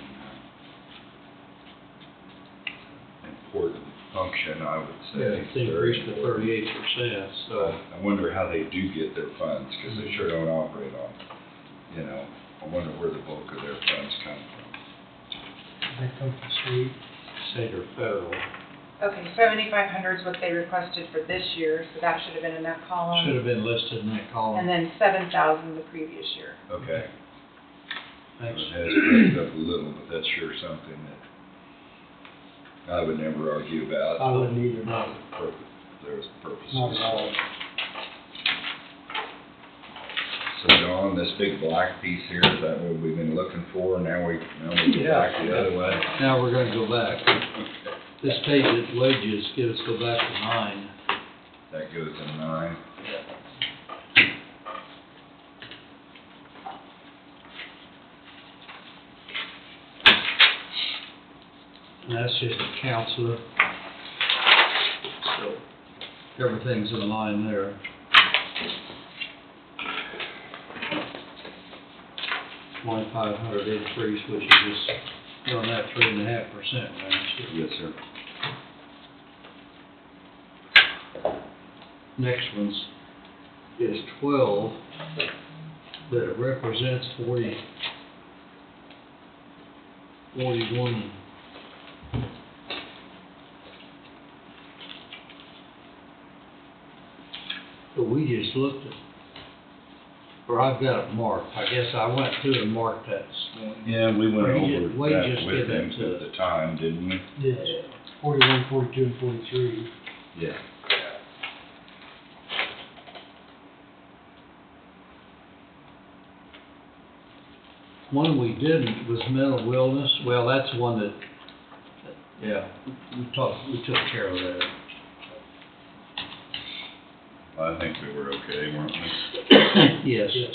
important function, I would say. it's increased to 38%, so. I wonder how they do get their funds, because they sure don't operate on, you know, I wonder where the bulk of their funds come from. They come from state. State or federal. Okay, 7,500 is what they requested for this year, so that should have been in that column. Should have been listed in that column. And then 7,000 the previous year. Okay. Thanks. It has crept up a little, but that's sure something that I would never argue about. I wouldn't either, No. There's purposes. not at all. So Dawn, this big black piece here, is that what we've been looking for? Now we go back the other way? Now we're gonna go back. Okay. This page at wages, go back to 9. That goes to 9. And that's just a counselor. So, everything's in line there. $2,500 increase, which is just on that 3.5% range. Yes, sir. Next one's is 12, but it represents 41. But we just looked at, or I've got it marked. I guess I went through and marked that this morning. Yeah, we went over We that just with did them that too. at the time, didn't we? Yes, 41, 42, and 43. Yeah. One we didn't was mental wellness. Well, that's one that, yeah, we took care of that. I think we were okay, weren't we? Yes. Yes.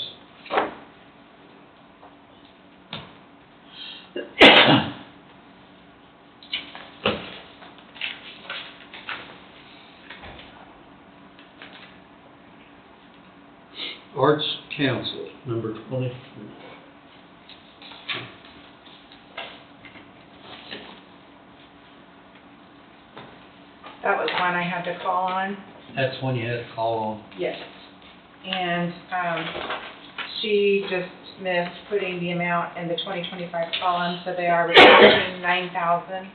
Arts Council, number 24. That was one I had to call on. That's one you had to call on. Yes. And, she just missed putting the amount in the 2025 column, so they are requesting 9,000.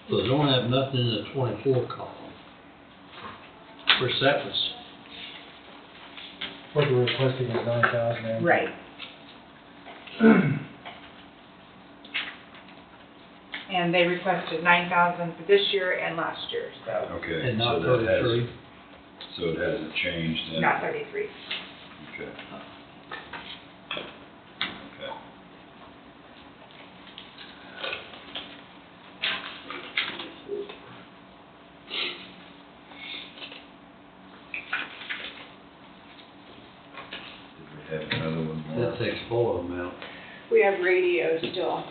So they don't have nothing in the 24 column. Of course, that was, What they're requesting is 9,000. Right. And they requested 9,000 for this year and last year, so Okay. and not so that has- 33. So it hasn't changed then? not 33. Okay. Okay. Did we have another one more? That takes full amount. We have radio still.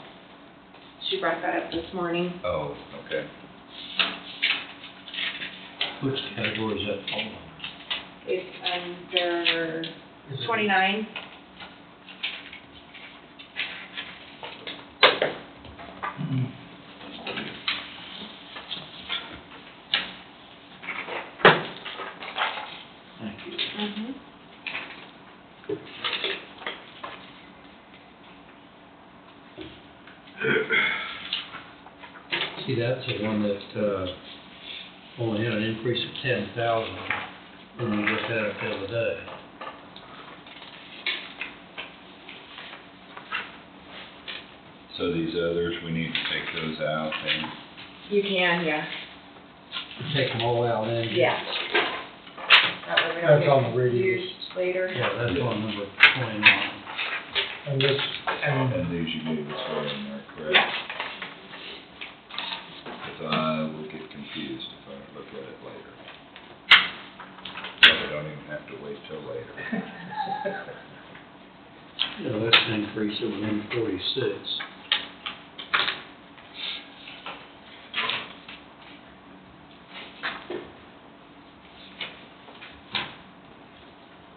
She brought that up this morning. Oh, okay. Which category is that fall under? It's under Is it- 29. Thank you. Mm-hmm. See, that's the one that, only had an increase of 10,000, and we just had it the other day. So these others, we need to take those out and, You can, yeah. Take them all out then? Yeah. That way we That's on don't the get radios. confused later. Yeah, that's on number 29. And this, and and these you gave us right in there, correct? Because I will get confused if I look at it later. Probably don't even have to wait till later. Yeah, that's an increase of 146.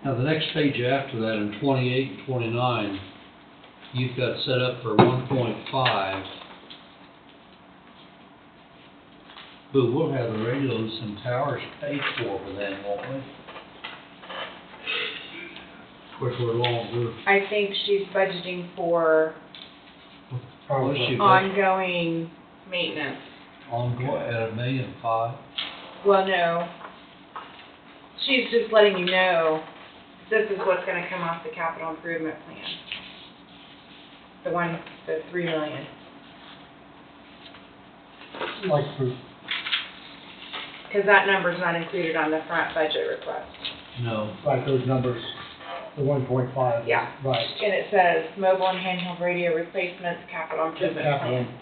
Now, the next page after that, in 28 and 29, you've got set up for 1.5. But we'll have the radios and towers paid for then, won't we? Of course, we're longer. I think she's budgeting for What's she budget- ongoing maintenance. ongoing at $1.5 million? Well, no. She's just letting you know, this is what's gonna come off the capital improvement plan. The 3 million. Like for, Cause that number's not included on the front budget request. No. like those numbers, the 1.5. Yeah. Right. And it says mobile and handheld radio replacements, capital improvement Capital, plan.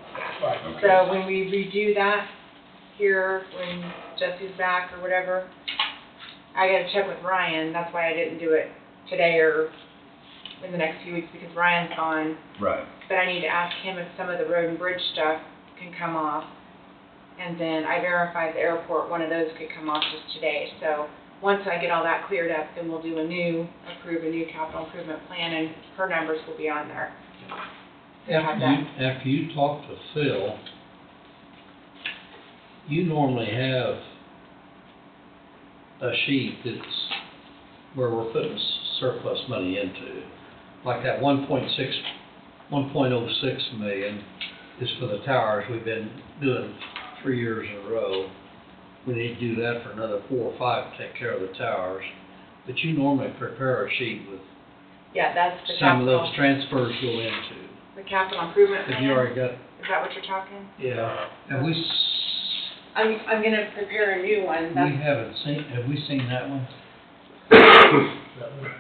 right. Okay. So when we redo that here, when Jesse's back or whatever, I gotta check with Ryan. That's why I didn't do it today or in the next few weeks, because Ryan's gone. Right. But I need to ask him if some of the road and bridge stuff can come off. And then I verified the airport, one of those could come off just today. So once I get all that cleared up, then we'll approve a new capital improvement plan, and her numbers will be on there. So have that. After you talk to Phil, you normally have a sheet that's where we're putting surplus money into. Like that 1.06 million is for the towers we've been doing 3 years in a row. We need to do that for another 4 or 5 to take care of the towers. But you normally prepare a sheet with Yeah, that's the some of capital, those transfers go into. the capital improvement plan. Have you already got, Is that what you're talking? yeah, have we, I'm gonna prepare a new one. have we seen that one?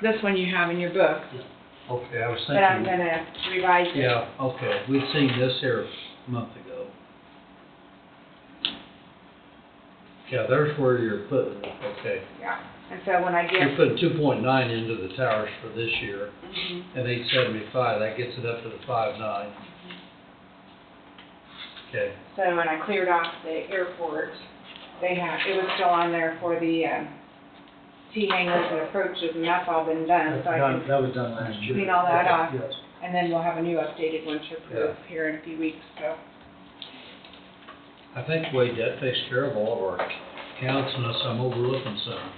This one you have in your book, Okay, I was but I'm thinking, gonna revise it. yeah, okay, we'd seen this here a month ago. Yeah, there's where you're putting it, okay. Yeah, and so when I You're get, putting 2.9 into the towers for this year, Mhm. and 875, that gets it up to the 5.9. Okay, So when I cleared off the airport, it was still on there for the, T-hangers and approaches, and that's all been done, so I can, That was done last year. Clean all that Okay, off. Yes. and then we'll have a new updated one to approve here in a few weeks, so. I think, Wade, that takes care of all of our counts unless I'm overlooking some.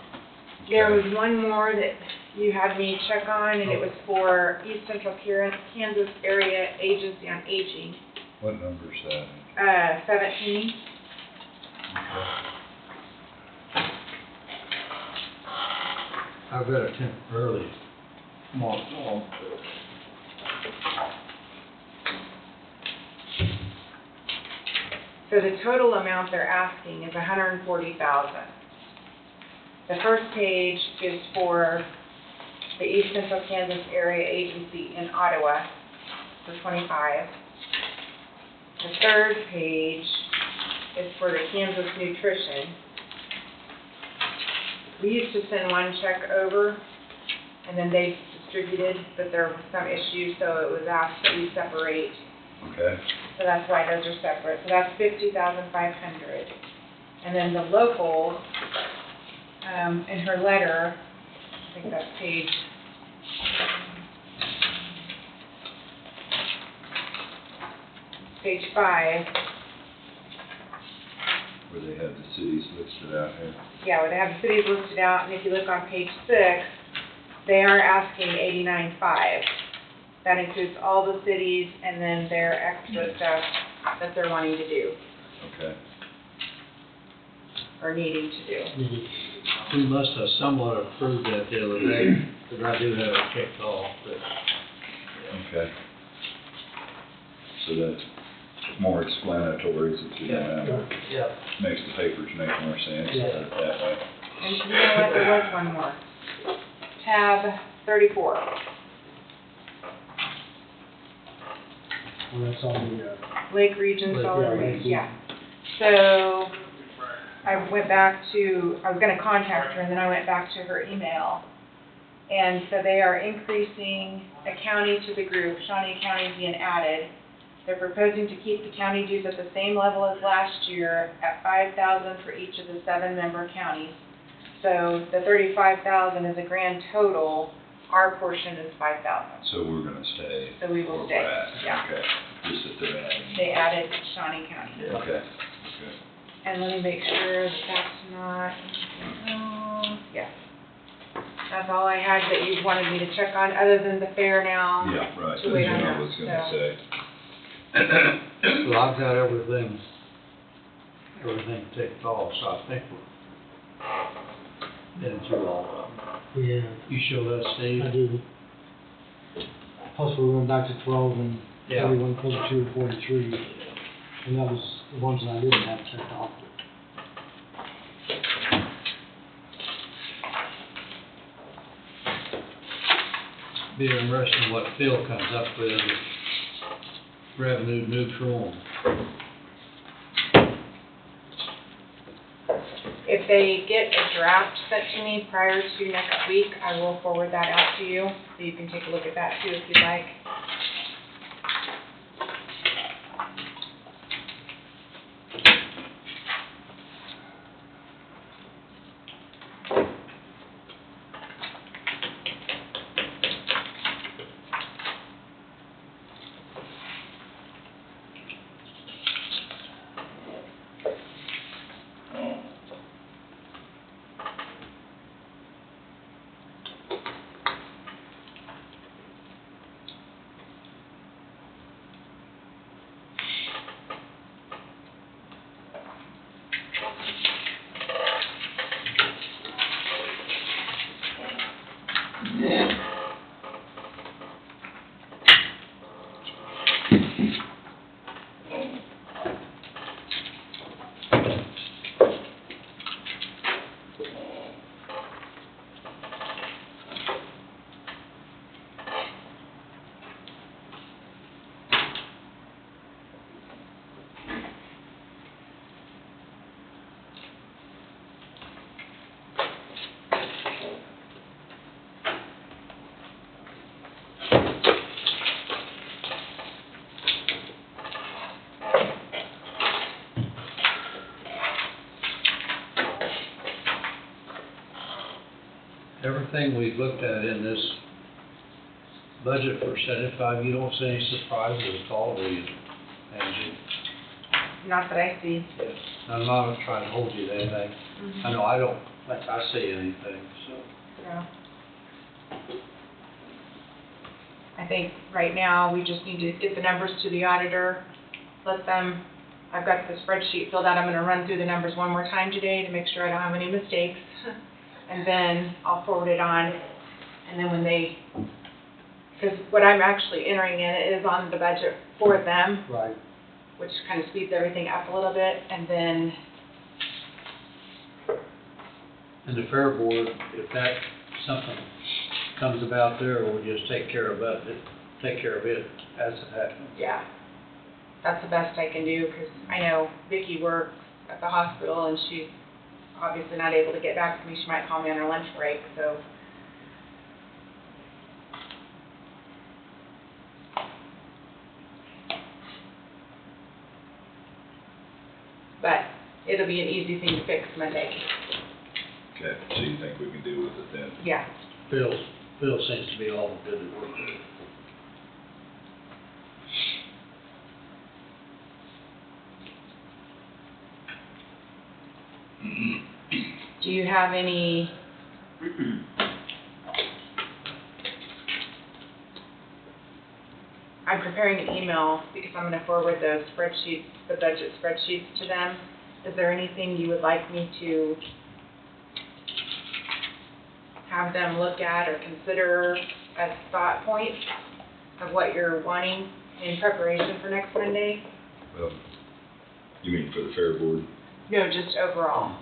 There was one more that you had me check on, and it was for East Central Kansas Area Agency on Aging, What number's that? 17. I've got a temporarily marked off. So the total amount they're asking is $140,000. The first page is for the East Central Kansas Area Agency in Ottawa for 25. The third page is for the Kansas Nutrition. We used to send one check over, and then they distributed, but there was some issue, so it was asked that we separate. Okay. So that's why those are separate. So that's $50,500. And then the local, in her letter, I think that's page page 5. Where they have the cities listed out here. Yeah, where they have the cities listed out, and if you look on page 6, they are asking $89,500. That includes all the cities and then their extra stuff that they're wanting to do, Okay. or needing to do. We must have somewhat approved that the other day, because I do have it kicked off, but Okay. So that's more explanatory, so you know, yeah. makes the papers make more sense that way. And you know what, there was one more. Tab 34. Well, that's on the, Lake Region Lake, Solid yeah, Waste, Lake yeah. So, I went back to, I was gonna contact her, and then I went back to her email. And so they are increasing a county to the group, Shawnee County is being added. They're proposing to keep the county dues at the same level as last year, at $5,000 for each of the 7 member counties. So the $35,000 is a grand total, our portion is $5,000. So we're gonna stay. So we will where stay, we're at. yeah. Okay. Just that they're adding. They added Shawnee County. Okay. And let me make sure that that's not, yeah. That's all I had that you wanted me to check on, other than the fair now. Yeah, right. To That's wait what on I that, was gonna so. say. So I've got everything everything ticked off, so I think we're been through all of them. Yeah, You showed us, Steve? I do. Plus, we went back to 12 and Yeah. 41, 42, and 43, and that was the ones that I didn't have checked off. Be interesting what Phil comes up with, revenue neutral. If they get a draft sent to me prior to next week, I will forward that out to you, so you can take a look at that too if you'd like. Everything we've looked at in this budget for 75, you don't see any surprises at all, do you, Angie? Not that I see. I'm not trying to hold you to anything. I know I don't think I see anything, so. Yeah. I think right now, we just need to get the numbers to the auditor, let them, I've got the spreadsheet filled out, I'm gonna run through the numbers one more time today to make sure I don't have any mistakes. And then I'll forward it on, and then when they, because what I'm actually entering in is on the budget for them, Right. which kind of speeds everything up a little bit, and then, And the fair board, if that, something comes about there, we'll just take care of it, as it happens. yeah. That's the best I can do, because I know Vicki works at the hospital, and she's obviously not able to get back to me. She might call me on her lunch break, so. But it'll be an easy thing to fix Monday. Okay, so you think we can deal with it then? Yeah. Phil seems to be all good at work. Do you have any, I'm preparing an email because I'm going to forward those spreadsheets, the budget spreadsheets to them. Is there anything you would like me to have them look at or consider as thought points of what you're wanting in preparation for next Monday? Well, you mean for the fair board? No, just overall.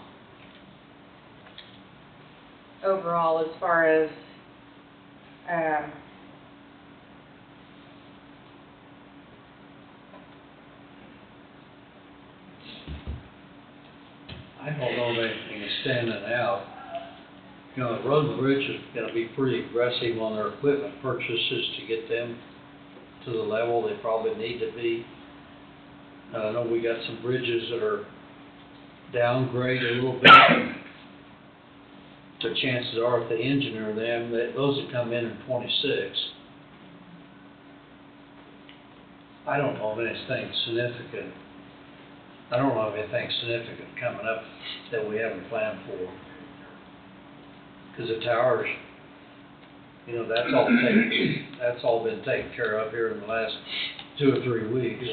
Overall, as far as, I don't know of anything that's standing out. You know, the road and bridge is gonna be pretty aggressive on their equipment purchases to get them to the level they probably need to be. I know we got some bridges that are downgraded a little bit. The chances are if they engineer them, that those that come in 26. I don't know of anything significant. I don't know of anything significant coming up that we haven't planned for. Because the towers, you know, that's all been taken care of here in the last 2 or 3 weeks.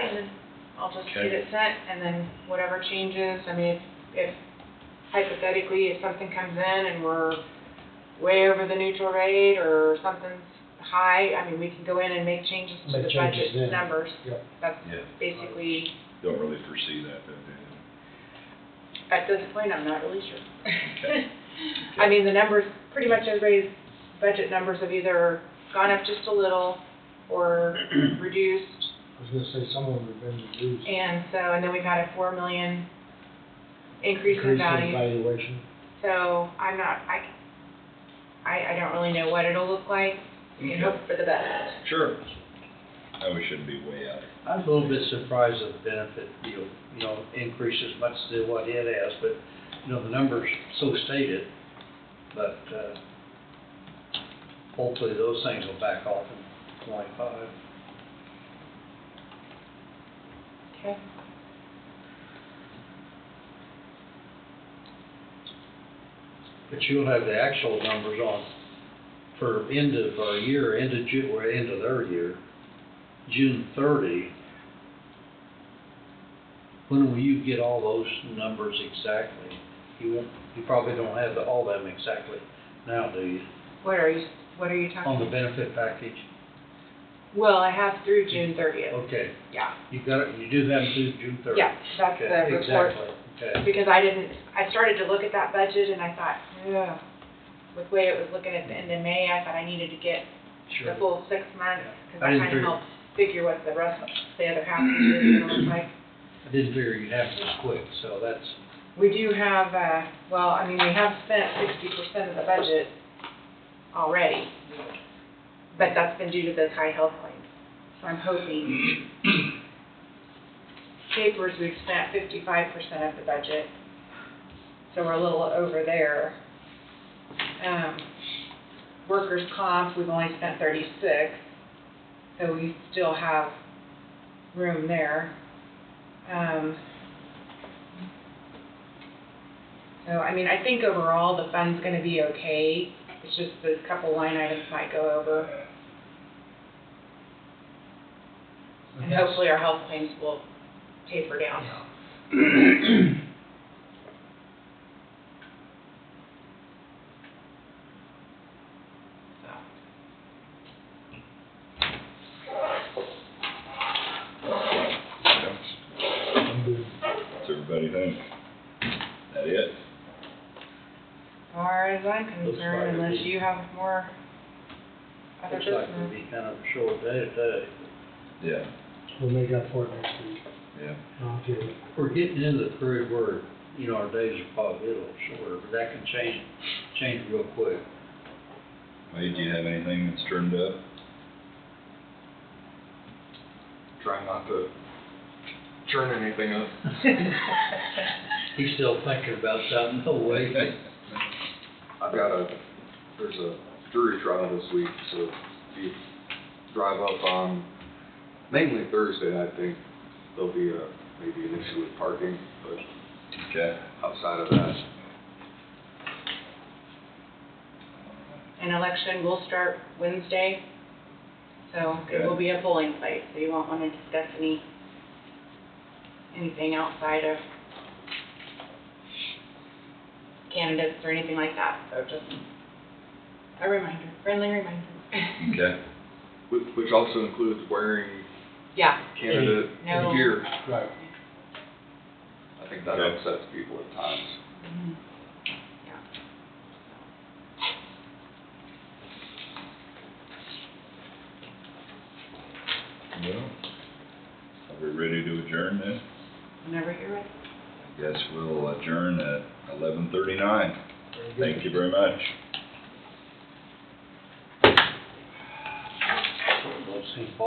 and then I'll just Okay. get it sent, and then whatever changes, I mean, if hypothetically, if something comes in and we're way over the neutral rate, or something's high, I mean, we can go in and make changes to Make the changes budget then. numbers. Yep. That's Yeah. basically, Don't really foresee that, though, do at this point, I'm not really sure. Okay. I mean, the numbers, pretty much everybody's budget numbers have either gone up just a little or reduced. I was gonna say, some of them have been reduced. And so, and then we've had a 4 million increase in value. valuation. So I'm not, I don't really know what it'll look like. We can hope for the best. Sure. No, we shouldn't be way out. I was a little bit surprised that the benefit deal, increased as much as what it has, but, the numbers so stated, but, hopefully those things will back off in 25. Okay. But you'll have the actual numbers on for end of our year, end of June, or end of their year, June 30. When will you get all those numbers exactly? You probably don't have all them exactly now, do you? What are you talking On the about? benefit package? Well, I have through June 30th. Okay, Yeah. you got it, you do have through June 30th? Yeah, that's Okay, the report. exactly, okay. Because I started to look at that budget and I thought, ugh, with the way it was looking at the end of May, I thought I needed to get Sure. the full 6 months, because I that didn't kind of figure- helps figure what the rest, the other half of the year is gonna look like. I didn't figure you'd have it this quick, so that's, We do have, well, I mean, we have spent 60% of the budget already, but that's been due to those high health claims. So I'm hoping, papers, we've spent 55% of the budget, so we're a little over there. Workers' comp, we've only spent 36, so we still have room there. So, I mean, I think overall the fund's gonna be okay, it's just the couple line items might go over. And hopefully our health claims will taper down. So, I'm good. What's everybody think? That it? as far as I'm like concerned, it'd unless be- you have more other looks like it'll business. be kind of a short day today. Yeah. We'll make up for it next week. Yeah. I'll do it. We're getting into the period where, our days are probably a little shorter, but that can change real quick. Wade, do you have anything that's turned up? Try not to churn anything up. He's still thinking about something, no way. There's a jury trial this week, so if you drive up on, mainly Thursday, I think there'll be maybe an issue with parking, but Okay. outside of that, An election will start Wednesday, so it will be a polling place, so you won't want to discuss anything outside of candidates or anything like that, so just a reminder, friendly reminder. Okay. which also includes wearing Yeah, candidate No. gear. Right. I think that Okay. upsets people at times. mhm, yeah. Well, are we ready to adjourn then? Whenever you're ready. Guess we'll adjourn at 11:39. Thank you very much. Don't seem